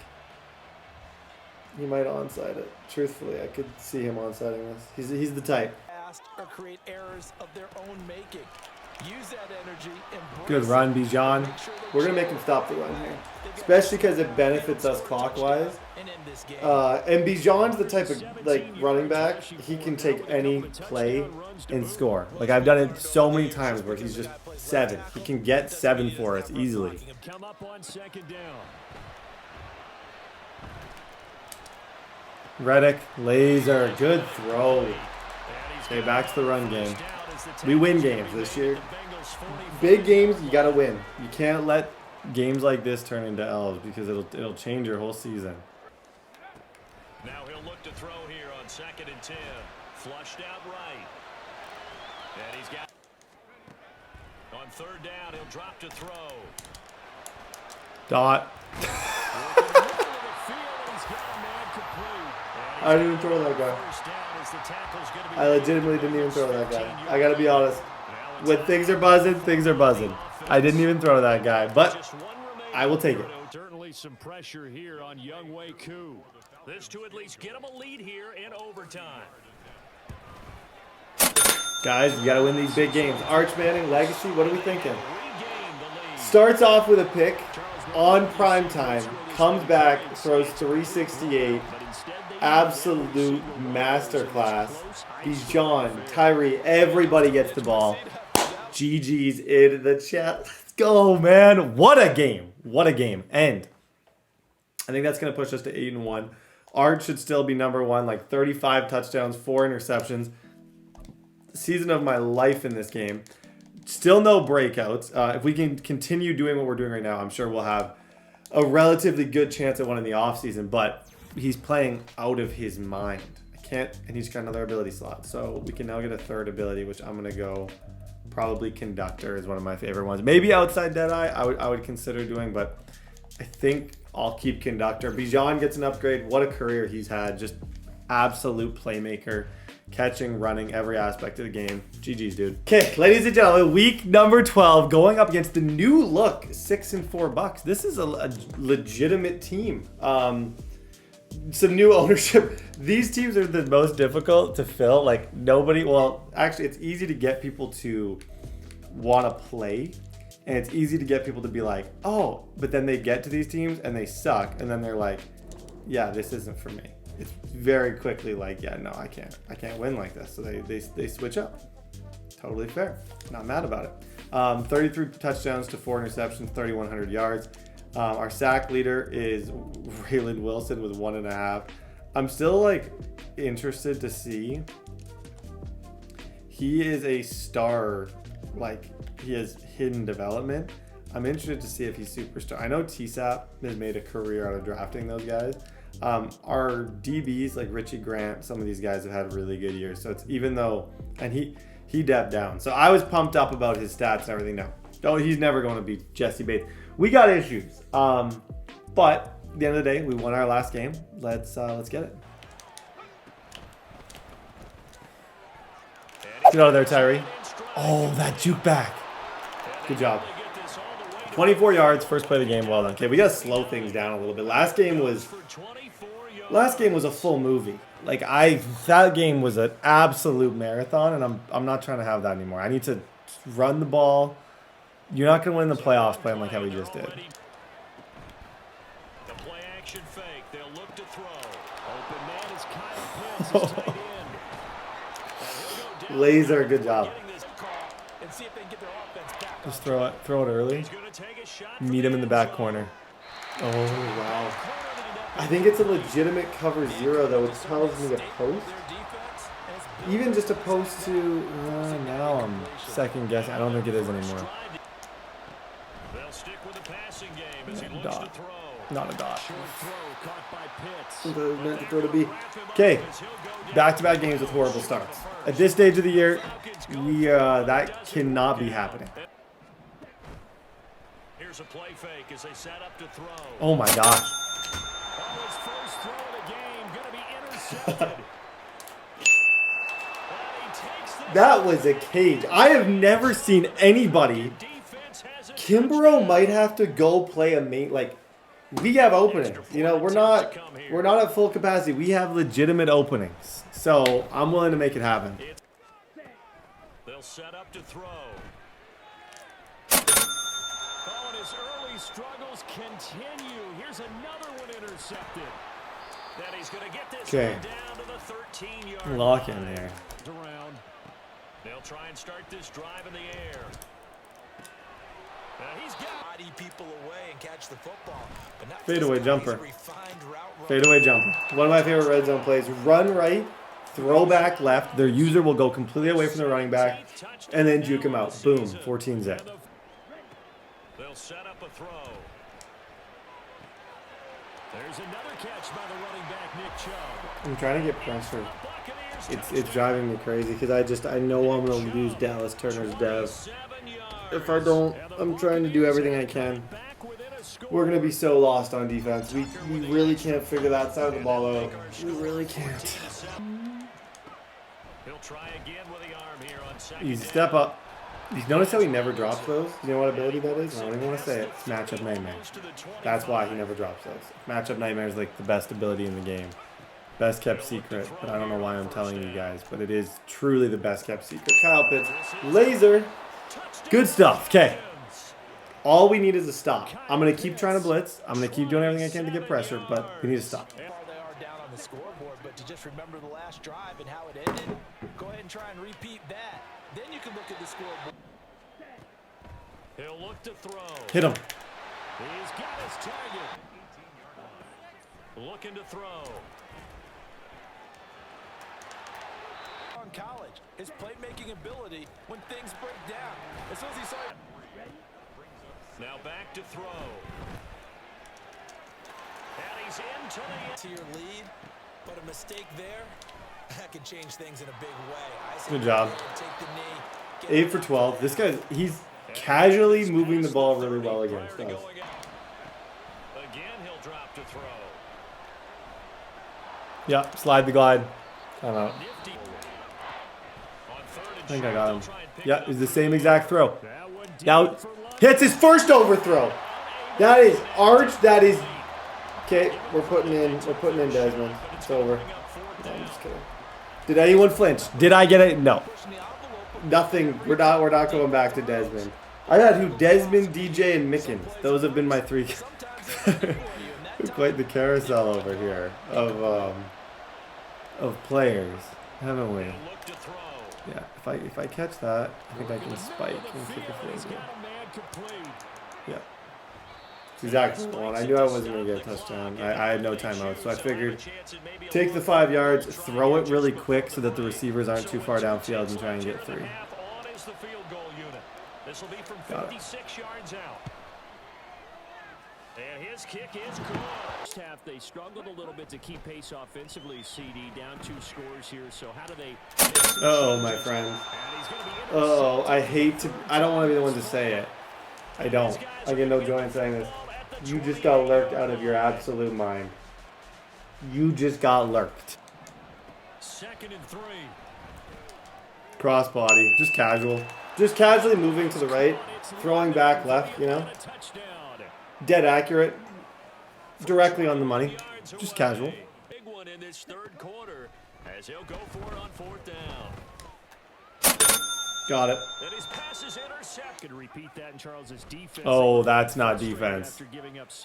He might onside it. Truthfully, I could see him onsiding this. He's the type. Or create errors of their own making. Use that energy. Good run, Bijan. We're going to make him stop the run here. Especially because it benefits us clockwise. And Bijan's the type of running back. He can take any play and score. Like, I've done it so many times where he's just 7. He can get 7 for us easily. Come up on second down. Reddick, laser, good throw. Okay, back to the run game. We win games this year. Big games, you gotta win. You can't let games like this turn into L's because it'll change your whole season. Now he'll look to throw here on 2nd and 10. Flushed out right. And he's got on 3rd down. He'll drop to throw. Dot. I didn't even throw that guy. I legitimately didn't even throw that guy. I gotta be honest. When things are buzzing, things are buzzing. I didn't even throw that guy, but I will take it. Certainly some pressure here on Young Wei Koo. This to at least get him a lead here in overtime. Guys, you gotta win these big games. Arch Manning, legacy, what are we thinking? Starts off with a pick on prime time, comes back, throws 368. Absolute masterclass. Bijan, Tyree, everybody gets the ball. GG's in the chat. Let's go, man. What a game. What a game. And I think that's going to push us to 8-1. Art should still be number 1, like 35 touchdowns, 4 interceptions. Season of my life in this game. Still no breakouts. If we can continue doing what we're doing right now, I'm sure we'll have a relatively good chance at one in the offseason. But he's playing out of his mind. And he's got another ability slot. So we can now get a 3rd ability, which I'm going to go probably Conductor is one of my favorite ones. Maybe Outside Deadeye I would consider doing, but I think I'll keep Conductor. Bijan gets an upgrade. What a career he's had. Just absolute playmaker. Catching, running, every aspect of the game. GG's, dude. Okay, ladies and gentlemen, week number 12, going up against the new look 6-4 Bucks. This is a legitimate team. some new ownership. These teams are the most difficult to fill. Like nobody, well, actually it's easy to get people to want to play. And it's easy to get people to be like, oh, but then they get to these teams and they suck. And then they're like, yeah, this isn't for me. It's very quickly like, yeah, no, I can't win like this. So they switch up. Totally fair. Not mad about it. 33 touchdowns to 4 interceptions, 3,100 yards. Our sack leader is Raylan Wilson with 1.5. I'm still like interested to see. He is a star, like he has hidden development. I'm interested to see if he's superstar. I know TSAP has made a career out of drafting those guys. Our DBs like Richie Grant, some of these guys have had really good years. So it's even though, and he depped down. So I was pumped up about his stats and everything. No, he's never going to be Jesse Bates. We got issues. But at the end of the day, we won our last game. Let's get it. Get out of there, Tyree. Oh, that juke back. Good job. 24 yards, first play of the game. Well done. Okay, we got to slow things down a little bit. Last game was a full movie. Like that game was an absolute marathon, and I'm not trying to have that anymore. I need to run the ball. You're not going to win the playoffs playing like how we just did. The play action fake. They'll look to throw. Open man is Kyle Pitts, tight end. Laser, good job. Just throw it early. Meet him in the back corner. Oh, wow. I think it's a legitimate cover 0, though. It tells me to post. Even just a post to... now I'm second guessing. I don't think it is anymore. Dot. Not a dot. Meant to throw to B. Okay. Back-to-back games with horrible starts. At this stage of the year, that cannot be happening. Here's a play fake as they set up to throw. Oh my gosh. Oh, his first throw of the game going to be intercepted. That was a cage. I have never seen anybody. Kimbrough might have to go play a main. Like, we have openings. You know, we're not at full capacity. We have legitimate openings. So I'm willing to make it happen. They'll set up to throw. Oh, and his early struggles continue. Here's another one intercepted. Then he's going to get this one down to the 13-yard Lock in there. Around. They'll try and start this drive in the air. Now he's got people away and catch the football. Fadeaway jumper. Fadeaway jumper. One of my favorite red zone plays. Run right, throw back left. Their user will go completely away from the running back, and then juke him out. Boom, 14 zip. They'll set up a throw. There's another catch by the running back, Nick Chubb. I'm trying to get pressure. It's driving me crazy because I know I'm going to lose Dallas Turner's dev. If I don't, I'm trying to do everything I can. We're going to be so lost on defense. We really can't figure that side of the ball out. We really can't. He'll try again with the arm here on second. Easy step up. You notice how he never drops those? You know what ability that is? I don't even want to say it. It's Matchup Nightmare. That's why he never drops those. Matchup Nightmare is like the best ability in the game. Best kept secret, but I don't know why I'm telling you guys, but it is truly the best kept secret. Kyle Pitts, laser. Good stuff. Okay. All we need is a stop. I'm going to keep trying to blitz. I'm going to keep doing everything I can to get pressure, but we need to stop. They are down on the scoreboard, but to just remember the last drive and how it ended, go ahead and try and repeat that. Then you can look at the scoreboard. He'll look to throw. Hit him. He's got his target. Looking to throw. On college, his playmaking ability when things break down. As soon as he saw it. Now back to throw. And he's into to your lead, but a mistake there that can change things in a big way. Good job. 8 for 12. This guy, he's casually moving the ball really well against us. Again, he'll drop to throw. Yeah, slide the glide. I'm out. I think I got him. Yeah, it's the same exact throw. Now, hits his first overthrow. That is arch. That is Okay, we're putting in Desmond. It's over. No, I'm just kidding. Did anyone flinch? Did I get it? No. Nothing. We're not going back to Desmond. I got who? Desmond, DJ, and Mickens. Those have been my three. Quite the carousel over here of players, haven't we? Yeah. If I catch that, I think I can spike and kick a field goal. Yeah. That's exactly the one. I knew I wasn't going to get a touchdown. I had no timeout, so I figured take the 5 yards, throw it really quick so that the receivers aren't too far downfield and try and get 3. Got it. And his kick is good. First half, they struggled a little bit to keep pace offensively, CD. Down 2 scores here, so how do they... Uh-oh, my friend. Uh-oh, I don't want to be the one to say it. I don't. I get no joy in saying this. You just got lurked out of your absolute mind. You just got lurked. 2nd and 3. Crossbody. Just casual. Just casually moving to the right. Throwing back left, you know. Dead accurate. Directly on the money. Just casual. Big one in this 3rd quarter as he'll go for it on 4th down. Got it. And his pass is intercepted. Repeat that in Charles's defense. Oh, that's not defense.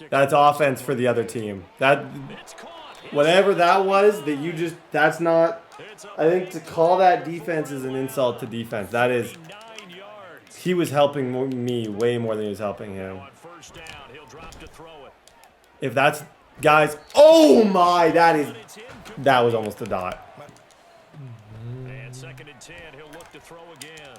That's offense for the other team. That whatever that was that you just that's not I think to call that defense is an insult to defense. That is he was helping me way more than he was helping him. If that's guys, oh my, that was almost a dot. And 2nd and 10, he'll look to throw again.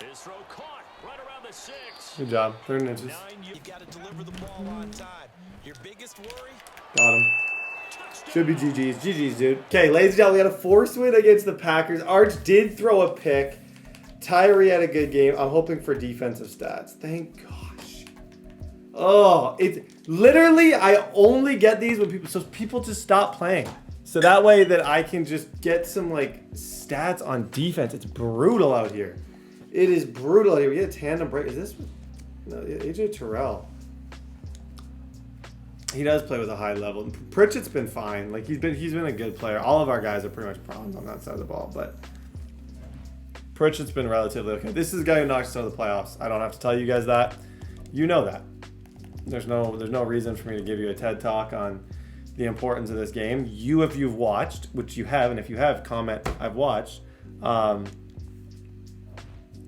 His throw caught right around the 6. Good job. 3rd inches. You've got to deliver the ball on time. Your biggest worry? Got him. Should be GG's. GG's, dude. Okay, ladies and gentlemen, we had a forced win against the Packers. Arch did throw a pick. Tyree had a good game. I'm hoping for defensive stats. Thank gosh. Oh, it's literally I only get these when people just stop playing. So that way that I can just get some like stats on defense. It's brutal out here. It is brutal here. We get a tandem break. Is this no AJ Terrell? He does play with a high level. Pritchett's been fine. Like he's been a good player. All of our guys are pretty much prawns on that side of the ball, but Pritchett's been relatively okay. This is the guy who knocks us out of the playoffs. I don't have to tell you guys that. You know that. There's no reason for me to give you a TED talk on the importance of this game. If you've watched, which you have, and if you have, comment, I've watched,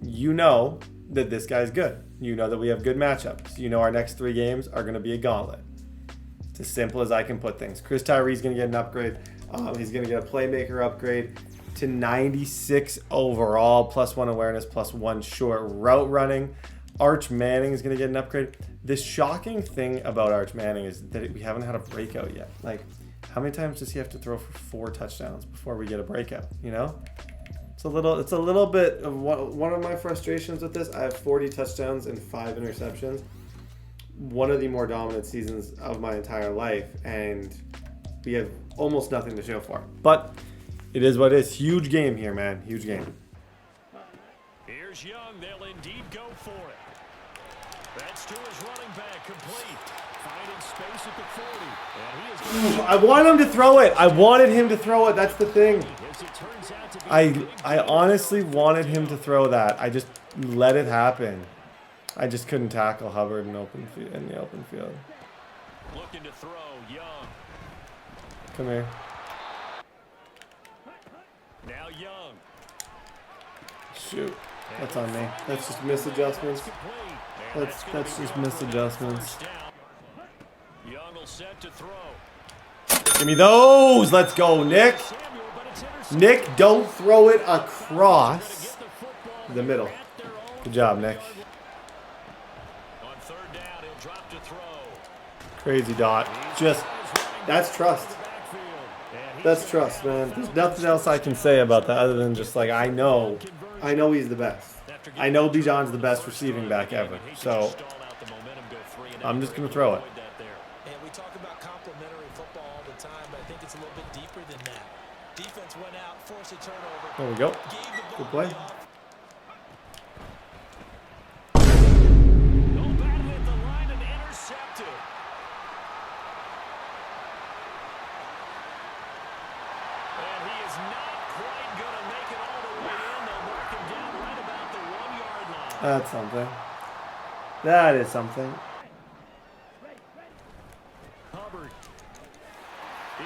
you know that this guy's good. You know that we have good matchups. You know our next 3 games are going to be a gauntlet. It's as simple as I can put things. Chris Tyree's going to get an upgrade. He's going to get a playmaker upgrade to 96 overall, +1 awareness, +1 short route running. Arch Manning is going to get an upgrade. The shocking thing about Arch Manning is that we haven't had a breakout yet. Like, how many times does he have to throw for 4 touchdowns before we get a breakout? You know, it's a little bit of one of my frustrations with this. I have 40 touchdowns and 5 interceptions. One of the more dominant seasons of my entire life, and we have almost nothing to show for it. But it is what it is. Huge game here, man. Huge game. Here's Young. They'll indeed go for it. That's to his running back, complete. Finding space at the 40. And he is I wanted him to throw it. I wanted him to throw it. That's the thing. I honestly wanted him to throw that. I just let it happen. I just couldn't tackle Hubbard in the open field. Looking to throw, Young. Come here. Now Young. Shoot. That's on me. That's just misadjustments. That's just misadjustments. Young will set to throw. Give me those. Let's go, Nick. Nick, don't throw it across the middle. Good job, Nick. On 3rd down, he'll drop to throw. Crazy dot. Just, that's trust. That's trust, man. There's nothing else I can say about that other than just like, I know he's the best. I know Bijan's the best receiving back ever. So I'm just going to throw it. And we talk about complementary football all the time, but I think it's a little bit deeper than that. Defense went out, forced a turnover. There we go. Good play. is not quite going to make it all the way in. They'll mark him down right about the 1-yard line. That's something. That is something. Hubbard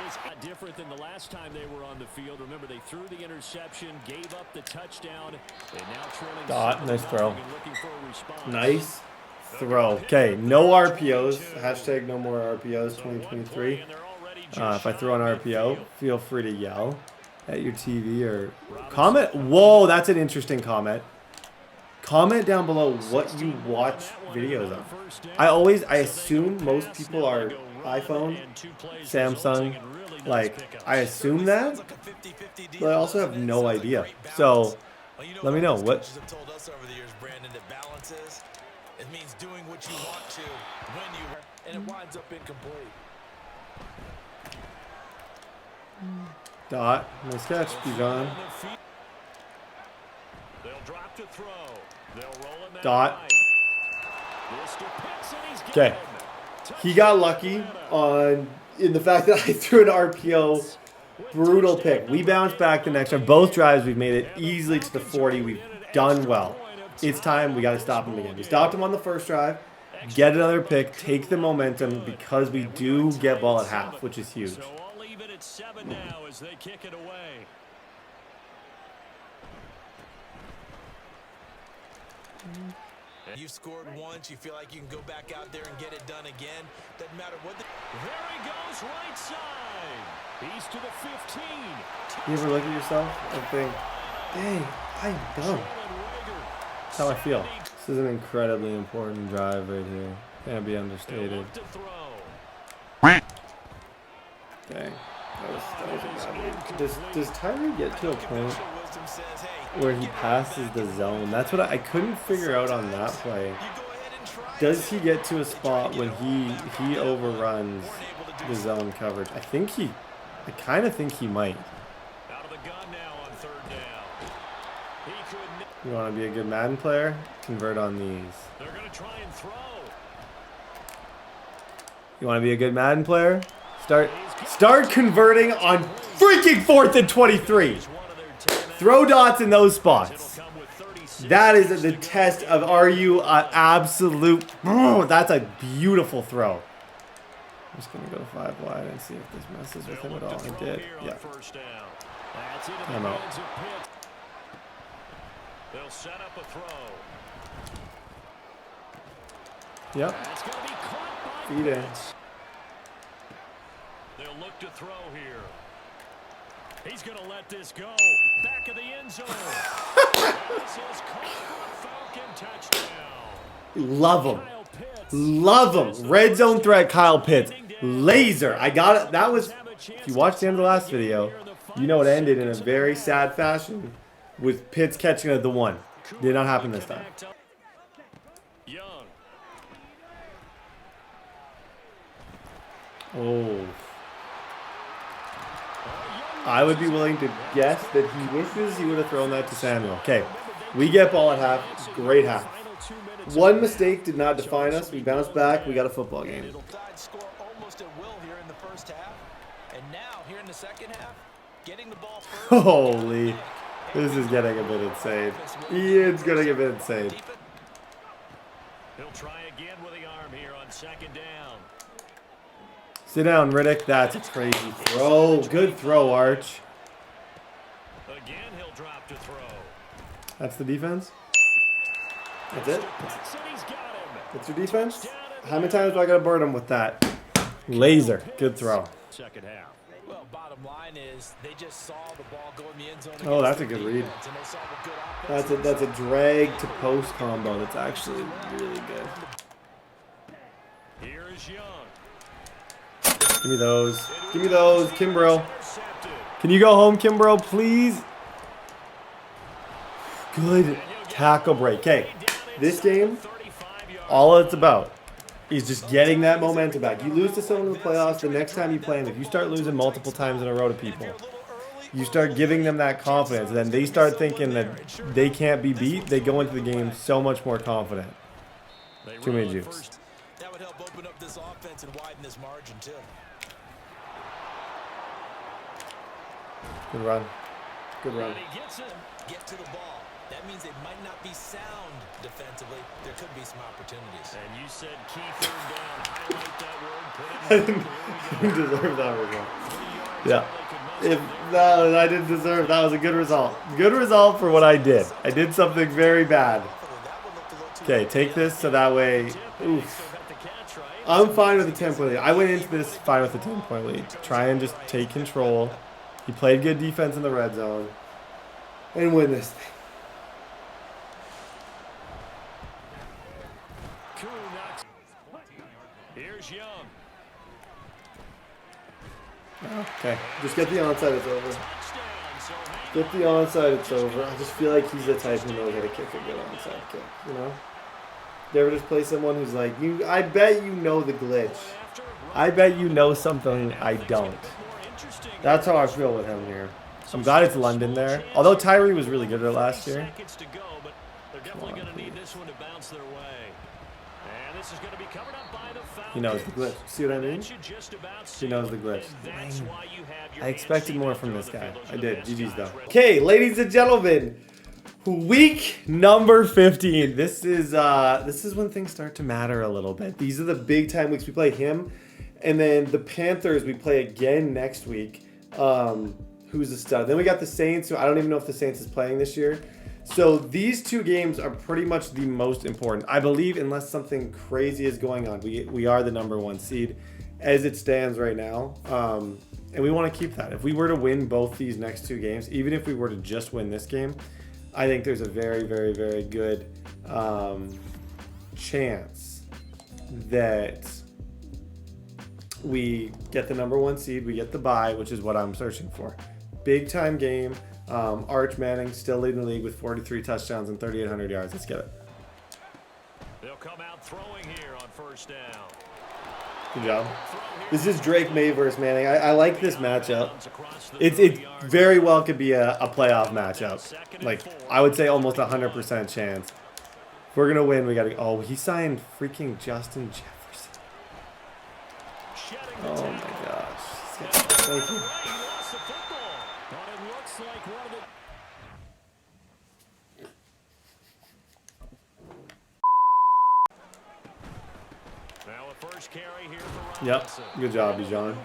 is different than the last time they were on the field. Remember, they threw the interception, gave up the touchdown, and now trailing. Dot, nice throw. Looking for a response. Nice throw. Okay, no RPOs. Hashtag no more RPOs 2023. If I throw an RPO, feel free to yell at your TV or comment. Whoa, that's an interesting comment. Comment down below what you watch videos of. I assume most people are iPhone, Samsung. Like, I assume that, but I also have no idea. So, let me know what. It means doing what you want to when you, and it winds up incomplete. Dot, nice catch, Bijan. They'll drop to throw. They'll roll it Dot. Okay, he got lucky in the fact that I threw an RPO. Brutal pick. We bounced back the next time. Both drives, we've made it easily to the 40. We've done well. It's time. We got to stop him again. We stopped him on the first drive. Get another pick. Take the momentum because we do get ball at half, which is huge. So I'll leave it at 7 now as they kick it away. You've scored once. You feel like you can go back out there and get it done again. Doesn't matter what. There he goes, right side. He's to the 15. You ever look at yourself and think, dang, I'm dumb. That's how I feel. This is an incredibly important drive right here. Can't be understated. Dang. That was a bad read. Does Tyler get to a point where he passes the zone? That's what I couldn't figure out on that play. Does he get to a spot when he overruns the zone coverage? I kind of think he might. Out of the gun now on 3rd down. You want to be a good Madden player? Convert on these. They're going to try and throw. You want to be a good Madden player? Start converting on freaking 4th and 23. Throw dots in those spots. That is the test of are you an absolute. Oh, that's a beautiful throw. I'm just going to go 5 wide and see if this messes with him at all. It did. Yeah. I'm out. They'll set up a throw. Yep. Feed in. They'll look to throw here. He's going to let this go. Back of the end zone. This is caught for a Falcon touchdown. Love him. Love him. Red zone threat, Kyle Pitts. Laser. I got it. That was, if you watched the end of the last video, you know it ended in a very sad fashion with Pitts catching at the 1. Did not happen this time. Oh. I would be willing to guess that he wishes he would have thrown that to Samuel. Okay, we get ball at half. Great half. One mistake did not define us. We bounced back. We got a football game. Holy. This is getting a bit insane. Ian's getting a bit insane. He'll try again with the arm here on 2nd down. Sit down, Riddick. That's a crazy throw. Good throw, Arch. Again, he'll drop to throw. That's the defense? That's it? That's your defense? How many times do I got to burn him with that? Laser. Good throw. 2nd half. Well, bottom line is they just saw the ball go in the end zone. Oh, that's a good read. That's a drag to post combo. That's actually really good. Here is Young. Give me those. Give me those, Kimbrough. Can you go home, Kimbrough, please? Good tackle break. Okay, this game, all it's about is just getting that momentum back. You lose to someone in the playoffs, the next time you play them, if you start losing multiple times in a row to people, you start giving them that confidence. And then they start thinking that they can't be beat. They go into the game so much more confident. Too many jukes. That would help open up this offense and widen this margin, too. Good run. Good run. And he gets it. Get to the ball. That means it might not be sound defensively. There could be some opportunities. And you said key third down. Highlight that word. Put it in. You deserve that result. Yeah. If no, I didn't deserve. That was a good result. Good result for what I did. I did something very bad. Okay, take this so that way. Oof. I'm fine with the 10-point lead. I went into this fine with the 10-point lead. Try and just take control. He played good defense in the red zone and win this thing. Here's Young. Okay, just get the onside, it's over. Get the onside, it's over. I just feel like he's the type who knows how to kick a good onside kick, you know? You ever just play someone who's like, I bet you know the glitch. I bet you know something I don't. That's how I feel with him here. I'm glad it's London there. Although Tyree was really good at it last year. He knows the glitch. See what I mean? He knows the glitch. Dang. I expected more from this guy. I did. GG's though. Okay, ladies and gentlemen. Week number 15. This is when things start to matter a little bit. These are the big time weeks. We play him. And then the Panthers we play again next week. Who's a stud. Then we got the Saints, who I don't even know if the Saints is playing this year. So these two games are pretty much the most important. I believe unless something crazy is going on, we are the #1 seed as it stands right now. And we want to keep that. If we were to win both these next two games, even if we were to just win this game, I think there's a very, very, very good chance that we get the #1 seed. We get the bye, which is what I'm searching for. Big time game. Arch Manning still leading the league with 43 touchdowns and 3,800 yards. Let's get it. They'll come out throwing here on first down. Good job. This is Drake May versus Manning. I like this matchup. It very well could be a playoff matchup. Like, I would say almost 100% chance. If we're going to win, we got to... Oh, he signed freaking Justin Jefferson. Oh, my gosh. Thank you. Yep, good job, Bijan.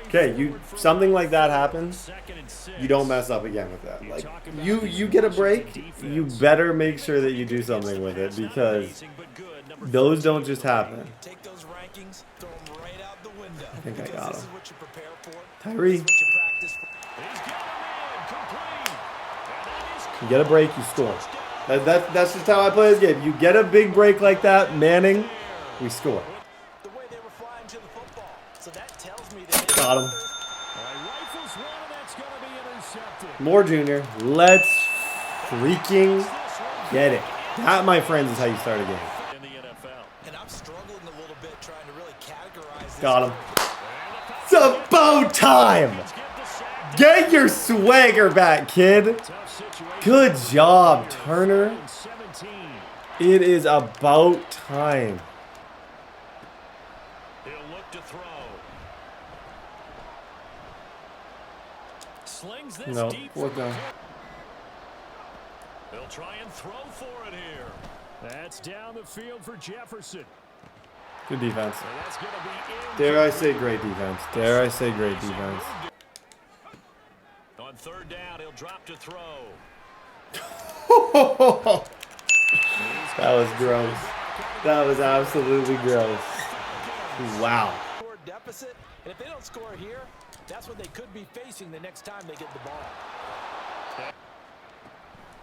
Okay, something like that happens, you don't mess up again with that. Like you get a break, you better make sure that you do something with it because those don't just happen. I think I got him. Tyree. You get a break, you score. That's just how I play this game. You get a big break like that, Manning, we score. Got him. More Junior. Let's freaking get it. That, my friends, is how you start a game. Got him. It's about time. Get your swagger back, kid. Good job, Turner. It is about time. No, fourth down. They'll try and throw for it here. That's down the field for Jefferson. Good defense. Dare I say great defense. Dare I say great defense. On third down, he'll drop to throw. That was gross. That was absolutely gross. Wow. Deficit, and if they don't score here, that's what they could be facing the next time they get the ball.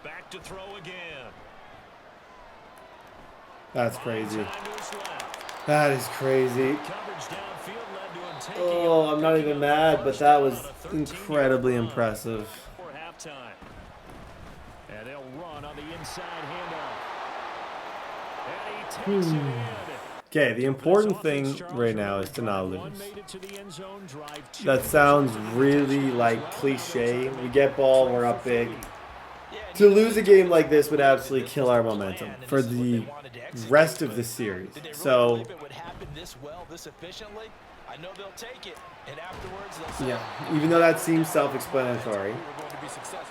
Back to throw again. That's crazy. That is crazy. Oh, I'm not even mad, but that was incredibly impressive. And they'll run on the inside handoff. And he takes it in. Okay, the important thing right now is to not lose. That sounds really like cliche. We get ball, we're up big. To lose a game like this would absolutely kill our momentum for the rest of the series. So I know they'll take it, and afterwards they'll say, Yeah, even though that seems self-explanatory,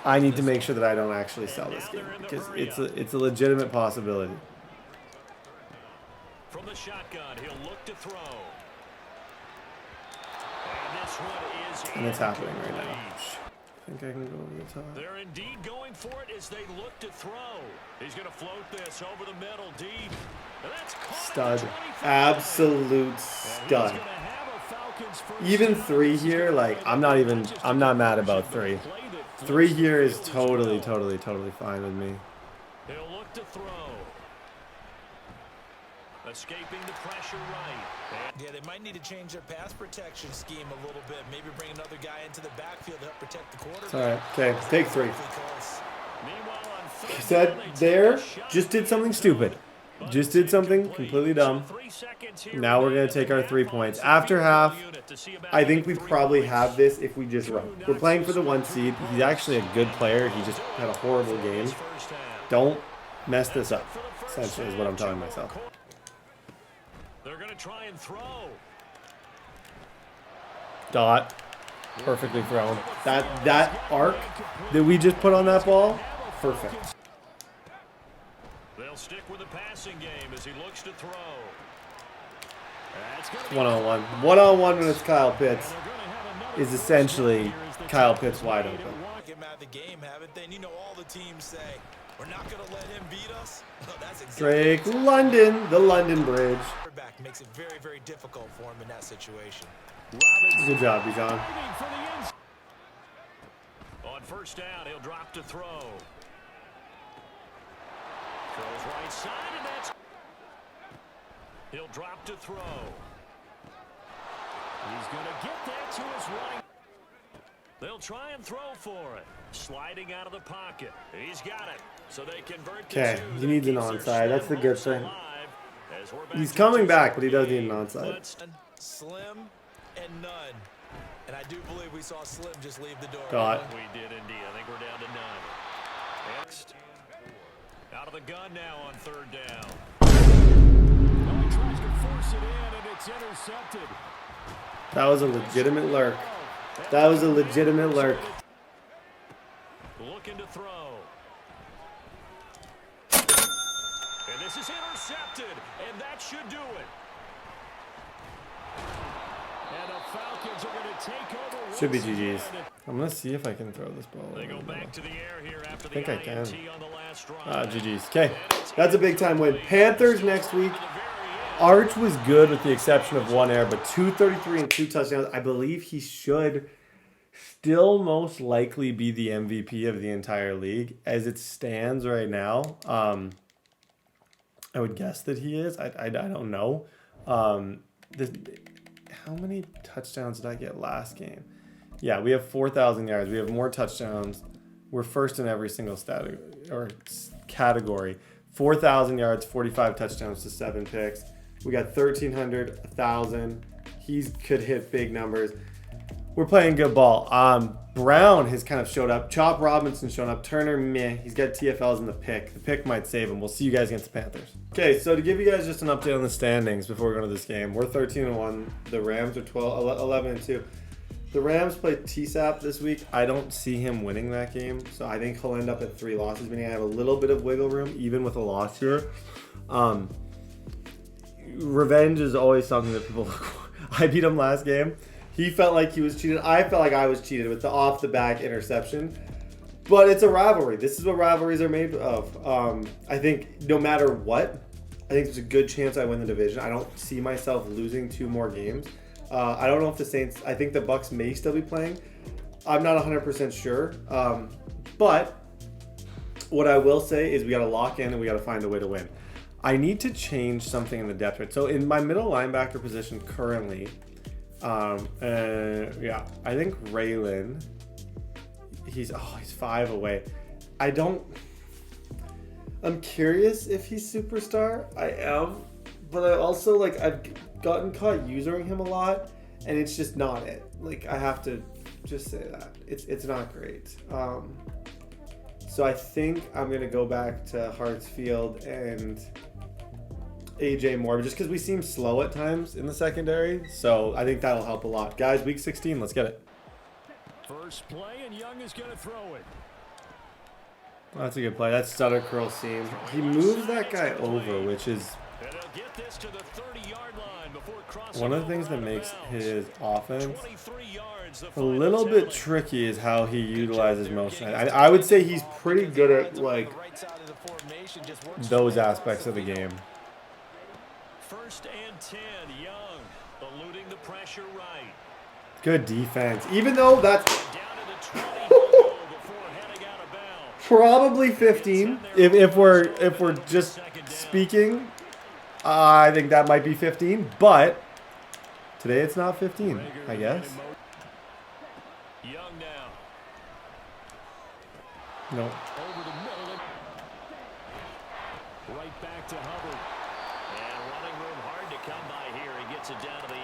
I need to make sure that I don't actually sell this game because it's a legitimate possibility. From the shotgun, he'll look to throw. And this one is And it's happening right now. I think I can go over the top. They're indeed going for it as they look to throw. He's going to float this over the middle deep. And that's Stud. Absolute stud. Even 3 here, like, I'm not mad about 3. 3 here is totally fine with me. He'll look to throw. Escaping the pressure right. yeah, they might need to change their pass protection scheme a little bit. Maybe bring another guy into the backfield to help protect the quarterback. It's all right. Okay, take 3. Meanwhile, on third Said down, they there, take a shot. just did something stupid. Just did something completely dumb. Now we're going to take our 3 points. After half, I think we probably have this if we just run. We're playing for the 1 seed. He's actually a good player. He just had a horrible game. Don't mess this up, essentially, is what I'm telling myself. They're going to try and throw. Dot. Perfectly thrown. That arc that we just put on that ball, perfect. They'll stick with the passing game as he looks to throw. One-on-one. One-on-one when it's Kyle Pitts is essentially Kyle Pitts wide open. Him out of the game, haven't they? And you know all the teams say, we're not going to let him beat us. Well, that's exactly Drake London, the London Bridge. quarterback makes it very, very difficult for him in that situation. Good job, Bijan. On first down, he'll drop to throw. Throws right side, and that's... He'll drop to throw. He's going to get that to his right. They'll try and throw for it. Sliding out of the pocket. He's got it. So they convert. Okay, he needs an onside. That's the good thing. He's coming back, but he does need an onside. Slim and none. And I do believe we saw Slim just leave the door. Dot. We did indeed. I think we're down to none. Next. Out of the gun now on third down. Oh, he tries to force it in, and it's intercepted. That was a legitimate lurk. That was a legitimate lurk. Looking to throw. And this is intercepted, and that should do it. And the Falcons are going to take over. Should be GG's. I'm going to see if I can throw this ball. They go back to the air here after I think the I can. INT on the last drive. GG's. Okay, that's a big time win. Panthers next week. Arch was good with the exception of 1 error, but 233 and 2 touchdowns. I believe he should still most likely be the MVP of the entire league. As it stands right now, I would guess that he is. I don't know. How many touchdowns did I get last game? Yeah, we have 4,000 yards. We have more touchdowns. We're first in every single stat or category. 4,000 yards, 45 touchdowns to 7 picks. We got 1,300, 1,000. He could hit big numbers. We're playing good ball. Brown has kind of showed up. Chop Robinson showing up. Turner, meh. He's got TFLs in the pick. The pick might save him. We'll see you guys against the Panthers. Okay, so to give you guys just an update on the standings before we go to this game. We're 13-1. The Rams are 11-2. The Rams play TSAP this week. I don't see him winning that game, so I think he'll end up at 3 losses, meaning I have a little bit of wiggle room, even with a loss here. Revenge is always something that people look for. I beat him last game. He felt like he was cheated. I felt like I was cheated with the off-the-back interception. But it's a rivalry. This is what rivalries are made of. I think no matter what, I think there's a good chance I win the division. I don't see myself losing 2 more games. I don't know if the Saints... I think the Bucs may still be playing. I'm not 100% sure. But what I will say is we got to lock in and we got to find a way to win. I need to change something in the depth chart. So in my middle linebacker position currently, I think Raylan, he's 5 away. I'm curious if he's superstar. I am, but I also I've gotten caught using him a lot, and it's just not it. I have to just say that it's not great. So I think I'm gonna go back to Hartsfield and AJ more, just because we seem slow at times in the secondary. So I think that'll help a lot. Guys, week 16, let's get it. First play, and Young is going to throw it. Oh, that's a good play. That's stutter curl seam. He moves that guy over, which is one of the things that makes his offense a little bit tricky is how he utilizes motion. I would say he's pretty good at like those aspects of the game. First and 10, Young eluding the pressure right. Good defense, even though that's probably 15. If we're just speaking, I think that might be 15. But today it's not 15, I guess. Young now. No. Over the middle. Right back to Hubbard. And running room hard to come by here. He gets it down to the 8.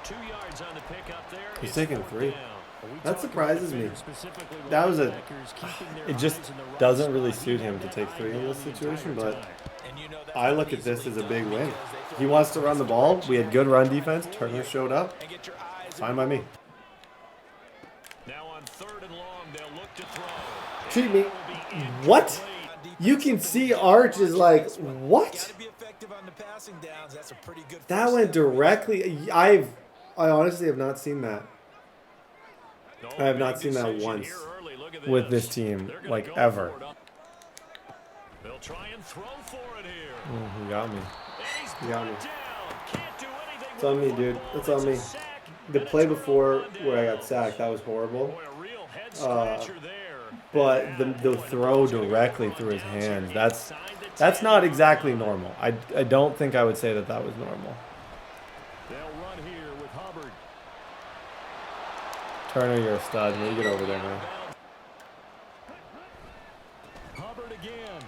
2 yards on the pickup there. He's taking 3. That surprises me. That was it just doesn't really suit him to take 3 in this situation, but I look at this as a big win. He wants to run the ball. We had good run defense. Turner showed up. Fine by me. Now on 3rd and long, they'll look to throw. Treat me. What? You can see Arch is like, what? That went directly. I honestly have not seen that. I have not seen that once with this team, like ever. They'll try and throw for it here. Oh, he got me. He got me. It's on me, dude. It's on me. The play before where I got sacked, that was horrible. But the throw directly through his hands, that's not exactly normal. I don't think I would say that was normal. They'll run here with Hubbard. Turner, you're a stud. You get over there, man. Hubbard again.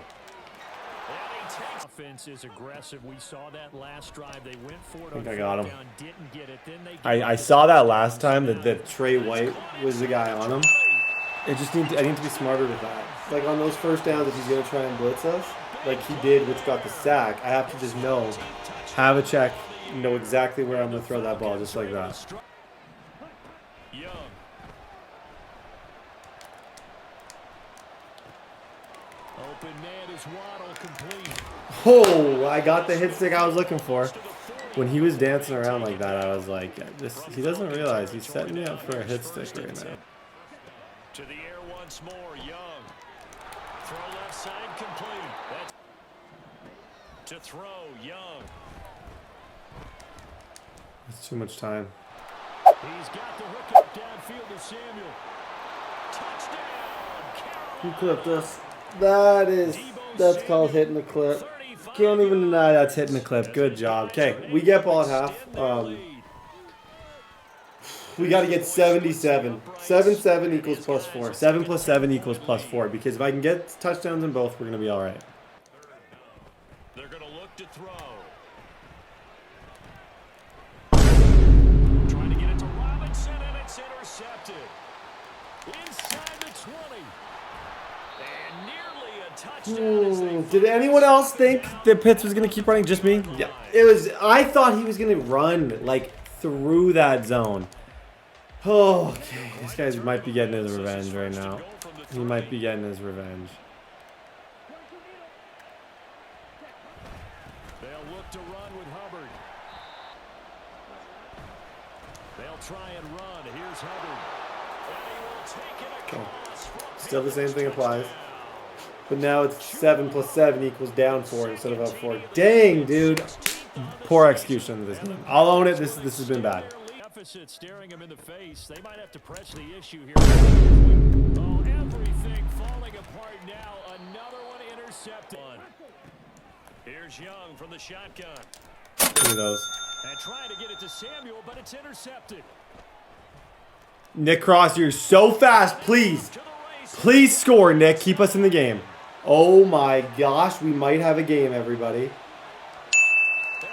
Offense is aggressive. We saw that last drive. They went for it. I think I got him. Didn't get it. Then I saw that last time that Trey White was the guy on him. I need to be smarter with that. Like on those first downs that he's going to try and blitz us, like he did, which got the sack, I have to just know, have a check, know exactly where I'm going to throw that ball, just like that. Young. Open man is Waddle complete. Oh, I got the hit stick I was looking for. When he was dancing around like that, I was like, he doesn't realize he's setting me up for a hit stick right now. To the air once more, Young. Throw left side complete. That's to throw, Young. It's too much time. He's got the hook up downfield to Samuel. Touchdown. Who clipped us? That's called hitting the clip. Can't even deny that's hitting the clip. Good job. Okay, we get ball at half. We got to get 77. 7 equals plus 4. 7 plus 7 equals plus 4. Because if I can get touchdowns in both, we're going to be all right. They're going to look to throw. Trying to get it to Robinson, and it's intercepted. Inside the 20. And nearly a touchdown. Did anyone else think that Pitts was going to keep running? Just me? Yeah. I thought he was going to run, like, through that zone. Oh, okay. This guy might be getting his revenge right now. He might be getting his revenge. They'll look to run with Hubbard. They'll try and run. Here's Hubbard. And he will take it across. Still the same thing applies. But now it's 7 plus 7 equals down 4 instead of up 4. Dang, dude. Poor execution of this game. I'll own it. This has been bad. Staring him in the face. They might have to press the issue here. Oh, everything falling apart now. Another one intercepted. Here's Young from the shotgun. Look at those. And trying to get it to Samuel, but it's intercepted. Nick Cross, you're so fast. Please. Please score, Nick. Keep us in the game. Oh my gosh. We might have a game, everybody.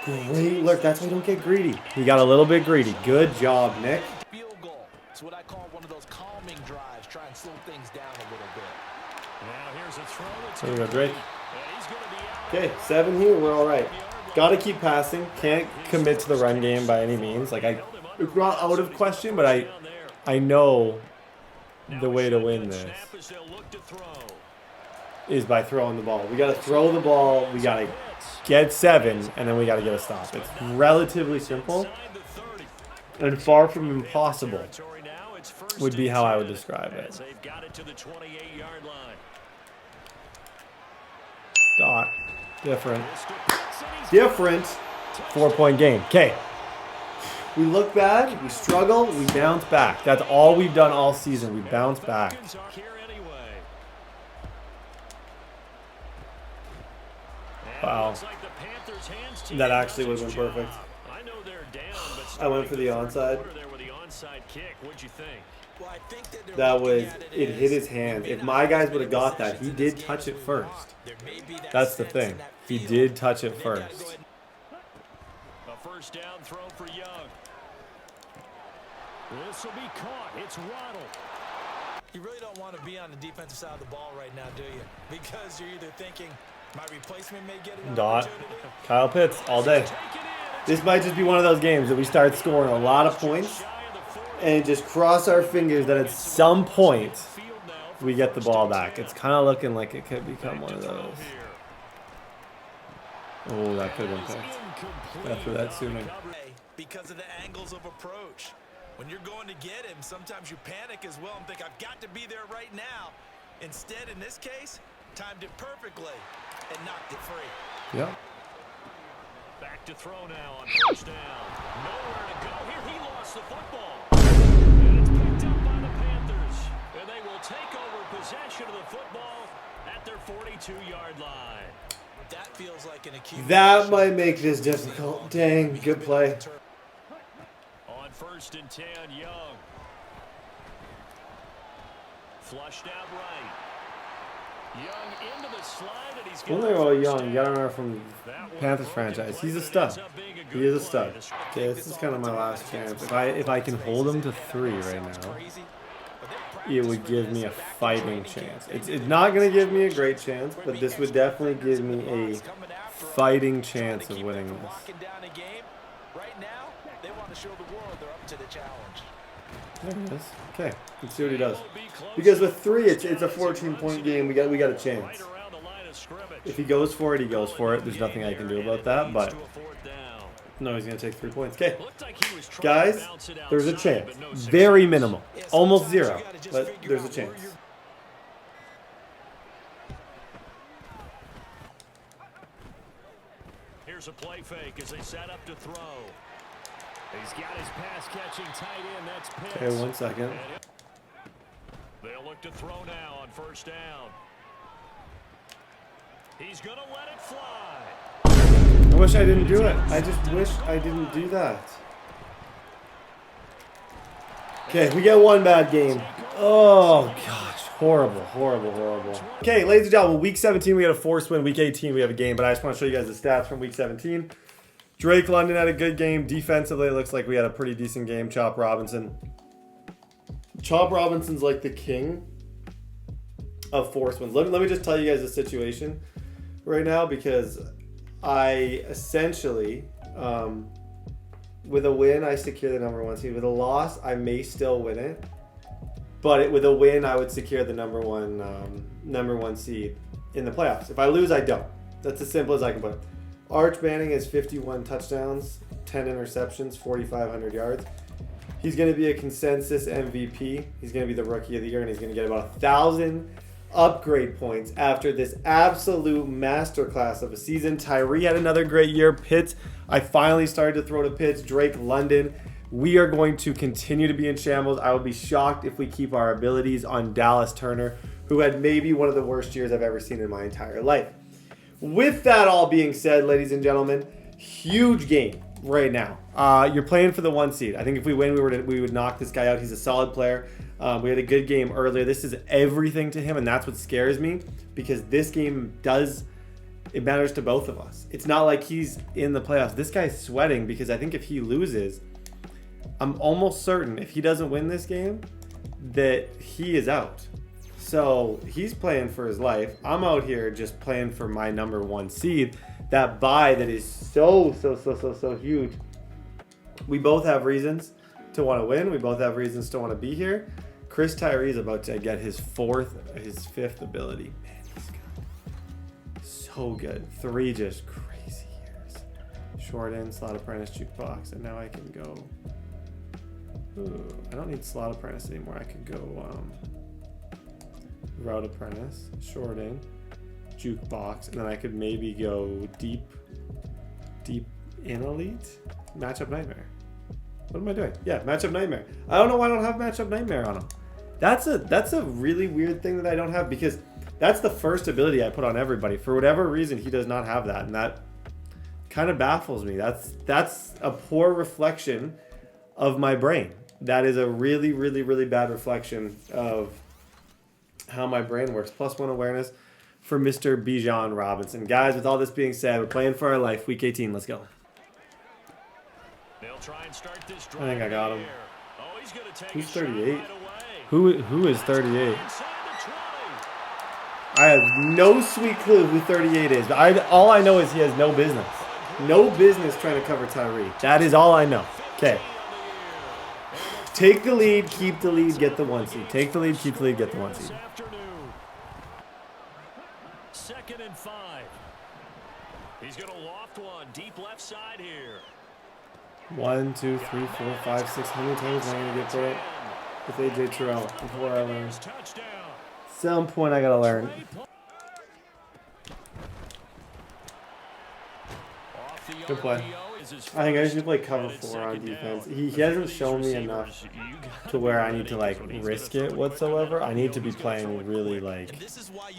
Great look. That's why we don't get greedy. We got a little bit greedy. Good job, Nick. Field goal. It's what I call one of those calming drives. Try and slow things down a little bit. Now here's a throw. There we go, Drake. Okay, 7 here. We're all right. Got to keep passing. Can't commit to the run game by any means. Like, it's not out of question, but I know the way to win this is by throwing the ball. We got to throw the ball. We got to get 7, and then we got to get a stop. It's relatively simple and far from impossible would be how I would describe it. Dot. Different. 4-point game. Okay. We look bad. We struggle. We bounce back. That's all we've done all season. We bounce back. Wow. That actually would have been perfect. I went for the onside. That was, it hit his hand. If my guys would have got that, he did touch it first. That's the thing. He did touch it first. A first down throw for Young. This will be caught. It's Waddle. You really don't want to be on the defensive side of the ball right now, do you? Because you're either thinking my replacement may get an opportunity. Kyle Pitts all day. This might just be one of those games that we start scoring a lot of points and just cross our fingers that at some point we get the ball back. It's kind of looking like it could become one of those. Oh, that could have been picked. After that sooner. Because of the angles of approach. When you're going to get him, sometimes you panic as well and think, I've got to be there right now. Instead, in this case, timed it perfectly and knocked it free. Yep. Back to throw now on first down. Nowhere to go here. He lost the football. And it's picked up by the Panthers. And they will take over possession of the football at their 42-yard line. That feels like an acute. That might make this difficult. Dang, good play. On first and 10, Young. Flushed out right. Young into the slide, and he's One thing about Young, you gotta remember from Panthers franchise, he's a stud. He is a stud. Okay, this is kind of my last chance. If I can hold him to 3 right now, it would give me a fighting chance. It's not gonna give me a great chance, but this would definitely give me a fighting chance of winning this. Right now, they want to show the world they're up to the challenge. There it is. Okay, let's see what he does. Because with 3, it's a 14-point game. We got a chance. If he goes for it, he goes for it. There's nothing I can do about that. But no, he's gonna take 3 points. Okay, guys, there's a chance. Very minimal, almost 0, but there's a chance. Here's a play fake as they set up to throw. He's got his pass catching tight end. That's Pitts. Okay, 1 second. They'll look to throw now on first down. He's going to let it fly. I wish I didn't do it. I just wish I didn't do that. Okay, we get 1 bad game. Oh, gosh. Horrible, horrible, horrible. Okay, ladies and gentlemen, week 17, we had a forced win. Week 18, we have a game, but I just want to show you guys the stats from week 17. Drake London had a good game. Defensively, it looks like we had a pretty decent game. Chop Robinson's like the king of forced wins. Let me just tell you guys the situation right now, because I essentially, with a win, I secure the #1 seed. With a loss, I may still win it. But with a win, I would secure the number one seed in the playoffs. If I lose, I don't. That's as simple as I can put it. Arch Manning has 51 touchdowns, 10 interceptions, 4,500 yards. He's going to be a consensus MVP. He's going to be the Rookie of the Year, and he's going to get about 1,000 upgrade points after this absolute masterclass of a season. Tyree had another great year. Pitts, I finally started to throw to Pitts. Drake London. We are going to continue to be in shambles. I would be shocked if we keep our abilities on Dallas Turner, who had maybe one of the worst years I've ever seen in my entire life. With that all being said, ladies and gentlemen, huge game right now. You're playing for the 1 seed. I think if we win, we would knock this guy out. He's a solid player. We had a good game earlier. This is everything to him, and that's what scares me, because this game it matters to both of us. It's not like he's in the playoffs. This guy's sweating, because I think if he loses, I'm almost certain if he doesn't win this game that he is out. So he's playing for his life. I'm out here just playing for my #1 seed. that buy that is so huge. We both have reasons to want to win. We both have reasons to want to be here. Chris Tyree is about to get his fifth ability. Man, he's good. So good. 3 just crazy years. Short in, slot apprentice, jukebox, and now I can go. Ooh, I don't need slot apprentice anymore. I could go route apprentice, short in, jukebox, and then I could maybe go deep in elite. Matchup nightmare. What am I doing? Yeah, matchup nightmare. I don't know why I don't have matchup nightmare on him. That's a really weird thing that I don't have, because that's the first ability I put on everybody. For whatever reason, he does not have that, and that kind of baffles me. That's a poor reflection of my brain. That is a really bad reflection of how my brain works. +1 awareness for Mr. Bijan Robinson. Guys, with all this being said, we're playing for our life. Week 18, let's go. They'll try and start this I think I got him. Oh, he's gonna take Who's a shot 38? right Who is 38? Inside the 20. I have no sweet clue who 38 is. But all I know is he has no business. No business trying to cover Tyree. That is all I know. Okay. Take the lead, keep the lead, get the 1 seed. Take the lead, keep the lead, get the 1 seed. 2nd and 5. He's gonna loft one deep left side here. 1, 2, 3, 4, 5, 6. How many times am I gonna get put up with AJ Terrell before I learn? Some point I gotta learn. Good play. I think I should play cover 4 on defense. He hasn't shown me enough to where I need to like risk it whatsoever. I need to be playing really like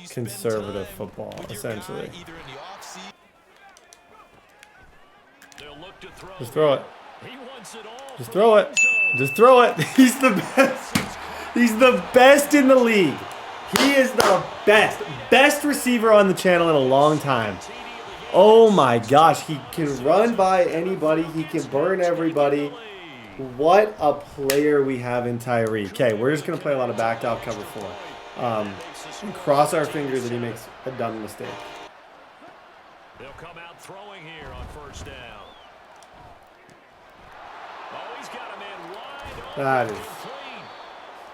conservative football, essentially. Just throw it. Just throw it. Just throw it. He's the best. He's the best in the league. He is the best. Best receiver on the channel in a long time. Oh my gosh. He can run by anybody. He can burn everybody. What a player we have in Tyree. Okay, we're just going to play a lot of backed out cover 4. And cross our fingers that he makes a dumb mistake. They'll come out throwing here on 1st down. Oh, he's got a man wide That open. is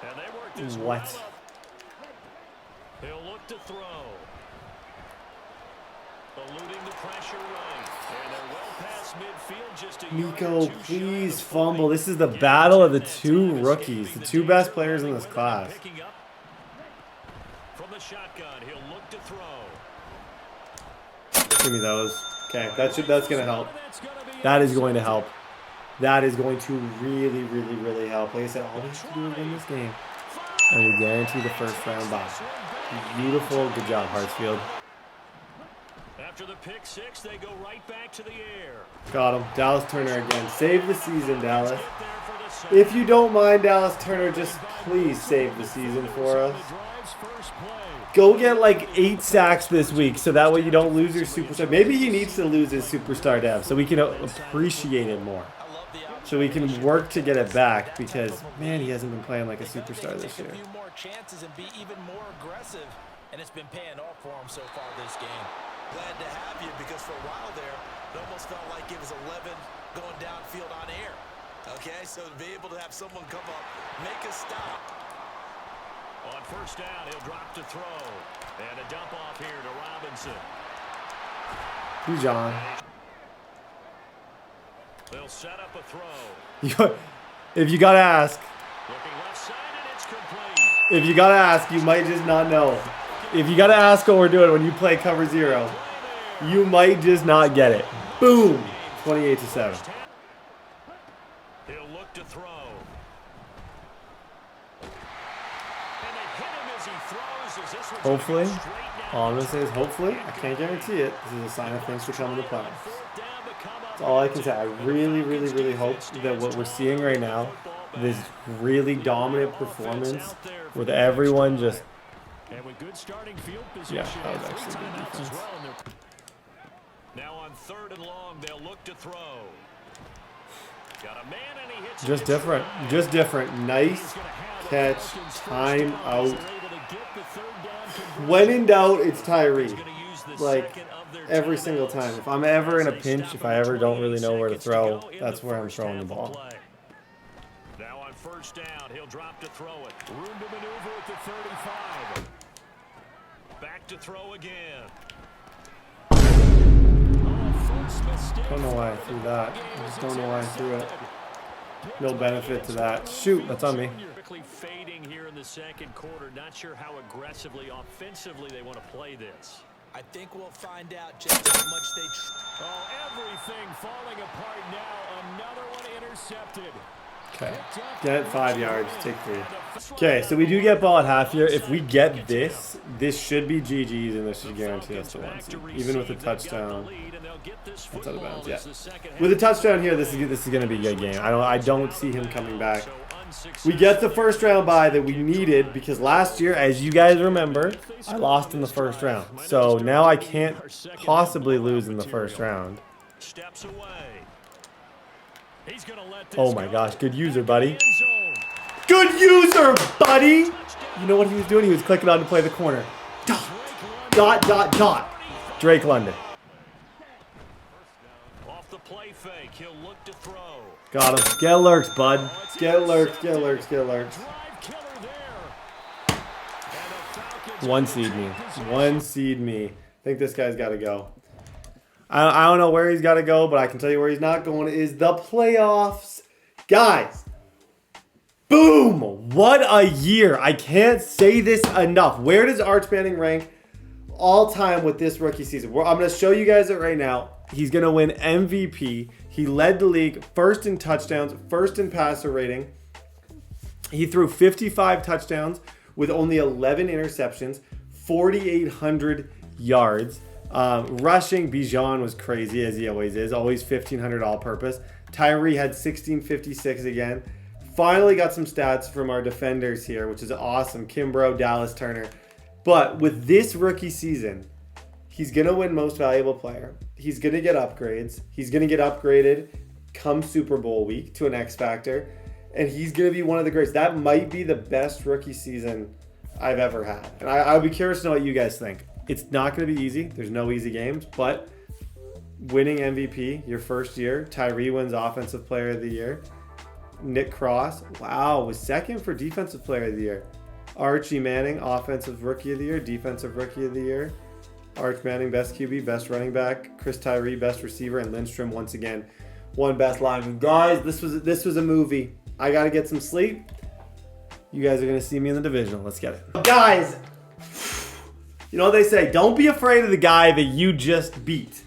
And they work this what? one up. He'll look to throw. Eluding the pressure right. And they're well past midfield, just a Nico, please fumble. This is the battle of the 2 rookies, the 2 best players in this class. From the shotgun, he'll look to throw. Give me those. Okay, that's going to help. That is going to help. That is going to really help. Like I said, all we have to do is win this game, and we guarantee the 1st round bye. Beautiful. Good job, Hartsfield. After the pick 6, they go right back to the air. Got him. Dallas Turner again. Save the season, Dallas. If you don't mind, Dallas Turner, just please save the season for us. Go get like 8 sacks this week so that way you don't lose your superstar. Maybe he needs to lose his superstar dev so we can appreciate it more. So we can work to get it back because, man, he hasn't been playing like a superstar this year. A few more chances and be even more aggressive, and it's been paying off for him so far this game. Glad to have you because for a while there, it almost felt like it was 11 going downfield on air. Okay, so to be able to have someone come up, make a stop. On 1st down, he'll drop to throw. And a dump off here to Robinson. John. They'll set up a throw. If you gotta ask, Looking left side, and it's complete. if you gotta ask, you might just not know. If you gotta ask what we're doing when you play cover 0, you might just not get it. Boom! 28-7. He'll look to throw. And they hit him as he throws. As this one's Hopefully, straight down. all I'm gonna say is hopefully. I can't guarantee it. This is a sign of things to come in the playoffs. That's all I can say. I really hope that what we're seeing right now, this really dominant performance with everyone just. And with good starting field position, Yeah, that was actually good timeouts as defense. well in their- Now on 3rd and long, they'll look to throw. Got a man and he hits Just it. different. Just different. Nice He's gonna have the catch. Falcons' first Time down as out. they're able to get the 3rd down conversion. When in doubt, it's Tyree. He's gonna use the Like, second of Every single time. If I'm ever in a pinch, if I ever don't really know where to throw, that's where I'm throwing the ball. Now on first down, he'll drop to throw it. Room to maneuver at the 35. Back to throw again. Don't know why I threw that. I just don't know why I threw it. No benefit to that. Shoot, that's on me. Quickly fading here in the second quarter. Not sure how aggressively, offensively they want to play this. I think we'll find out just how much they... Oh, everything falling apart now. Another one intercepted. Okay, get 5 yards, take 3. Okay, so we do get ball at half here. If we get this, this should be GG's and this should guarantee us the 1 seed. Even with a touchdown. That's out of bounds, yeah. With a touchdown here, this is going to be a good game. I don't see him coming back. We get the first round bye that we needed because last year, as you guys remember, I lost in the first round. So now I can't possibly lose in the first round. Steps away. He's gonna let this oh my gosh, good user, buddy. Good user, buddy! You know what he was doing? He was clicking on to play the corner. Dot, dot, dot, dot. Drake London. Off the play fake, he'll look to throw. Got him. Get lurks, bud. Get lurks, get lurks, get lurks. 1 seed me. 1 seed me. I think this guy's got to go. I don't know where he's got to go, but I can tell you where he's not going is the playoffs. Guys, boom. What a year. I can't say this enough. Where does Arch Manning rank all time with this rookie season? I'm going to show you guys it right now. He's going to win MVP. He led the league first in touchdowns, first in passer rating. He threw 55 touchdowns with only 11 interceptions, 4,800 yards. Rushing, Bijan was crazy, as he always is. Always 1,500 all-purpose. Tyree had 1,656 again. Finally got some stats from our defenders here, which is awesome. Kimbrough, Dallas Turner. But with this rookie season, he's going to win Most Valuable Player. He's going to get upgrades. He's going to get upgraded come Super Bowl week to an X Factor. And he's going to be one of the greats. That might be the best rookie season I've ever had. And I'll be curious to know what you guys think. It's not going to be easy. There's no easy games. But winning MVP your first year. Tyree wins Offensive Player of the Year. Nick Cross, wow, was second for Defensive Player of the Year. Archie Manning, Offensive Rookie of the Year, Defensive Rookie of the Year. Arch Manning, Best QB, Best Running Back. Chris Tyree, Best Receiver. And Lindstrom, once again, won Best Lineman. Guys, this was a movie. I got to get some sleep. You guys are going to see me in the divisional. Let's get it. Guys, you know what they say? Don't be afraid of the guy that you just beat.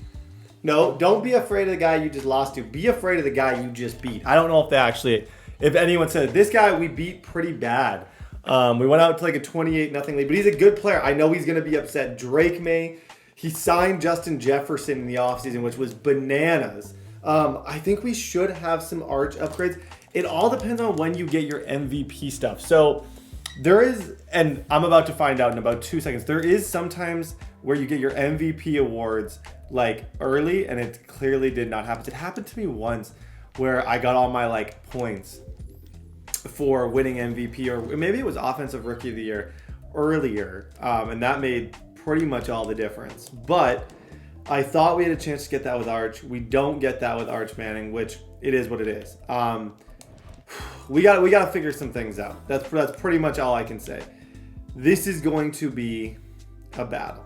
No, don't be afraid of the guy you just lost to. Be afraid of the guy you just beat. I don't know if they actually, if anyone said, this guy we beat pretty bad. We went out to like a 28-0 lead, but he's a good player. I know he's going to be upset. Drake May, he signed Justin Jefferson in the offseason, which was bananas. I think we should have some Arch upgrades. It all depends on when you get your MVP stuff. So there is, and I'm about to find out in about 2 seconds, there is sometimes where you get your MVP awards like early, and it clearly did not happen. It happened to me once where I got all my like points for winning MVP, or maybe it was Offensive Rookie of the Year earlier, and that made pretty much all the difference. But I thought we had a chance to get that with Arch. We don't get that with Arch Manning, which it is what it is. We got to figure some things out. That's pretty much all I can say. This is going to be a battle.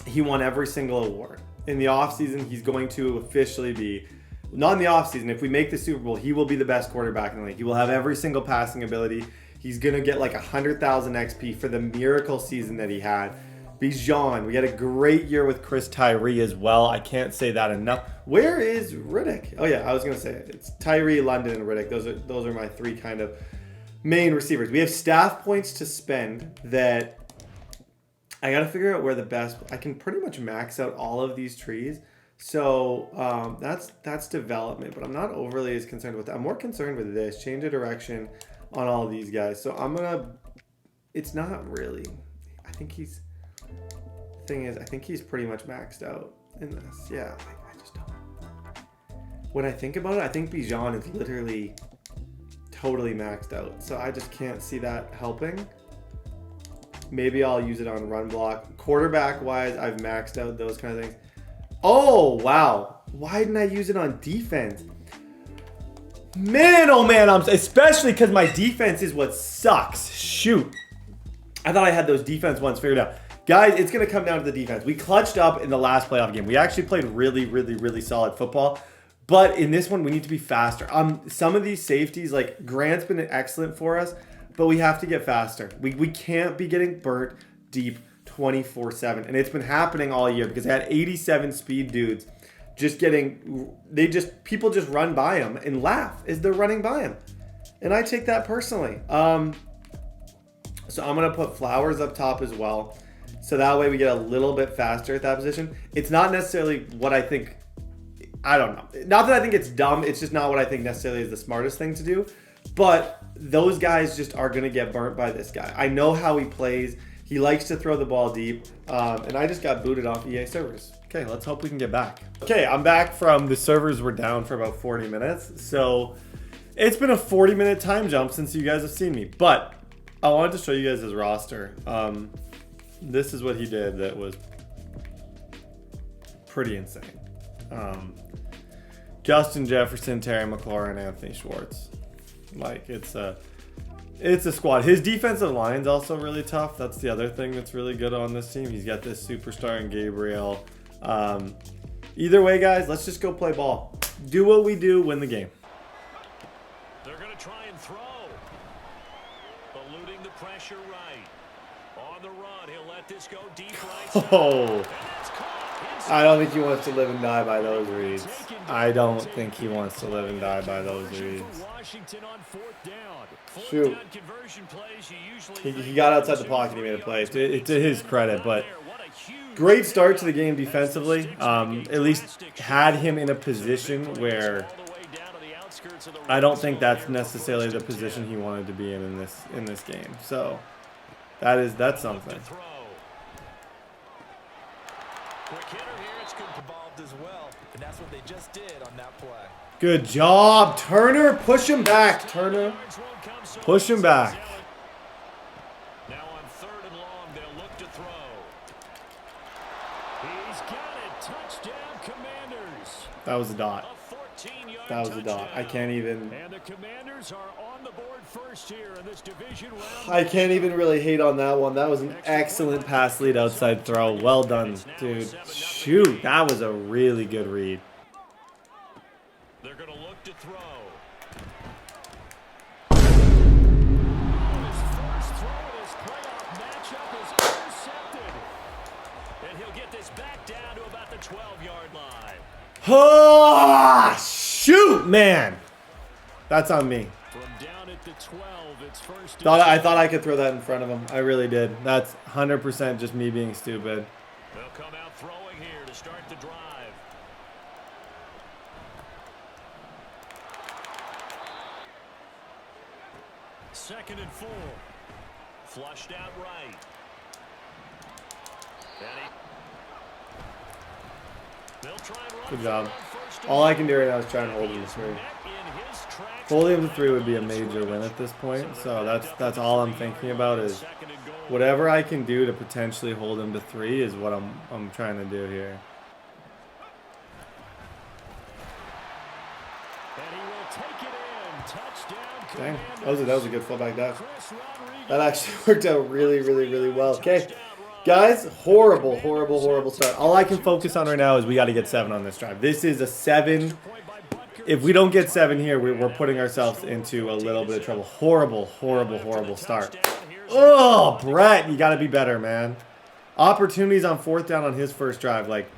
He won every single award. In the offseason, he's going to officially be, not in the offseason, if we make the Super Bowl, he will be the best quarterback in the league. He will have every single passing ability. He's going to get like 100,000 XP for the miracle season that he had. Bijan, we had a great year with Chris Tyree as well. I can't say that enough. Where is Riddick? Oh yeah, I was going to say it. It's Tyree, London, and Riddick. Those are my three kind of main receivers. We have staff points to spend that I got to figure out where the best, I can pretty much max out all of these trees. So that's development, but I'm not overly as concerned with that. I'm more concerned with this, change of direction on all of these guys. So it's not really, I think he's pretty much maxed out in this. Yeah, I just don't. When I think about it, I think Bijan is literally totally maxed out. So I just can't see that helping. Maybe I'll use it on run block. Quarterback-wise, I've maxed out those kind of things. Oh, wow. Why didn't I use it on defense? Man, oh man, especially because my defense is what sucks. Shoot. I thought I had those defense ones figured out. Guys, it's going to come down to the defense. We clutched up in the last playoff game. We actually played really, really, really solid football. But in this one, we need to be faster. Some of these safeties, like Grant's been excellent for us, but we have to get faster. We can't be getting burnt deep 24/7. And it's been happening all year because I had 87 speed dudes people just run by them and laugh as they're running by them. And I take that personally. So I'm going to put Flowers up top as well. So that way we get a little bit faster at that position. It's not necessarily what I think. I don't know. Not that I think it's dumb. It's just not what I think necessarily is the smartest thing to do. But those guys just are going to get burnt by this guy. I know how he plays. He likes to throw the ball deep. And I just got booted off EA servers. Okay, let's hope we can get back. Okay, I'm back from the servers were down for about 40 minutes. So it's been a 40-minute time jump since you guys have seen me. But I wanted to show you guys his roster. This is what he did that was pretty insane. Justin Jefferson, Terry McLaurin, Anthony Schwartz. Like, it's a squad. His defensive line's also really tough. That's the other thing that's really good on this team. He's got this superstar in Gabriel. Either way, guys, let's just go play ball. Do what we do, win the game. They're going to try and throw. Eluding the pressure right. On the run, he'll let this go deep right side. Oh. I don't think he wants to live and die by those reads. I don't think he wants to live and die by those reads. Shoot. He got outside the pocket. He made a play. To his credit, but great start to the game defensively. At least had him in a position where I don't think that's necessarily the position he wanted to be in this game. So that's something. As well, and that's what they just did on that play. Good job, Turner. Push him back, Turner. Push him back. Now on 3rd and long, they'll look to throw. He's got it. Touchdown, Commanders. That was a dot. That was a dot. I can't even. And the Commanders are on the board first here in this division round. I can't even really hate on that one. That was an excellent pass lead outside throw. Well done, dude. Shoot, that was a really good read. They're going to look to throw. His first throw in his playoff matchup is intercepted. And he'll get this back down to about the 12-yard line. Oh, shoot, man. That's on me. From down at the 12, it's first. I thought I could throw that in front of him. I really did. That's 100% just me being stupid. They'll come out throwing here to start the drive. Second and 4. Flushed out right. They'll try and run. Good job. All I can do right now is try and hold him to 3. Holding him to 3 would be a major win at this point. So that's all I'm thinking about is whatever I can do to potentially hold him to 3 is what I'm trying to do here. Dang, that was a good fullback dive. That actually worked out really, really, really well. Okay, guys, horrible start. All I can focus on right now is we got to get 7 on this drive. This is a 7. If we don't get 7 here, we're putting ourselves into a little bit of trouble. Horrible start. Oh, Brett, you got to be better, man. Opportunities on 4th down on his first drive, like.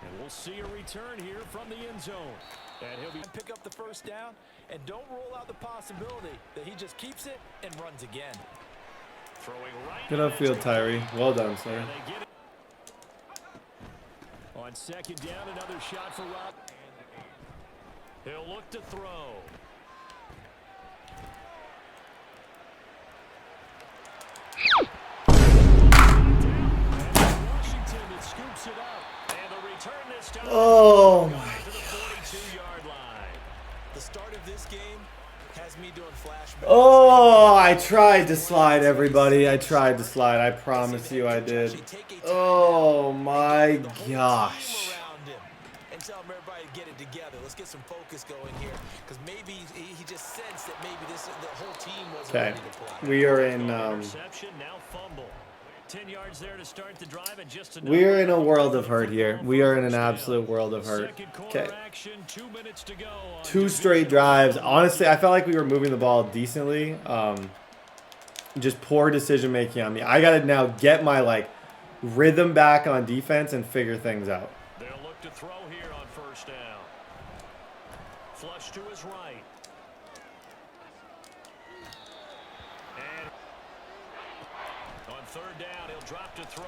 And we'll see a return here from the end zone. And he'll pick up the first down, and don't rule out the possibility that he just keeps it and runs again. Throwing right. Good upfield, Tyree. Well done, sir. On 2nd down, another shot for Rob. He'll look to throw. Washington that scoops it up. And the return this time. Oh my The start of this game has me doing flashbacks. Oh, I tried to slide, everybody. I tried to slide. I promise you I did. Oh my gosh. And tell everybody to get it together. Let's get some focus going here, because maybe he just sensed that maybe the whole team wasn't ready to play. We are in Reception, now fumble. 10 yards there to start the drive, and just we are in a world of hurt here. We are in an absolute world of hurt. Okay. 2 minutes to go. 2 straight drives. Honestly, I felt like we were moving the ball decently. Just poor decision making on me. I gotta now get my rhythm back on defense and figure things out. They'll look to throw here on first down. Flush to his right. And on third down, he'll drop to throw.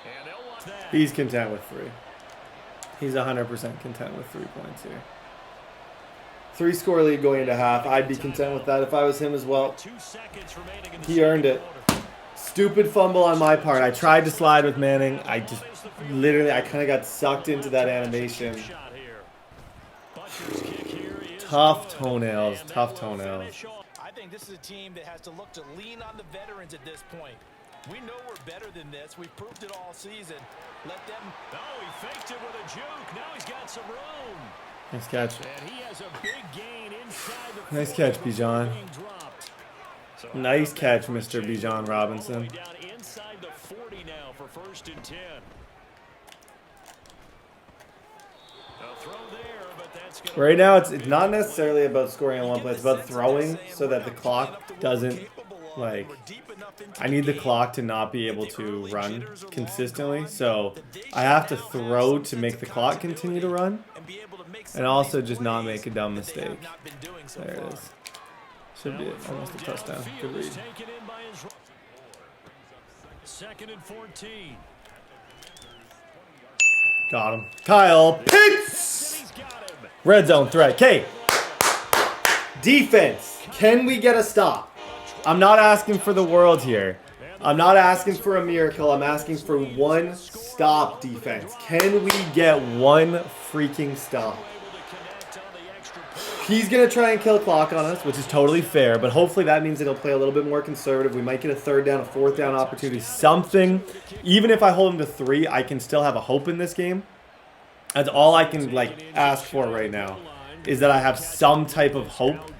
And they'll want that. He's content with 3. He's 100% content with 3 points here. 3-score lead going into half. I'd be content with that if I was him as well. 2 seconds remaining in the He earned it. Stupid fumble on my part. I tried to slide with Manning. I just literally, I kind of got sucked into that animation. Tough toenails. Tough toenails. I think this is a team that has to look to lean on the veterans at this point. We know we're better than this. We've proved it all season. Let them. Oh, he faked it with a juke. Now he's got some room. Nice catch. And he has a big gain inside the Nice catch, Bijan. So Nice catch, Mr. Bijan Robinson. Down inside the 40 now for 1st and 10. A throw there, but that's gonna Right now, it's not necessarily about scoring on one play. It's about throwing so that the clock doesn't, I need the clock to not be able to run consistently. So I have to throw to make the clock continue to run. And also just not make a dumb mistake. There it is. Should be almost a touchdown. Good read. 2nd and 14. Got him. Kyle Pitts! Red zone threat. Okay. Defense. Can we get a stop? I'm not asking for the world here. I'm not asking for a miracle. I'm asking for one stop, defense. Can we get one freaking stop? He's going to try and kill clock on us, which is totally fair, but hopefully that means that he'll play a little bit more conservative. We might get a 3rd down, a 4th down opportunity, something. Even if I hold him to 3, I can still have a hope in this game. That's all I can ask for right now, is that I have some type of hope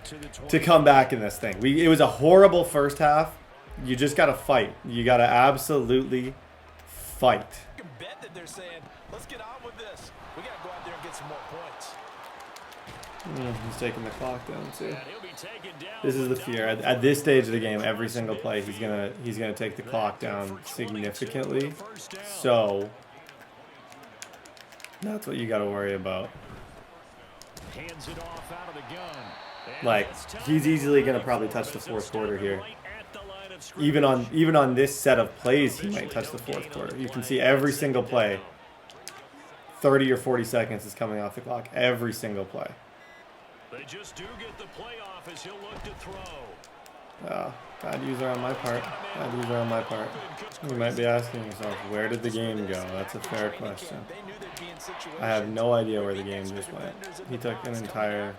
to come back in this thing. It was a horrible first half. You just got to fight. You got to absolutely fight. You can bet that they're saying, let's get on with this. We got to go out there and get some more points. He's taking the clock down too. This is the fear. At this stage of the game, every single play, he's gonna take the clock down significantly. So that's what you got to worry about. He's easily gonna probably touch the 4th quarter here. Even on this set of plays, he might touch the 4th quarter. You can see every single play, 30 or 40 seconds is coming off the clock. Every single play. They just do get the playoff as he'll look to throw. Bad user on my part. Bad user on my part. You might be asking yourself, where did the game go? That's a fair question. I have no idea where the game just went. He took an entire...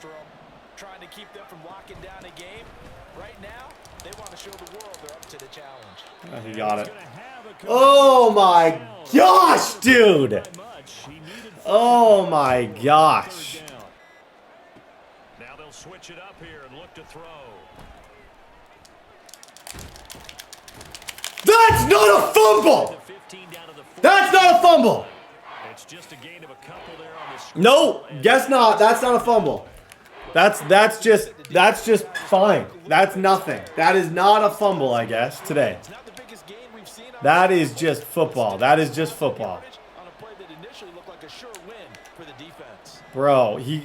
Trying to keep them from locking down a game. Right now, they want to show the world they're up to the challenge. He got it. Oh my gosh, dude! Oh my gosh. Now they'll switch it up here and look to throw. That's not a fumble! That's not a fumble! It's just a gain of a couple there on the screen. No, guess not. That's not a fumble. That's just fine. That's nothing. That is not a fumble, I guess, today. That is just football. That is just football. Bro, he...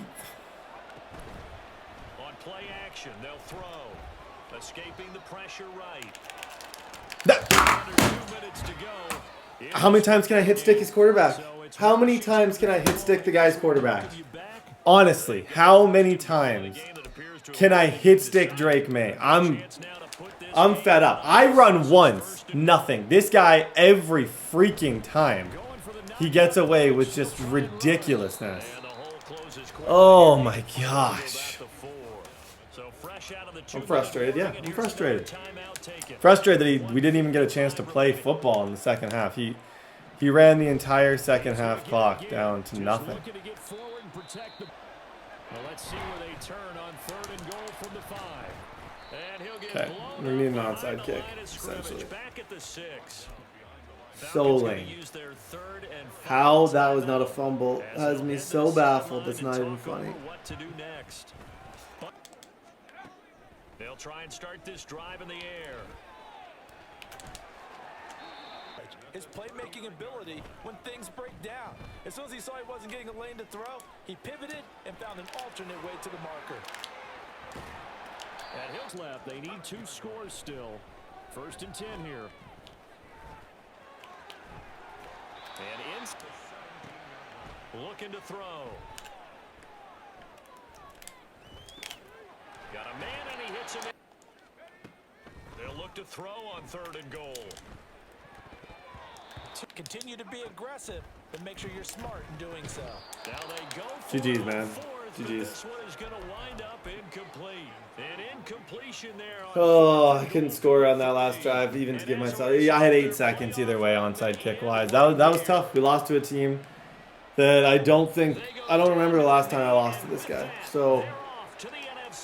On play action, they'll throw. Escaping the pressure right. How many times can I hit stick his quarterback? How many times can I hit stick the guy's quarterback? Honestly, how many times can I hit stick Drake May? I'm fed up. I run once, nothing. This guy, every freaking time, he gets away with just ridiculousness. Oh my gosh. So fresh out of the I'm frustrated. Yeah, I'm frustrated. Frustrated that we didn't even get a chance to play football in the second half. He ran the entire second half clock down to nothing. Well, let's see where they turn on 3rd and goal from the 5. And he'll get Okay, we need an onside kick, essentially. Back at the 6. So lame. How that was not a fumble has me so baffled. That's not even funny. What to do next? They'll try and start this drive in the air. His playmaking ability when things break down. As soon as he saw he wasn't getting a lane to throw, he pivoted and found an alternate way to the marker. At his left, they need 2 scores still. 1st and 10 here. And looking to throw. Got a man and he hits him. They'll look to throw on 3rd and goal. Continue to be aggressive, but make sure you're smart in doing so. Now they go GG's, man. GG's. This one is going to wind up incomplete. An incompletion there. Oh, I couldn't score on that last drive, even to give myself. Yeah, I had 8 seconds either way, onside kick wise. That was tough. We lost to a team that I don't remember the last time I lost to this guy. So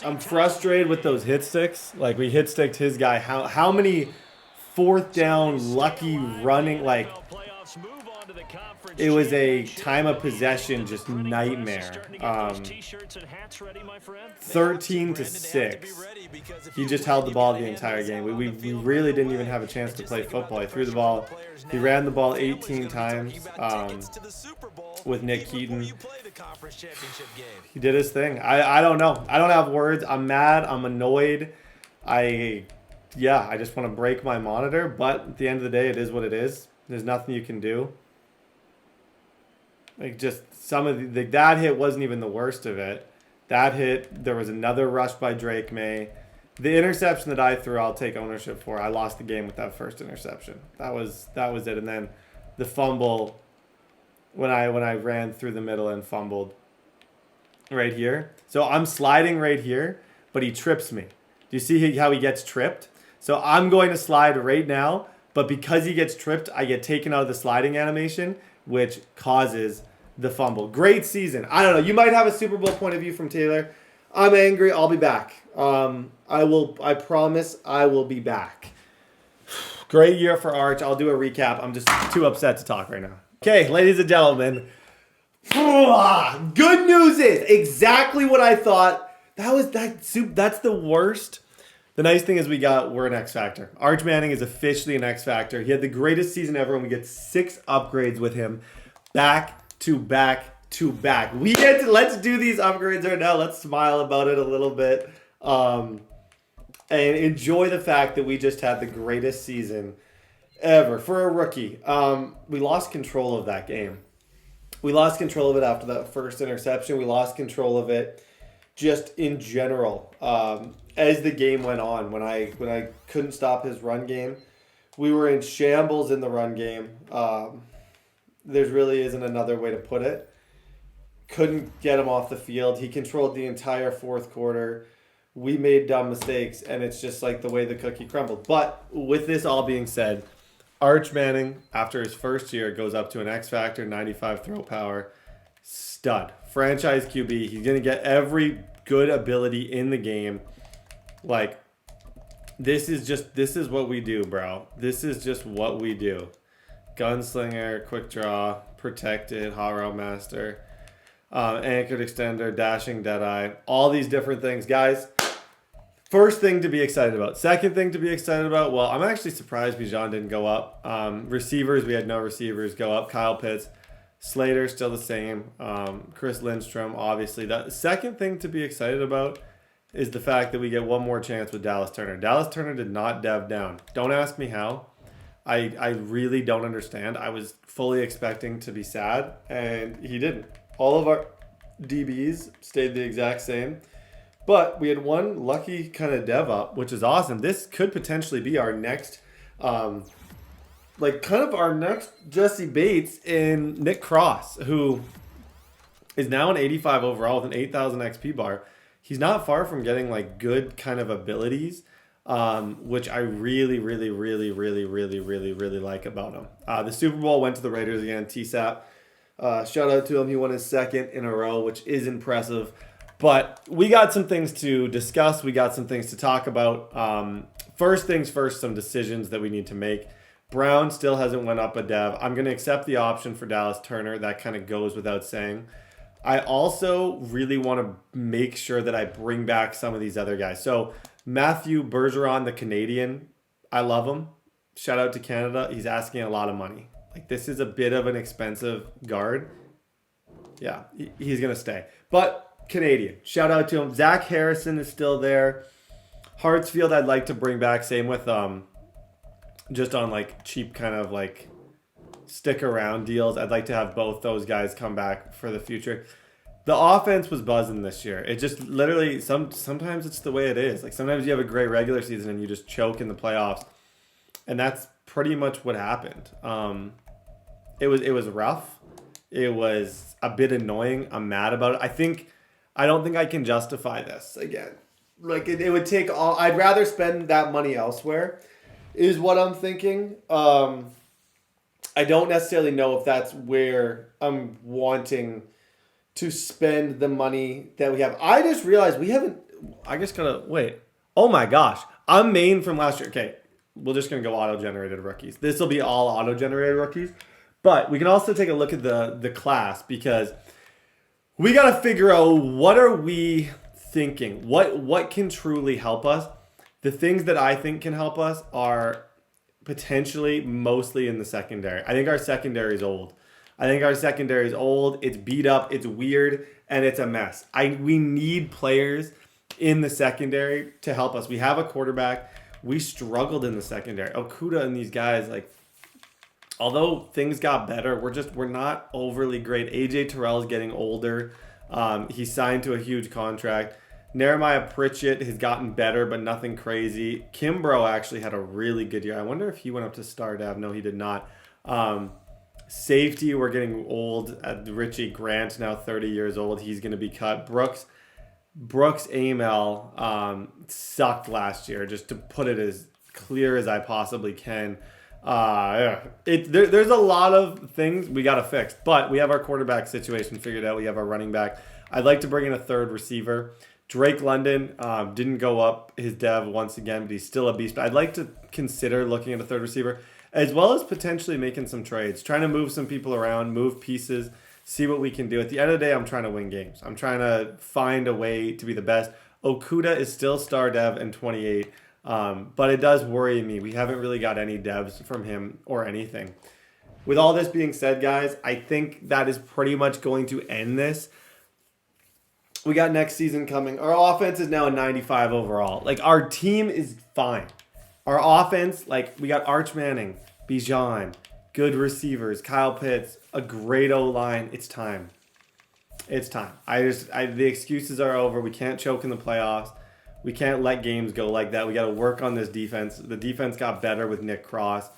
I'm frustrated with those hit sticks. Like, we hit sticked his guy. How many 4th down lucky running, like, it was a time of possession just nightmare. 13 to 6. He just held the ball the entire game. We really didn't even have a chance to play football. He threw the ball. He ran the ball 18 times with Nick Keaton. He did his thing. I don't know. I don't have words. I'm mad. I'm annoyed. I just want to break my monitor. But at the end of the day, it is what it is. There's nothing you can do. Like, just some of that hit wasn't even the worst of it. That hit, there was another rush by Drake May. The interception that I threw, I'll take ownership for. I lost the game with that first interception. That was it. And then the fumble when I ran through the middle and fumbled right here. So I'm sliding right here, but he trips me. Do you see how he gets tripped? So I'm going to slide right now, but because he gets tripped, I get taken out of the sliding animation, which causes the fumble. Great season. I don't know. You might have a Super Bowl point of view from Taylor. I'm angry. I'll be back. I promise I will be back. Great year for Arch. I'll do a recap. I'm just too upset to talk right now. Okay, ladies and gentlemen. Good news is exactly what I thought. That's the worst. The nice thing is we're an X Factor. Arch Manning is officially an X Factor. He had the greatest season ever, and we get 6 upgrades with him. Back to back to back. Let's do these upgrades right now. Let's smile about it a little bit. And enjoy the fact that we just had the greatest season ever for a rookie. We lost control of that game. We lost control of it after that first interception. We lost control of it just in general. As the game went on, when I couldn't stop his run game, we were in shambles in the run game. There really isn't another way to put it. Couldn't get him off the field. He controlled the entire 4th quarter. We made dumb mistakes, and it's just like the way the cookie crumbled. But with this all being said, Arch Manning, after his first year, goes up to an X Factor, 95 throw power. Stud. Franchise QB. He's going to get every good ability in the game. Like, this is what we do, bro. This is just what we do. Gunslinger, quick draw, protected, hot route master, anchored extender, dashing deadeye, all these different things. Guys, first thing to be excited about. Second thing to be excited about, well, I'm actually surprised Bijan didn't go up. Receivers, we had no receivers go up. Kyle Pitts, Slater, still the same. Chris Lindstrom, obviously. The second thing to be excited about is the fact that we get one more chance with Dallas Turner. Dallas Turner did not dev down. Don't ask me how. I really don't understand. I was fully expecting to be sad, and he didn't. All of our DBs stayed the exact same, but we had one lucky kind of dev up, which is awesome. This could potentially be our next, our next Jesse Bates in Nick Cross, who is now an 85 overall with an 8,000 XP bar. he's not far from getting like good kind of abilities, which I really like about him. The Super Bowl went to the Raiders again. TSAP, shout out to him. He won his second in a row, which is impressive. But we got some things to discuss. We got some things to talk about. First things first, some decisions that we need to make. Brown still hasn't went up a dev. I'm going to accept the option for Dallas Turner. That kind of goes without saying. I also really want to make sure that I bring back some of these other guys. So Matthew Bergeron, the Canadian, I love him. Shout out to Canada. He's asking a lot of money. Like, this is a bit of an expensive guard. Yeah, he's going to stay. But Canadian, shout out to him. Zach Harrison is still there. Hartsfield, I'd like to bring back. Same with just on like cheap kind of like stick around deals. I'd like to have both those guys come back for the future. The offense was buzzing this year. It just literally sometimes it's the way it is. Like, sometimes you have a great regular season and you just choke in the playoffs, and that's pretty much what happened. It was rough. It was a bit annoying. I'm mad about it. I don't think I can justify this again. Like, it would take all. I'd rather spend that money elsewhere, is what I'm thinking. I don't necessarily know if that's where I'm wanting to spend the money that we have. I just realized we haven't. I just gotta wait. Oh my gosh, I'm main from last year. Okay, we're just gonna go auto-generated rookies. This will be all auto-generated rookies, but we can also take a look at the class, because we gotta figure out what are we thinking. What can truly help us? The things that I think can help us are potentially mostly in the secondary. I think our secondary is old. It's beat up, it's weird, and it's a mess. We need players in the secondary to help us. We have a quarterback. We struggled in the secondary. Okuda and these guys, like, although things got better, we're not overly great. AJ Terrell's getting older. He signed to a huge contract. Jeremiah Pritchett has gotten better, but nothing crazy. Kimbrough actually had a really good year. I wonder if he went up to star dev. No, he did not. Safety, we're getting old. Richie Grant, now 30 years old. He's going to be cut. Brooks Amell sucked last year, just to put it as clear as I possibly can. There's a lot of things we got to fix, but we have our quarterback situation figured out. We have our running back. I'd like to bring in a third receiver. Drake London didn't go up his dev once again, but he's still a beast. But I'd like to consider looking at a third receiver, as well as potentially making some trades, trying to move some people around, move pieces, see what we can do. At the end of the day, I'm trying to win games. I'm trying to find a way to be the best. Okuda is still star dev in 28, but it does worry me. We haven't really got any devs from him or anything. With all this being said, guys, I think that is pretty much going to end this. We got next season coming. Our offense is now a 95 overall. Like, our team is fine. Our offense, like, we got Arch Manning, Bijan, good receivers, Kyle Pitts, a great O-line. It's time. It's time. The excuses are over. We can't choke in the playoffs. We can't let games go like that. We got to work on this defense. The defense got better with Nick Cross.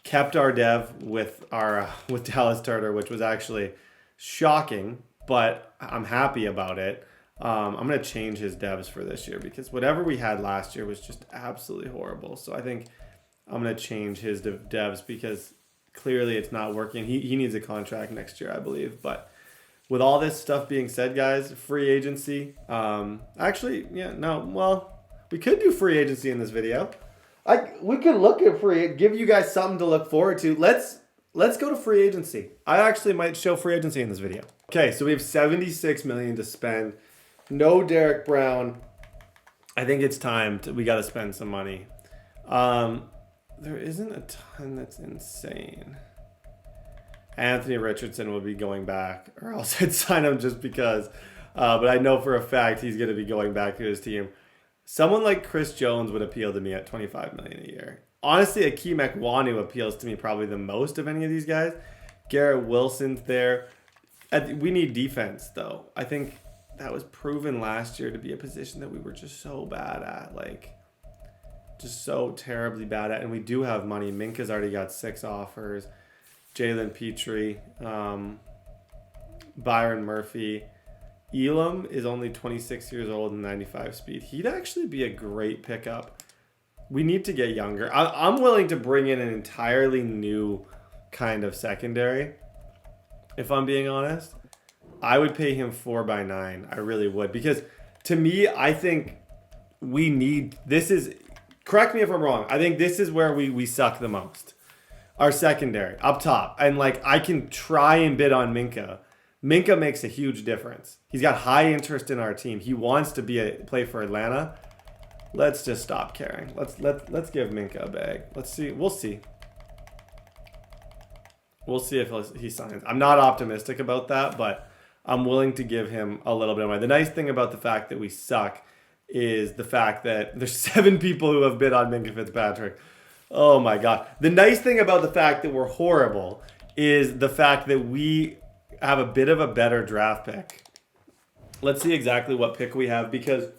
Kept our dev with Dallas Turner, which was actually shocking, but I'm happy about it. I'm going to change his devs for this year, because whatever we had last year was just absolutely horrible. So I think I'm going to change his devs, because clearly it's not working. He needs a contract next year, I believe. But with all this stuff being said, guys, free agency. We could do free agency in this video. We could look at give you guys something to look forward to. Let's go to free agency. I actually might show free agency in this video. Okay, so we have $76 million to spend. No Derek Brown. I think it's time. We got to spend some money. There isn't a ton that's insane. Anthony Richardson will be going back, or else I'd sign him just because. But I know for a fact he's going to be going back to his team. Someone like Chris Jones would appeal to me at $25 million a year. Honestly, Akeem Ekwonu appeals to me probably the most of any of these guys. Garrett Wilson's there. We need defense, though. I think that was proven last year to be a position that we were just so bad at. Like, just so terribly bad at. And we do have money. Minka's already got 6 offers. Jalen Petrie, Byron Murphy. Elam is only 26 years old and 95 speed. He'd actually be a great pickup. We need to get younger. I'm willing to bring in an entirely new kind of secondary. If I'm being honest, I would pay him 4x9. I really would. Because to me, I think we need, this is, correct me if I'm wrong, I think this is where we suck the most. Our secondary, up top. And like, I can try and bid on Minka. Minka makes a huge difference. He's got high interest in our team. He wants to play for Atlanta. Let's just stop caring. Let's give Minka a bag. Let's see. We'll see. We'll see if he signs. I'm not optimistic about that, but I'm willing to give him a little bit of money. The nice thing about the fact that we suck is the fact that there's 7 people who have bid on Minka Fitzpatrick. Oh my God. The nice thing about the fact that we're horrible is the fact that we have a bit of a better draft pick. Let's see exactly what pick we have, because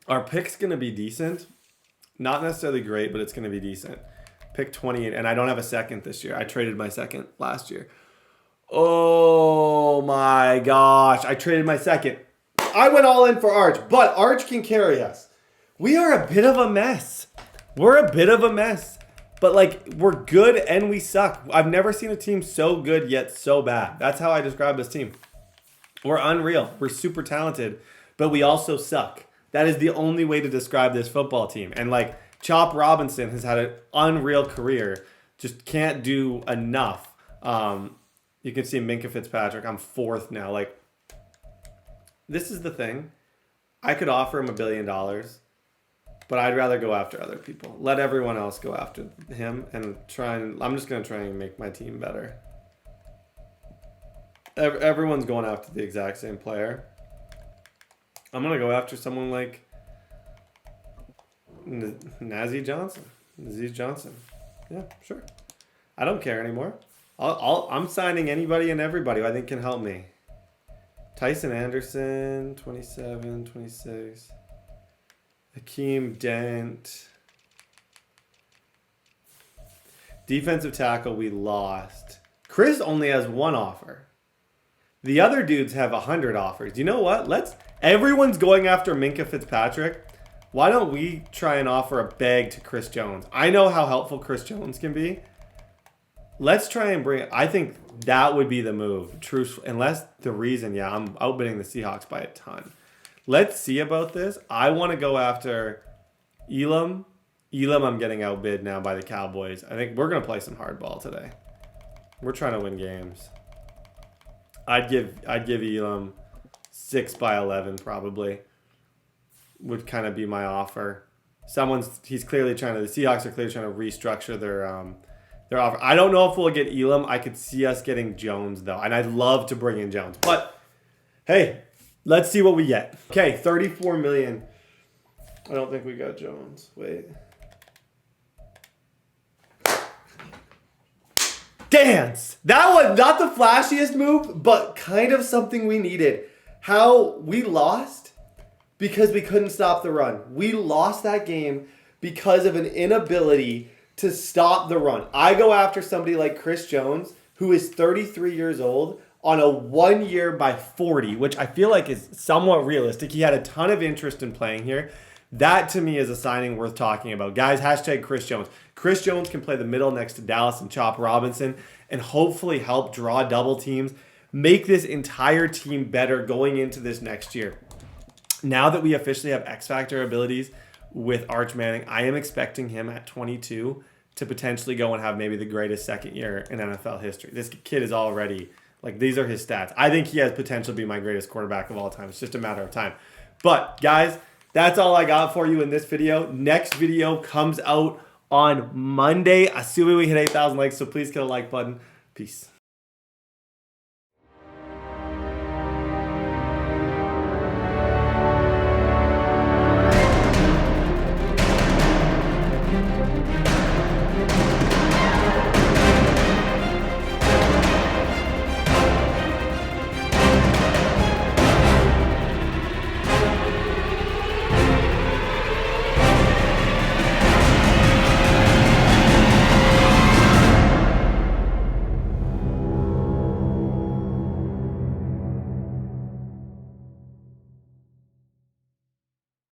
our pick's going to be decent. Not necessarily great, but it's going to be decent. Pick 28, and I don't have a second this year. I traded my second last year. Oh my gosh. I traded my second. I went all in for Arch, but Arch can carry us. We are a bit of a mess. We're a bit of a mess. But like, we're good and we suck. I've never seen a team so good yet so bad. That's how I describe this team. We're unreal. We're super talented, but we also suck. That is the only way to describe this football team. And like, Chop Robinson has had an unreal career. Just can't do enough. You can see Minka Fitzpatrick. I'm 4th now. Like, this is the thing. I could offer him $1 billion, but I'd rather go after other people. Let everyone else go after him and I'm just going to try and make my team better. Everyone's going after the exact same player. I'm going to go after someone like Nazeez Johnson. Yeah, sure. I don't care anymore. I'm signing anybody and everybody who I think can help me. Tyson Anderson, 27, 26. Hakeem Dent. Defensive tackle, we lost. Chris only has 1 offer. The other dudes have 100 offers. You know what? Everyone's going after Minka Fitzpatrick. Why don't we try and offer a bag to Chris Jones? I know how helpful Chris Jones can be. Let's try and bring it. I think that would be the move. Unless the reason, I'm outbidding the Seahawks by a ton. Let's see about this. I want to go after Elam. I'm getting outbid now by the Cowboys. I think we're going to play some hardball today. We're trying to win games. I'd give Elam 6x11 probably. Would kind of be my offer. The Seahawks are clearly trying to restructure their offer. I don't know if we'll get Elam. I could see us getting Jones though, and I'd love to bring in Jones. But hey, let's see what we get. Okay, $34 million. I don't think we got Jones. Wait. Dance! That was not the flashiest move, but kind of something we needed. How we lost because we couldn't stop the run. We lost that game because of an inability to stop the run. I go after somebody like Chris Jones, who is 33 years old, on a 1 year by 40, which I feel like is somewhat realistic. He had a ton of interest in playing here. That to me is a signing worth talking about. Guys, hashtag Chris Jones. Chris Jones can play the middle next to Dallas and Chop Robinson and hopefully help draw double teams, make this entire team better going into this next year. Now that we officially have X Factor abilities with Arch Manning, I am expecting him at 22 to potentially go and have maybe the greatest second year in NFL history. This kid is already, like, these are his stats. I think he has potential to be my greatest quarterback of all time. It's just a matter of time. But, guys, that's all I got for you in this video. Next video comes out on Monday, assuming we hit 8,000 likes, so please hit the like button. Peace.